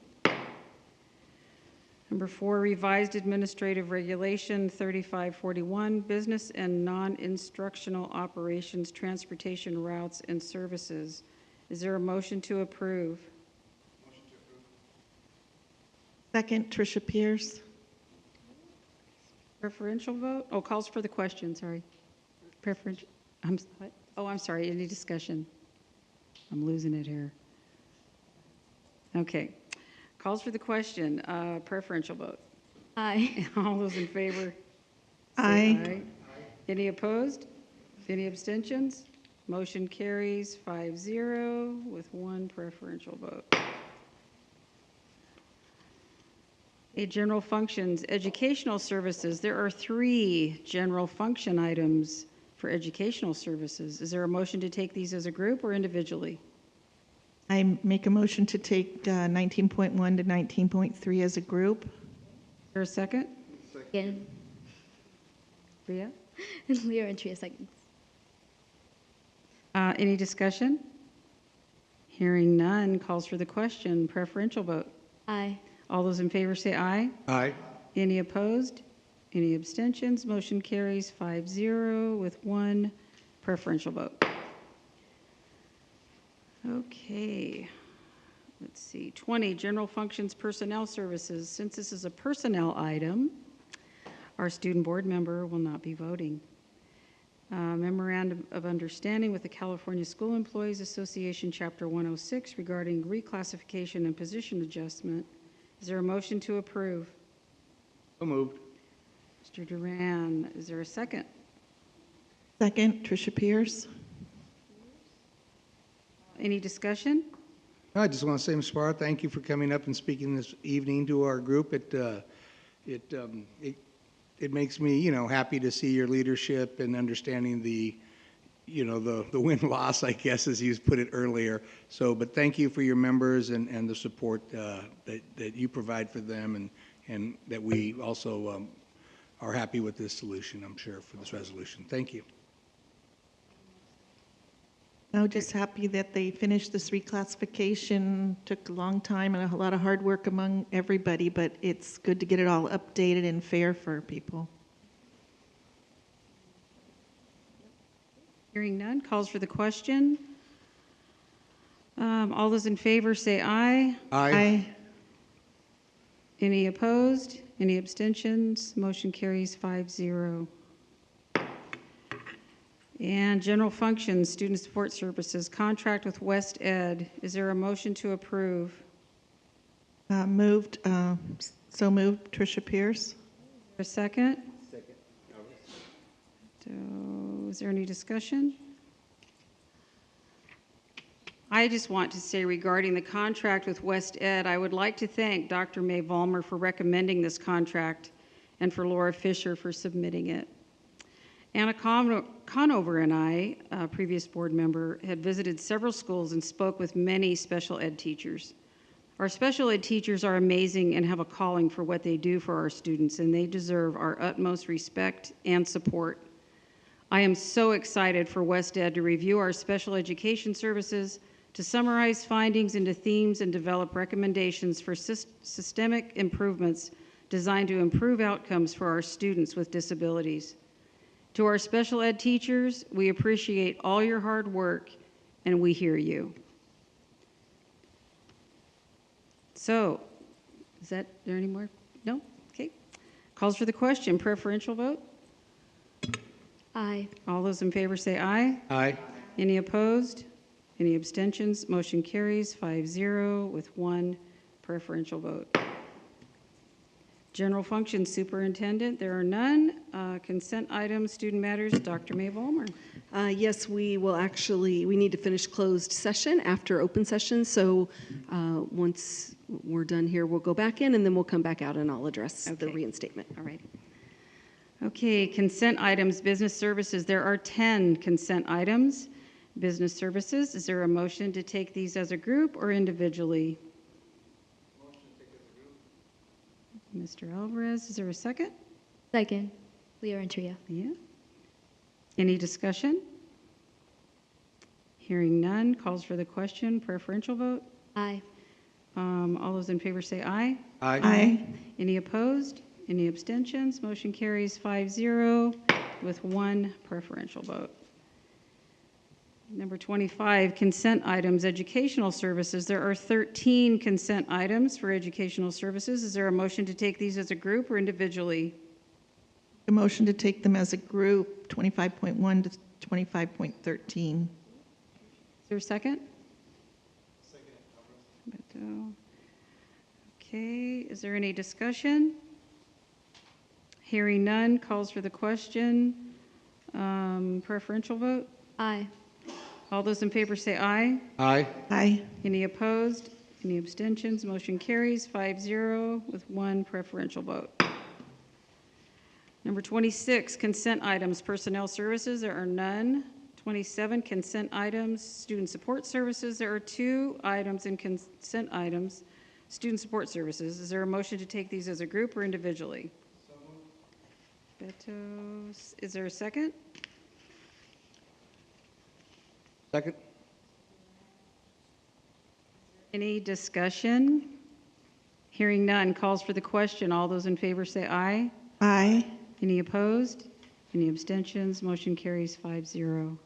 Number 4, revised administrative regulation 3541, business and non-instructional operations, transportation routes and services. Is there a motion to approve? Second, Tricia Pierce. Preferential vote? Oh, calls for the question, sorry. Preferential, I'm sorry, any discussion? I'm losing it here. Okay. Calls for the question, preferential vote. Aye. All those in favor? Aye. Say aye. Any opposed? Any abstentions? Motion carries 5-0 with one preferential vote. General functions, educational services. There are 3 general function items for educational services. Is there a motion to take these as a group or individually? I make a motion to take 19.1 to 19.3 as a group. Is there a second? Second. Rhea? Leah and Tria seconds. Any discussion? Hearing none, calls for the question, preferential vote. Aye. All those in favor say aye. Aye. Any opposed? Any abstentions? Motion carries 5-0 with one preferential vote. Okay, let's see, 20, general functions personnel services. Since this is a personnel item, our student board member will not be voting. Memorandum of Understanding with the California School Employees Association, Chapter 106, regarding reclassification and position adjustment. Is there a motion to approve? So moved. Mr. Duran, is there a second? Second, Tricia Pierce. Any discussion? I just want to say, Ms. Sparrow, thank you for coming up and speaking this evening to our group. It makes me, happy to see your leadership and understanding the win-loss, I guess, as you put it earlier. But thank you for your members and the support that you provide for them, and that we also are happy with this solution, I'm sure, for this resolution. Thank you. I'm just happy that they finished this reclassification. Took a long time and a lot of hard work among everybody, but it's good to get it all updated and fair for people. Hearing none, calls for the question. All those in favor say aye. Aye. Any opposed? Any abstentions? Motion carries 5-0. And general functions, student support services, contract with West Ed. Is there a motion to approve? So moved, Tricia Pierce. A second? Second. So, is there any discussion? I just want to say regarding the contract with West Ed, I would like to thank Dr. May Vollmer for recommending this contract and for Laura Fisher for submitting it. Anna Conover and I, a previous board member, had visited several schools and spoke with many special ed teachers. Our special ed teachers are amazing and have a calling for what they do for our students, and they deserve our utmost respect and support. I am so excited for WestEd to review our special education services, to summarize findings into themes and develop recommendations for systemic improvements designed to improve outcomes for our students with disabilities. To our special ed teachers, we appreciate all your hard work, and we hear you. So, is there any more? No? Okay. Calls for the question. Preferential vote? Aye. All those in favor say aye. Aye. Any opposed? Any abstentions? Motion carries 5-0 with 1 preferential vote. General Functions Superintendent, there are none. Consent items, student matters, Dr. Mae Vollmer. Yes, we need to finish closed session after open session. So once we're done here, we'll go back in and then we'll come back out and I'll address the reinstatement. All right. Okay, consent items, business services. There are 10 consent items. Business services, is there a motion to take these as a group or individually? Motion to take as a group. Mr. Alvarez, is there a second? Second. Leo Renteria. Yeah. Any discussion? Hearing none, calls for the question. Preferential vote? Aye. All those in favor say aye. Aye. Aye. Any opposed? Any abstentions? Motion carries 5-0 with 1 preferential vote. Number 25, consent items, educational services. There are 13 consent items for educational services. Is there a motion to take these as a group or individually? A motion to take them as a group, 25.1 to 25.13. Is there a second? Second. Okay, is there any discussion? Hearing none, calls for the question. Preferential vote? Aye. All those in favor say aye. Aye. Aye. Any opposed? Any abstentions? Motion carries 5-0 with 1 preferential vote. Number 26, consent items, personnel services. There are none. 27, consent items, student support services. There are 2 items in consent items, student support services. Is there a motion to take these as a group or individually? So moved. Betos. Is there a second? Second. Any discussion? Hearing none, calls for the question. All those in favor say aye. Aye. Any opposed? Any abstentions? Motion carries 5-0.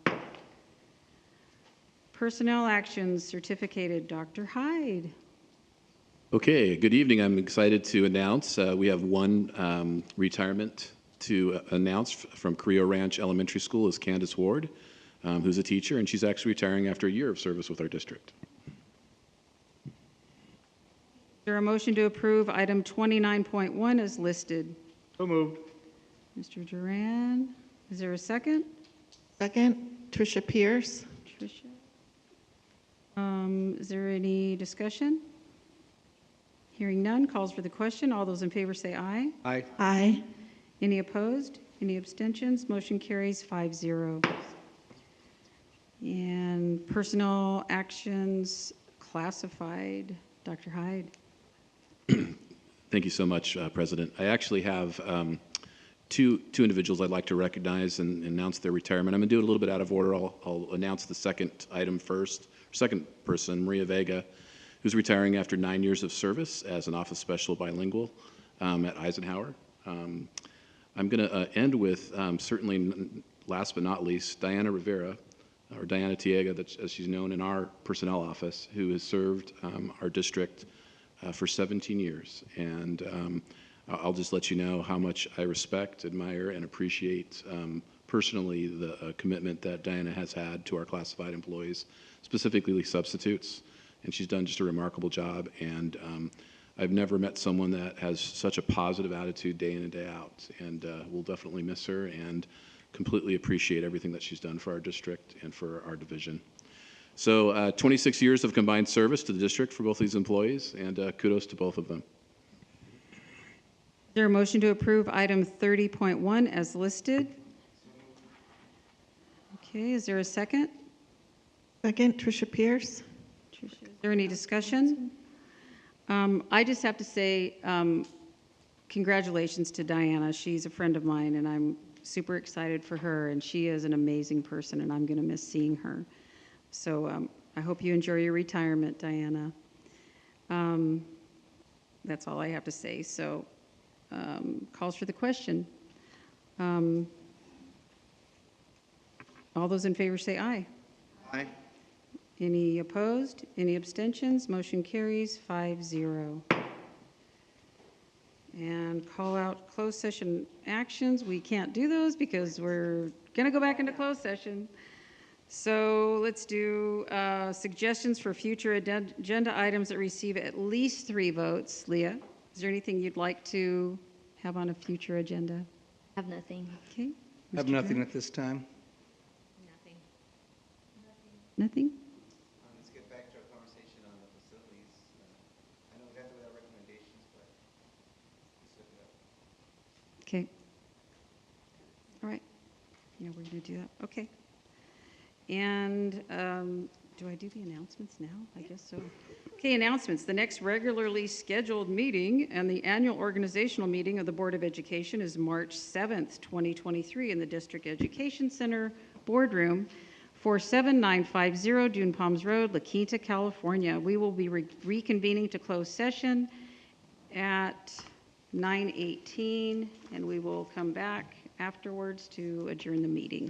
Personnel actions certificated. Dr. Hyde. Okay, good evening. I'm excited to announce we have 1 retirement to announce from Carrillo Ranch Elementary School is Candace Ward, who's a teacher, and she's actually retiring after a year of service with our district. Is there a motion to approve item 29.1 as listed? So moved. Mr. Duran, is there a second? Second, Tricia Pierce. Tricia. Is there any discussion? Hearing none, calls for the question. All those in favor say aye. Aye. Aye. Any opposed? Any abstentions? Motion carries 5-0. And personnel actions classified. Dr. Hyde. Thank you so much, President. I actually have two individuals I'd like to recognize and announce their retirement. I'm going to do it a little bit out of order. I'll announce the second item first. Second person, Maria Vega, who's retiring after 9 years of service as an office special bilingual at Eisenhower. I'm going to end with, certainly last but not least, Diana Rivera, or Diana Tiega, as she's known in our personnel office, who has served our district for 17 years. And I'll just let you know how much I respect, admire, and appreciate personally the commitment that Diana has had to our classified employees, specifically substitutes. And she's done just a remarkable job. And I've never met someone that has such a positive attitude day in and day out. And we'll definitely miss her and completely appreciate everything that she's done for our district and for our division. So 26 years of combined service to the district for both these employees, and kudos to both of them. Is there a motion to approve item 30.1 as listed? Okay, is there a second? Second, Tricia Pierce. Tricia, is there any discussion? I just have to say, congratulations to Diana. She's a friend of mine, and I'm super excited for her, and she is an amazing person, and I'm going to miss seeing her. So I hope you enjoy your retirement, Diana. That's all I have to say. So calls for the question. All those in favor say aye. Aye. Any opposed? Any abstentions? Motion carries 5-0. And call out closed session actions. We can't do those because we're going to go back into closed session. So let's do suggestions for future agenda items that receive at least 3 votes. Leah, is there anything you'd like to have on a future agenda? Have nothing. Okay. I have Mr. nothing Grant? at this time. Nothing? Let's get back to our conversation on the facilities. I know we have to with our recommendations, but let's look it up. Okay. All right. Yeah, we're going to do that. Okay. And do I do the announcements now? I guess so. Okay, announcements. The next regularly scheduled meeting and the annual organizational meeting of the Board of Education is March 7th, 2023 in the District Education Center Boardroom, 47950 Dune Palms Road, La Quinta, California. We will be reconvening to closed session at 9:18, and we will come back afterwards to adjourn the meeting.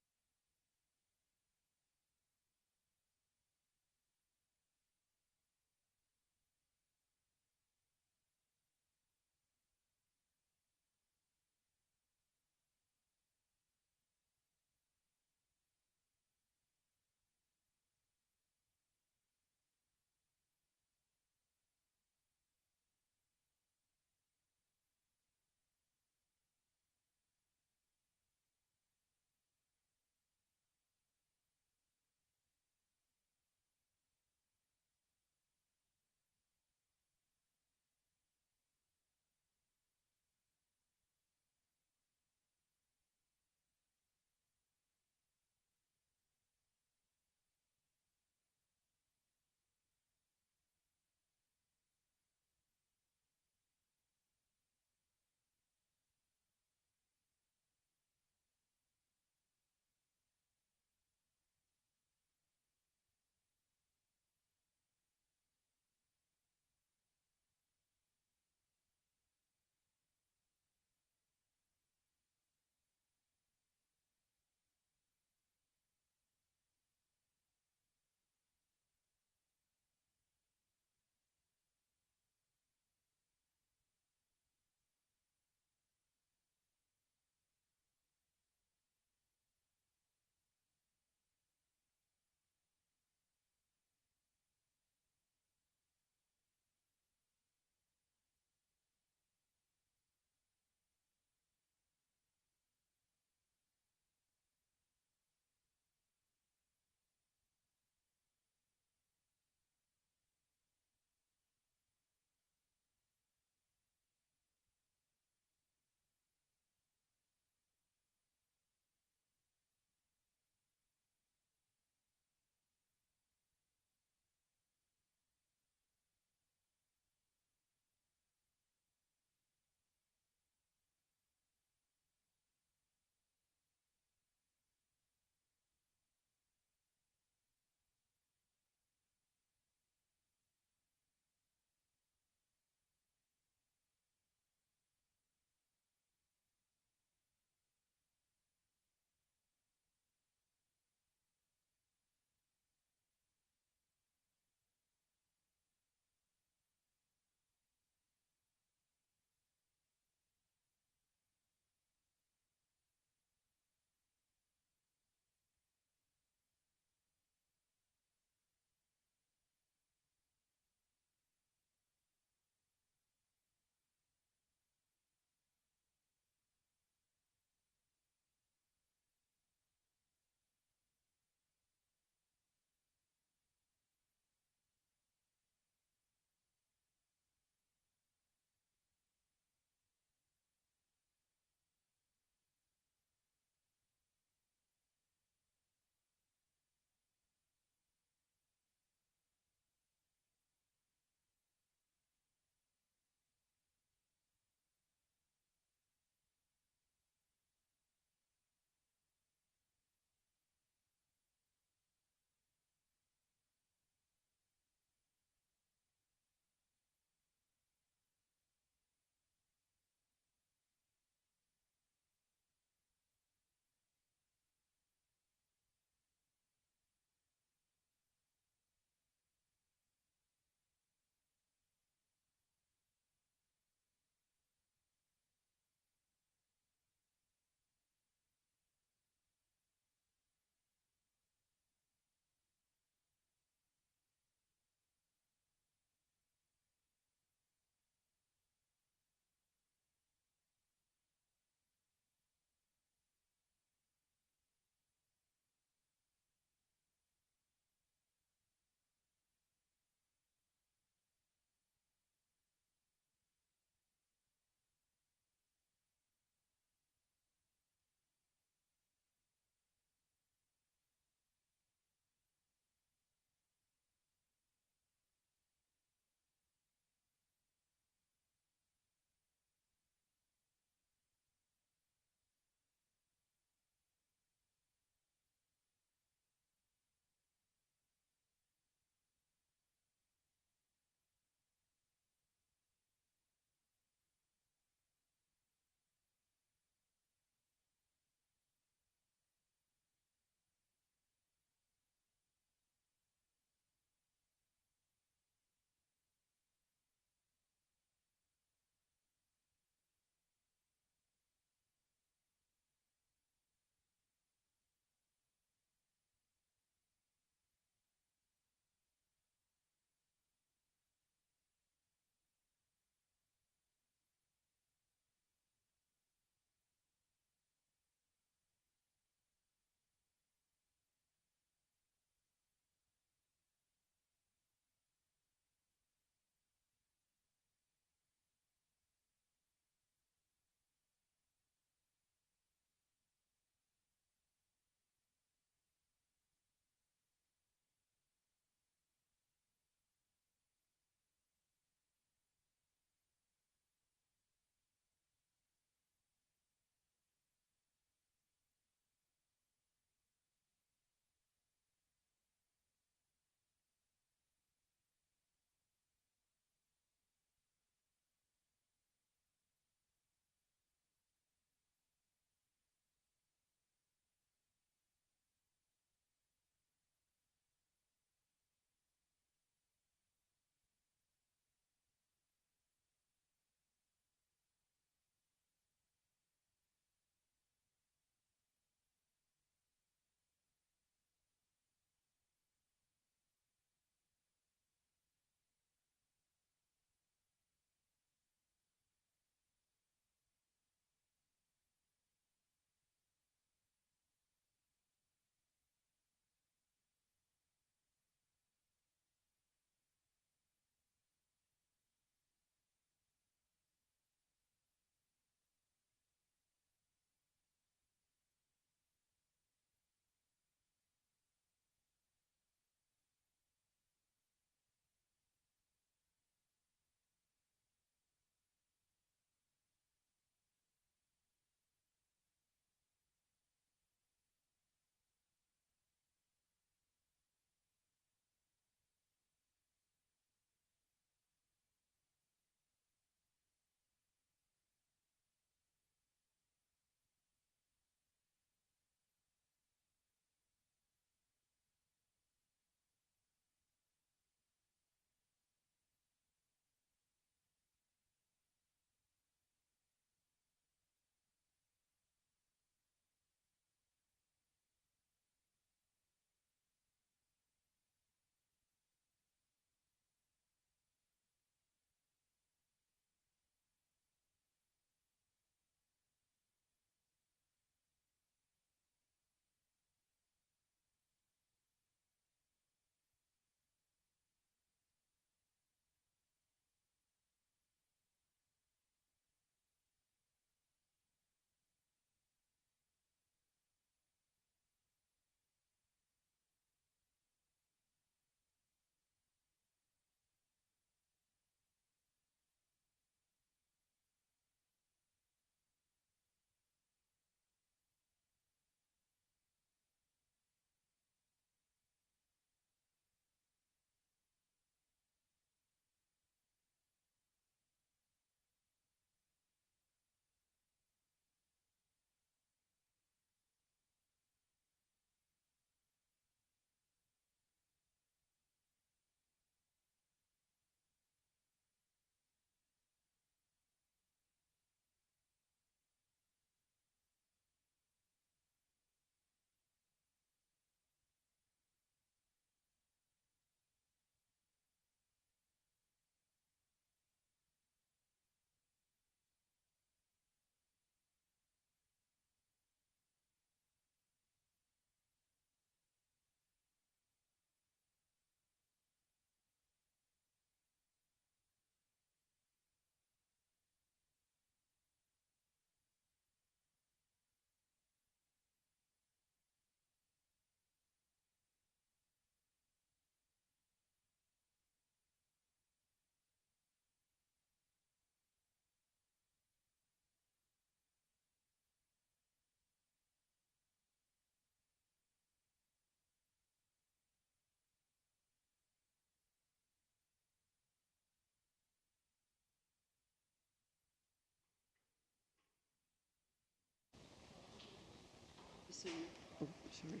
Oh, sorry.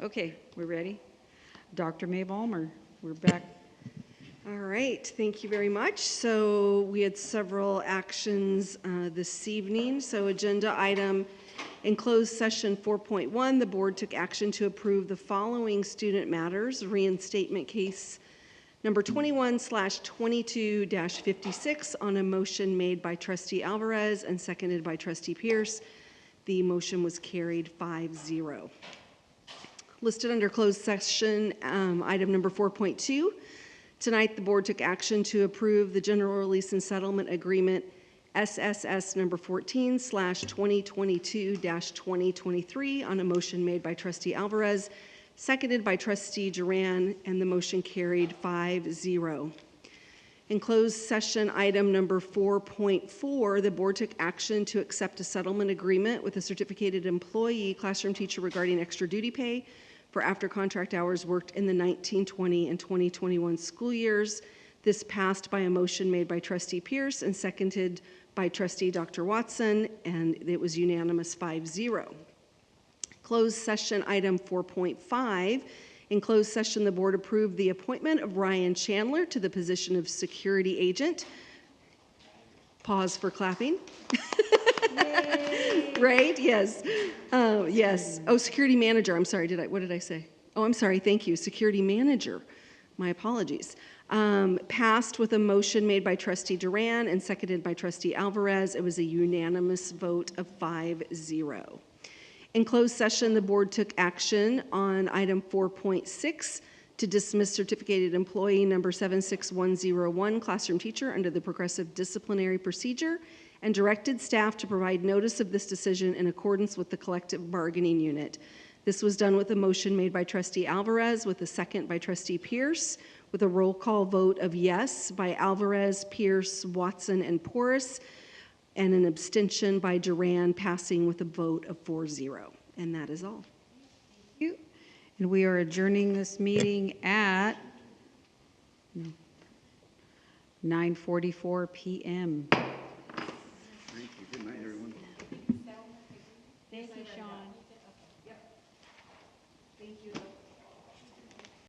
Okay, we're ready. Dr. Mae Balmer, we're back. All right, thank you very much. So we had several actions this evening. So agenda item in closed session 4.1, the board took action to approve the following student matters: reinstatement case number 21/22-56 on a motion made by trustee Alvarez and seconded by trustee Pierce. The motion was carried 5-0. Listed under closed session, item number 4.2. Tonight, the board took action to approve the general release and settlement agreement SSS number 14/2022-2023 on a motion made by trustee Alvarez, seconded by trustee Duran, and the motion carried 5-0. In closed session item number 4.4, the board took action to accept a settlement agreement with a certificated employee classroom teacher regarding extra duty pay for after contract hours worked in the 1920 and 2021 school years. This passed by a motion made by trustee Pierce and seconded by trustee Dr. Watson, and it was unanimous 5-0. Closed session item 4.5. In closed session, the board approved the appointment of Ryan Chandler to the position of security agent. Pause for clapping. Right? Yes. Yes. Oh, security manager. I'm sorry. What did I say? Oh, I'm sorry. Thank you. Security manager. My apologies. Passed with a motion made by trustee Duran and seconded by trustee Alvarez. It was a unanimous vote of 5-0. In closed session, the board took action on item 4.6 to dismiss certificated employee number 76101, classroom teacher, under the progressive disciplinary procedure, and directed staff to provide notice of this decision in accordance with the collective bargaining unit. This was done with a motion made by trustee Alvarez with a second by trustee Pierce, with a roll call vote of yes by Alvarez, Pierce, Watson, and Porras, and an abstention by Duran, passing with a vote of 4-0. And that is all. Thank you. And we are adjourning this meeting at 9:44 p.m. Thank you. Good night, everyone. Thank you, Sean. Thank you.